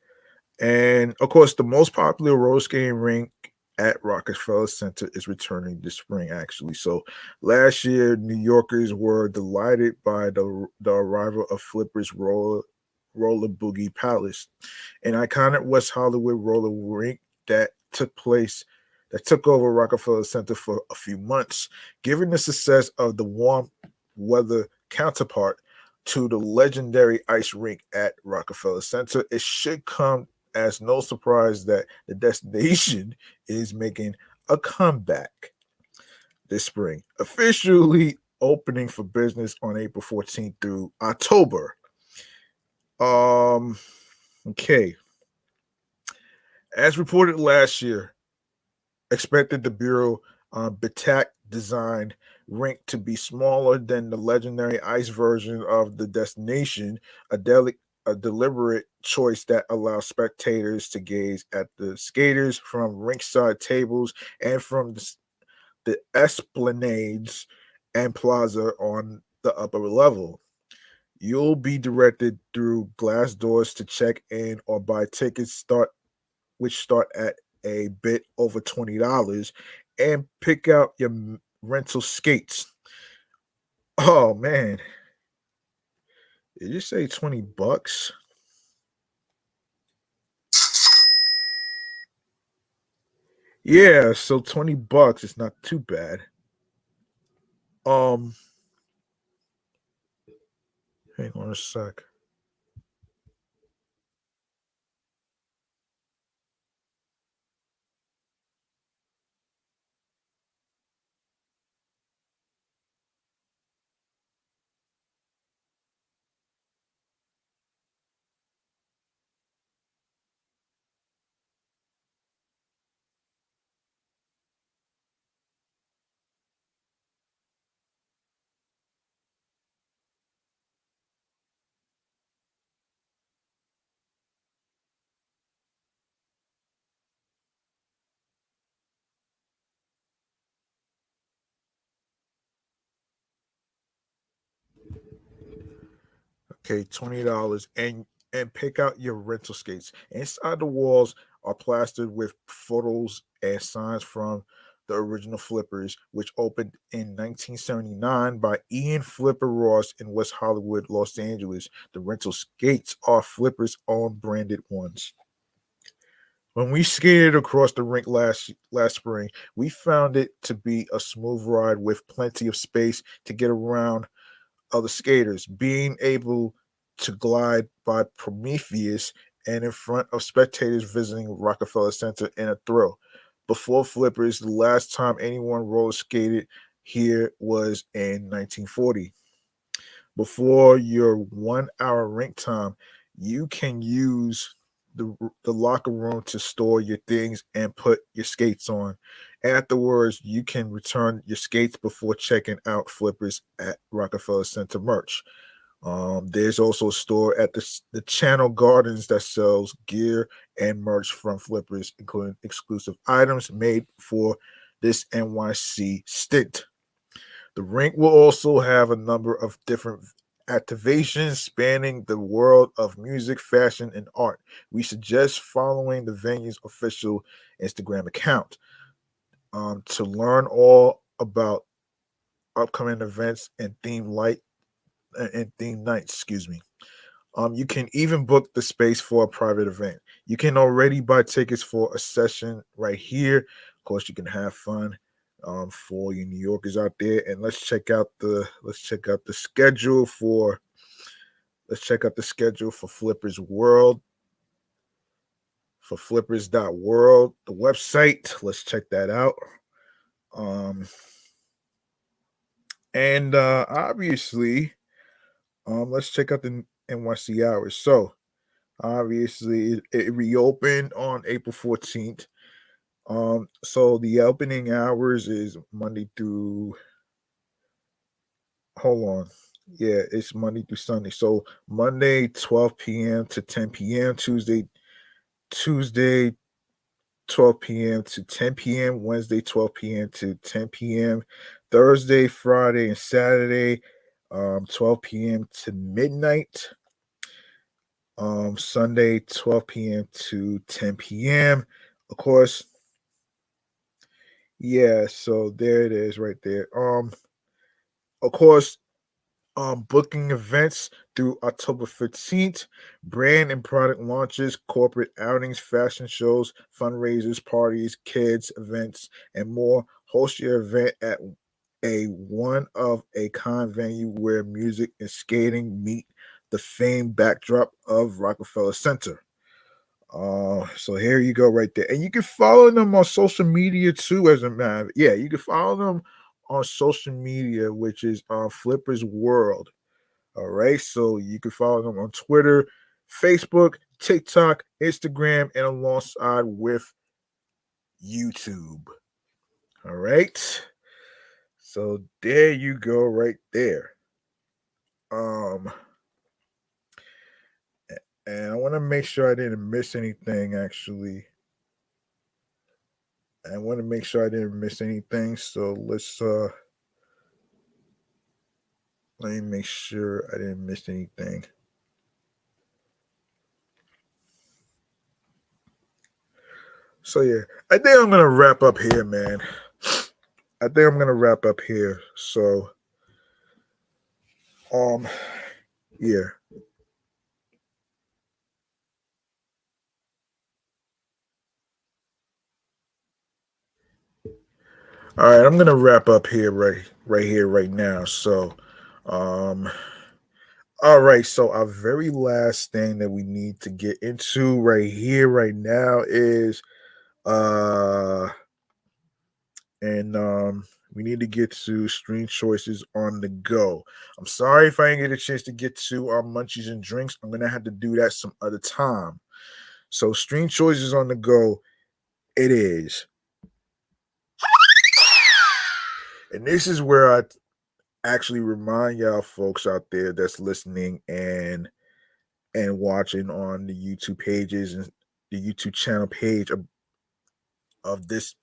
And of course, the most popular roller skating rink at Rockefeller Center is returning this spring, actually. So last year, New Yorkers were delighted by the arrival of Flipper's Roller Boogie Palace, an iconic West Hollywood roller rink that took place that took over Rockefeller Center for a few months. Given the success of the warm weather counterpart to the legendary ice rink at Rockefeller Center, it should come as no surprise that the destination is making a comeback this spring, officially opening for business on April 14th through October. Okay. As reported last year, expected the Bureau Peacock designed rink to be smaller than the legendary ice version of the destination, a deliberate choice that allows spectators to gaze at the skaters from rinkside tables and from the esplanades and plaza on the upper level. You'll be directed through glass doors to check in or buy tickets which start at a bit over $20 and pick out your rental skates. Oh man, did you say 20 bucks? Yeah, so 20 bucks is not too bad. Um Hang on a sec. Okay, $20 and pick out your rental skates. Inside the walls are plastered with photos and signs from the original Flippers, which opened in 1979 by Ian Flipper Ross in West Hollywood, Los Angeles. The rental skates are Flipper's own branded ones. When we skated across the rink last spring, we found it to be a smooth ride with plenty of space to get around other skaters, being able to glide by Prometheus and in front of spectators visiting Rockefeller Center in a thrill. Before Flippers, the last time anyone roller skated here was in 1940. Before your 1 hour rink time, you can use the locker room to store your things and put your skates on. Afterwards, you can return your skates before checking out Flippers at Rockefeller Center merch. There's also a store at the Channel Gardens that sells gear and merch from Flippers, including exclusive items made for this NYC stint. The rink will also have a number of different activations spanning the world of music, fashion, and art. We suggest following the venue's official Instagram account to learn all about upcoming events and theme nights. Excuse me. You can even book the space for a private event. You can already buy tickets for a session right here. Of course, you can have fun for you New Yorkers out there. And let's check out the schedule for Flippers World for flippers.world, the website. Let's check that out. Um, and obviously, let's check out the NYC hours. So obviously, it reopened on April 14th. So the opening hours is Monday through. Hold on. Yeah, it's Monday through Sunday. So Monday 12 p.m. to 10 p.m. Tuesday 12 p.m. to 10 p.m. Wednesday 12 p.m. to 10 p.m. Thursday, Friday, and Saturday 12 p.m. to midnight. Sunday 12 p.m. to 10 p.m. Of course, yeah, so there it is right there. Of course, booking events through October 15th. Brand and product launches, corporate outings, fashion shows, fundraisers, parties, kids, events, and more. Host your event at a one of a kind venue where music and skating meet the famed backdrop of Rockefeller Center. So here you go, right there, and you can follow them on social media too. As a matter, yeah, you can follow them on social media, which is Flippers World. All right, so you can follow them on Twitter, Facebook, TikTok, Instagram, and alongside with YouTube. All right, so there you go, right there. Um, and I want to make sure I didn't miss anything. Actually, I want to make sure I didn't miss anything. So let me make sure I didn't miss anything. So yeah, I think I'm gonna wrap up here, man. I think I'm gonna wrap up here. So um yeah. All right, I'm gonna wrap up here right here right now. So um all right, so our very last thing that we need to get into right here right now is uh and we need to get to stream choices on the go. I'm sorry if I didn't get a chance to get to our munchies and drinks. I'm gonna have to do that some other time. So stream choices on the go, it is. And this is where I actually remind y'all folks out there that's listening and watching on the YouTube pages and the YouTube channel page of this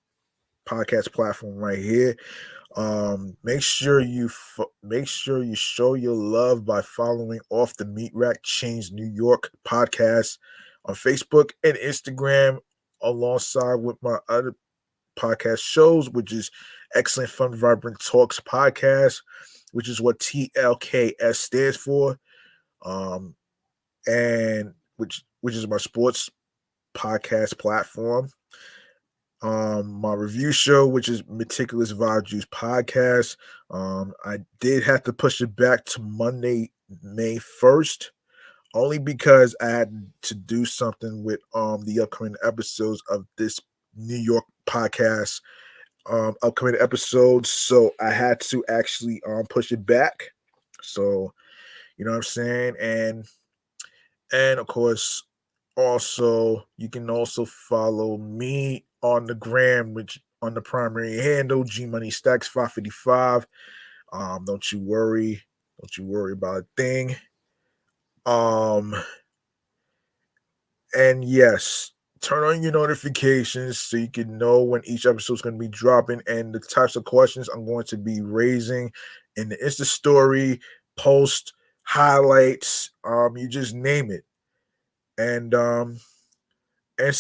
podcast platform right here. Make sure you show your love by following Off the Meat Rack Chainz New York podcast on Facebook and Instagram, alongside with my other podcast shows, which is Excellent Fun Vibrant Talks podcast, which is what TLKS stands for, um, and which is my sports podcast platform. My review show, which is Meticulous Vibe Juice Podcast. I did have to push it back to Monday, May 1st, only because I had to do something with the upcoming episodes of this New York podcast, upcoming episodes. So I had to actually push it back. So you know what I'm saying? And of course, also you can also follow me on the gram, which on the primary handle G Money Stacks 555. Don't you worry about a thing. Um, and yes, turn on your notifications so you can know when each episode is going to be dropping and the types of questions I'm going to be raising in the Insta story, post, highlights, you just name it. And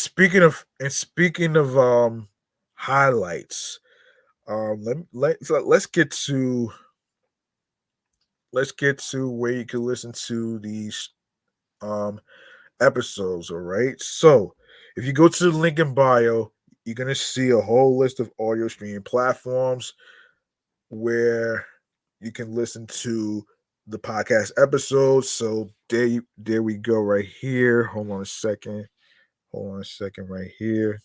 speaking of highlights, let's get to where you can listen to these um episodes. All right, so if you go to the link in bio, you're gonna see a whole list of audio streaming platforms where you can listen to the podcast episodes. So there we go, right here. Hold on a second. Right here.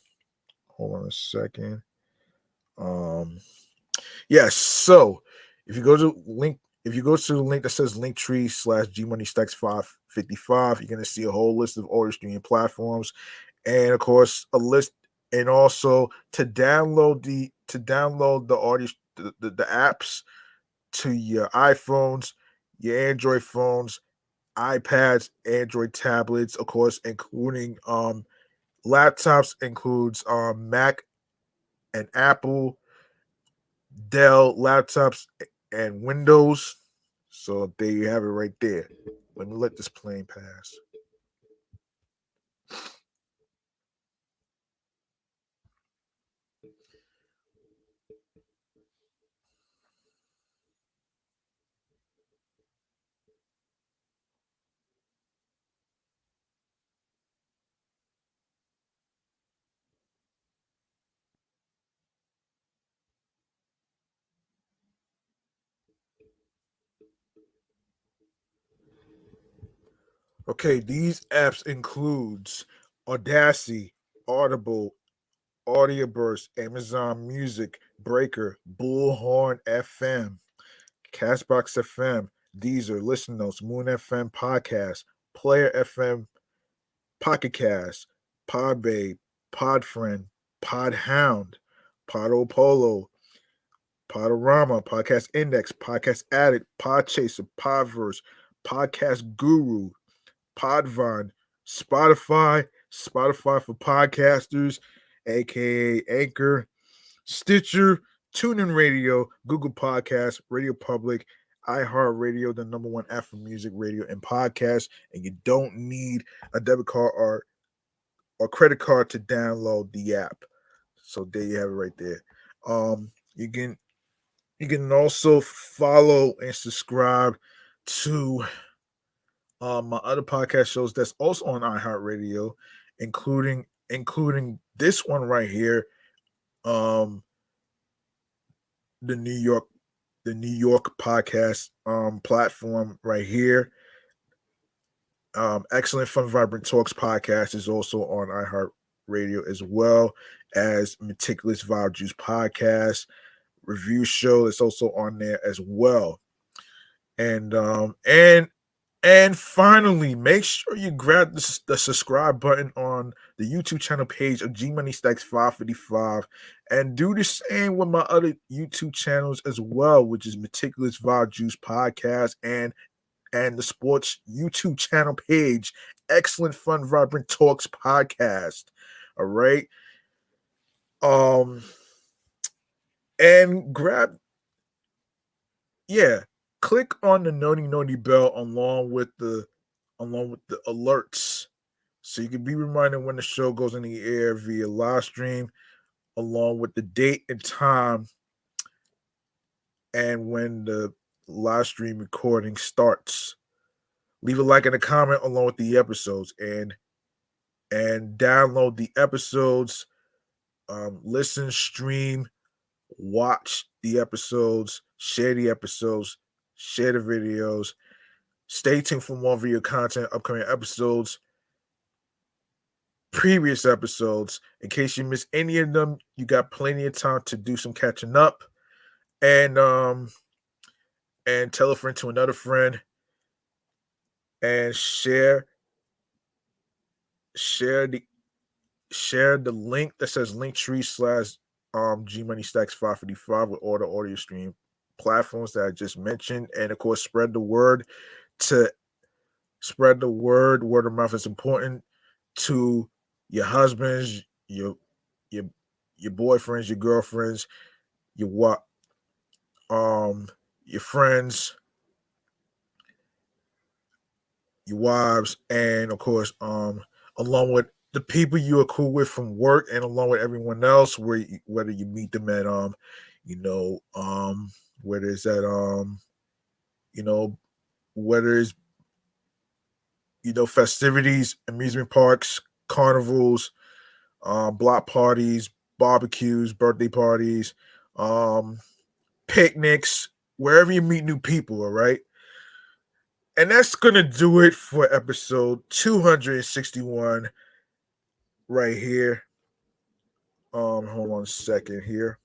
Hold on a second. Um, yes. So if you go to the link that says Linktree/G Money Stacks 555, you're gonna see a whole list of audio streaming platforms, and of course a list, and also to download the audio the apps to your iPhones, your Android phones, iPads, Android tablets, of course, including laptops, includes Mac and Apple, Dell laptops, and Windows. So there you have it right there. Let me let this plane pass. Okay, these apps includes Audacity, Audible, Audioburst, Amazon Music, Breaker, Bullhorn FM, Castbox FM, Deezer, Listen Notes, Moon FM Podcast, Player FM, Pocket Cast, Podbay, Podfriend, Podhound, Podopolo, Podorama, Podcast Index, Podcast Addict, Podchaser, Podverse, Podcast Guru, Podvine, Spotify, Spotify for podcasters, aka Anchor, Stitcher, TuneIn Radio, Google Podcasts, Radio Public, iHeartRadio, the number one app for music, radio, and podcasts. And you don't need a debit card or credit card to download the app. So there you have it right there. You can also follow and subscribe to my other podcast shows that's also on iHeartRadio, including this one right here, um, the New York podcast platform right here. Excellent Fun Vibrant Talks podcast is also on iHeartRadio, as well as Meticulous Vibe Juice podcast review show is also on there as well. And finally, make sure you grab the subscribe button on the YouTube channel page of G Money Stacks 555, and do the same with my other YouTube channels as well, which is Meticulous Vibe Juice podcast and the sports YouTube channel page, Excellent Fun Vibrant Talks podcast. All right. And click on the noti bell along with the alerts, so you can be reminded when the show goes in the air via live stream, along with the date and time and when the live stream recording starts. Leave a like and a comment along with the episodes, and download the episodes. Listen, stream, watch the episodes, share the episodes, share the videos. Stay tuned for more video content, upcoming episodes, previous episodes. In case you miss any of them, you got plenty of time to do some catching up, and tell a friend to another friend, and share the link that says Linktree / G Money Stacks 555 with all the audio stream platforms that I just mentioned, and of course spread the word. Word of mouth is important to your husbands, your boyfriends, your girlfriends, your friends, your wives, and of course along with the people you are cool with from work, and along with everyone else, whether you meet them at whether it's at whether it's festivities, amusement parks, carnivals, block parties, barbecues, birthday parties, picnics, wherever you meet new people. All right. And that's going to do it for episode 261 right here. Hold on a second here.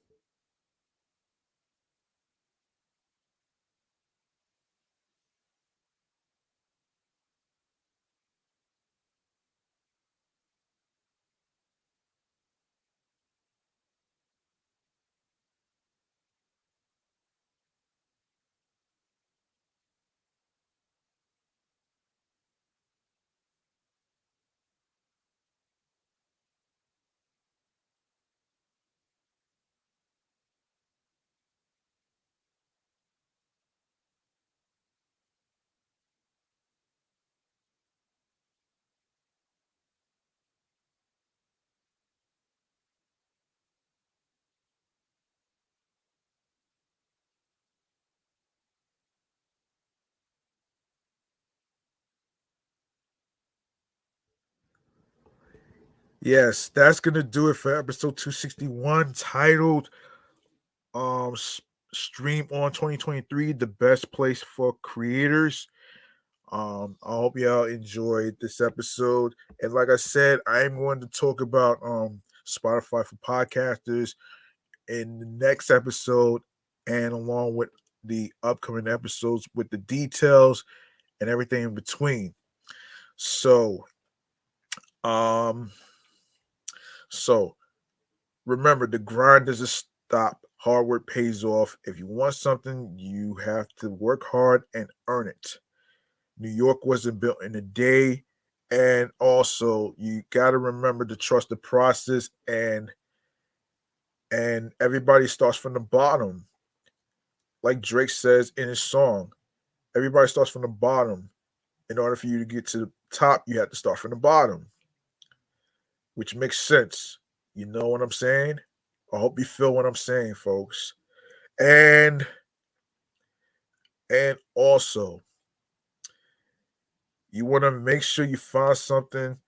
Yes, that's gonna do it for episode 261, titled Stream on 2023, the best place for creators. I hope y'all enjoyed this episode. And like I said, I am going to talk about Spotify for podcasters in the next episode and along with the upcoming episodes with the details and everything in between. So, um, so remember the grind doesn't stop. Hard work pays off. If you want something, you have to work hard and earn it. New York wasn't built in a day. And also you gotta remember to trust the process and everybody starts from the bottom. Like Drake says in his song, everybody starts from the bottom. In order for you to get to the top, you have to start from the bottom, which makes sense. You know what I'm saying? I hope you feel what I'm saying, folks. And and also, you want to make sure you find something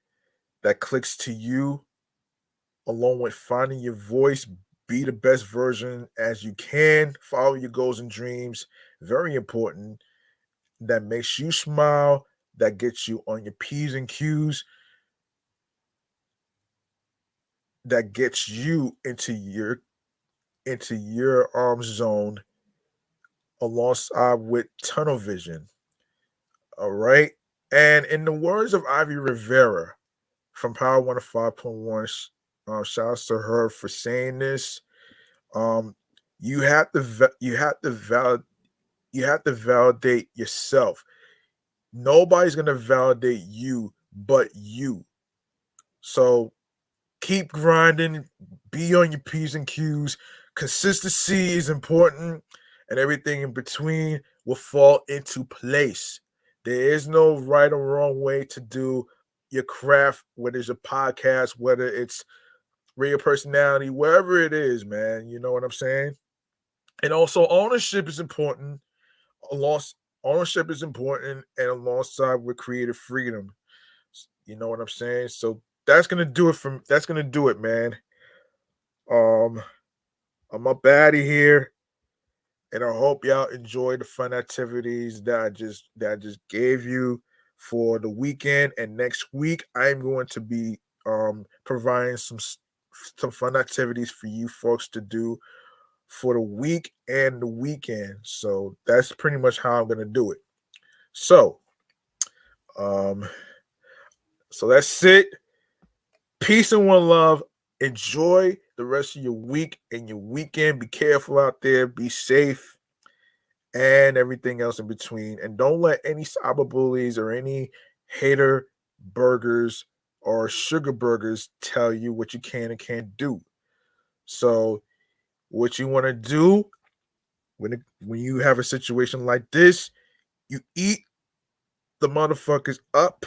that clicks to you, along with finding your voice. Be the best version as you can. Follow your goals and dreams. Very important. That makes you smile. That gets you on your P's and Q's. That gets you into your zone alongside with tunnel vision. All right. And in the words of Ivy Rivera from Power 105.1, shouts to her for saying this. Um, you have to you have to validate yourself. Nobody's gonna validate you but you. So keep grinding, be on your P's and Q's. Consistency is important, and everything in between will fall into place. There is no right or wrong way to do your craft, whether it's a podcast, whether it's radio personality, wherever it is, man. You know what I'm saying? And also, ownership is important. Along, ownership is important, and alongside with creative freedom. You know what I'm saying? So that's gonna do it, man. Um, I'm up out of here, and I hope y'all enjoy the fun activities that I just gave you for the weekend. And next week, I'm going to be providing some fun activities for you folks to do for the week and the weekend. So that's pretty much how I'm gonna do it. So, um, so that's it. Peace and one love. Enjoy the rest of your week and your weekend. Be careful out there. Be safe and everything else in between. And don't let any cyberbullies or any hater burgers or sugar burgers tell you what you can and can't do. So, what you want to do when you have a situation like this, you eat the motherfuckers up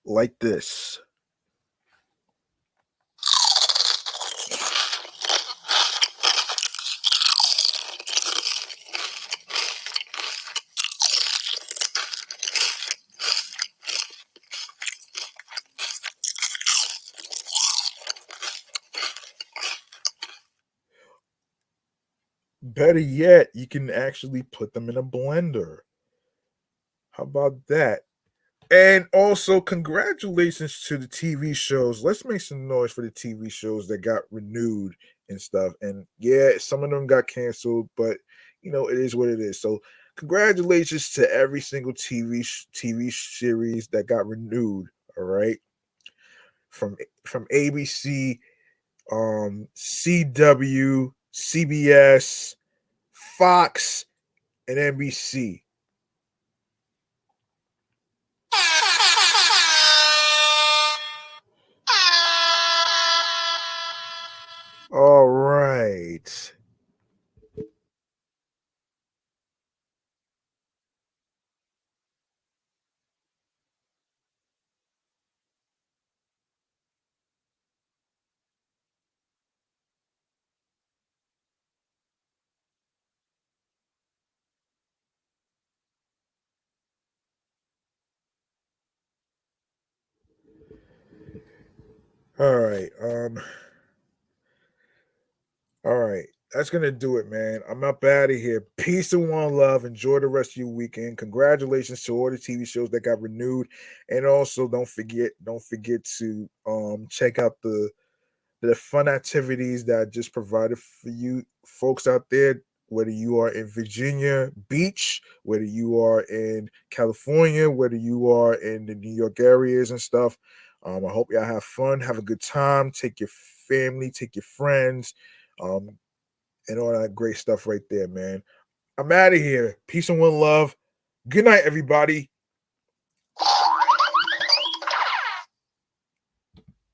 like this. Better yet, you can actually put them in a blender. How about that? And also, congratulations to the TV shows. Let's make some noise for the TV shows that got renewed and stuff. And yeah, some of them got canceled, but it is what it is. So, congratulations to every single TV series that got renewed. All right, from ABC, CW, CBS, Fox, and NBC. All right. All right. All right. That's gonna do it, man. I'm up out of here. Peace and one love. Enjoy the rest of your weekend. Congratulations to all the TV shows that got renewed, and also don't forget to check out the fun activities that I just provided for you folks out there. Whether you are in Virginia Beach, whether you are in California, whether you are in the New York areas and stuff. I hope y'all have fun, have a good time. Take your family, take your friends. Um, and all that great stuff right there, man. I'm out of here. Peace and one love. Good night, everybody.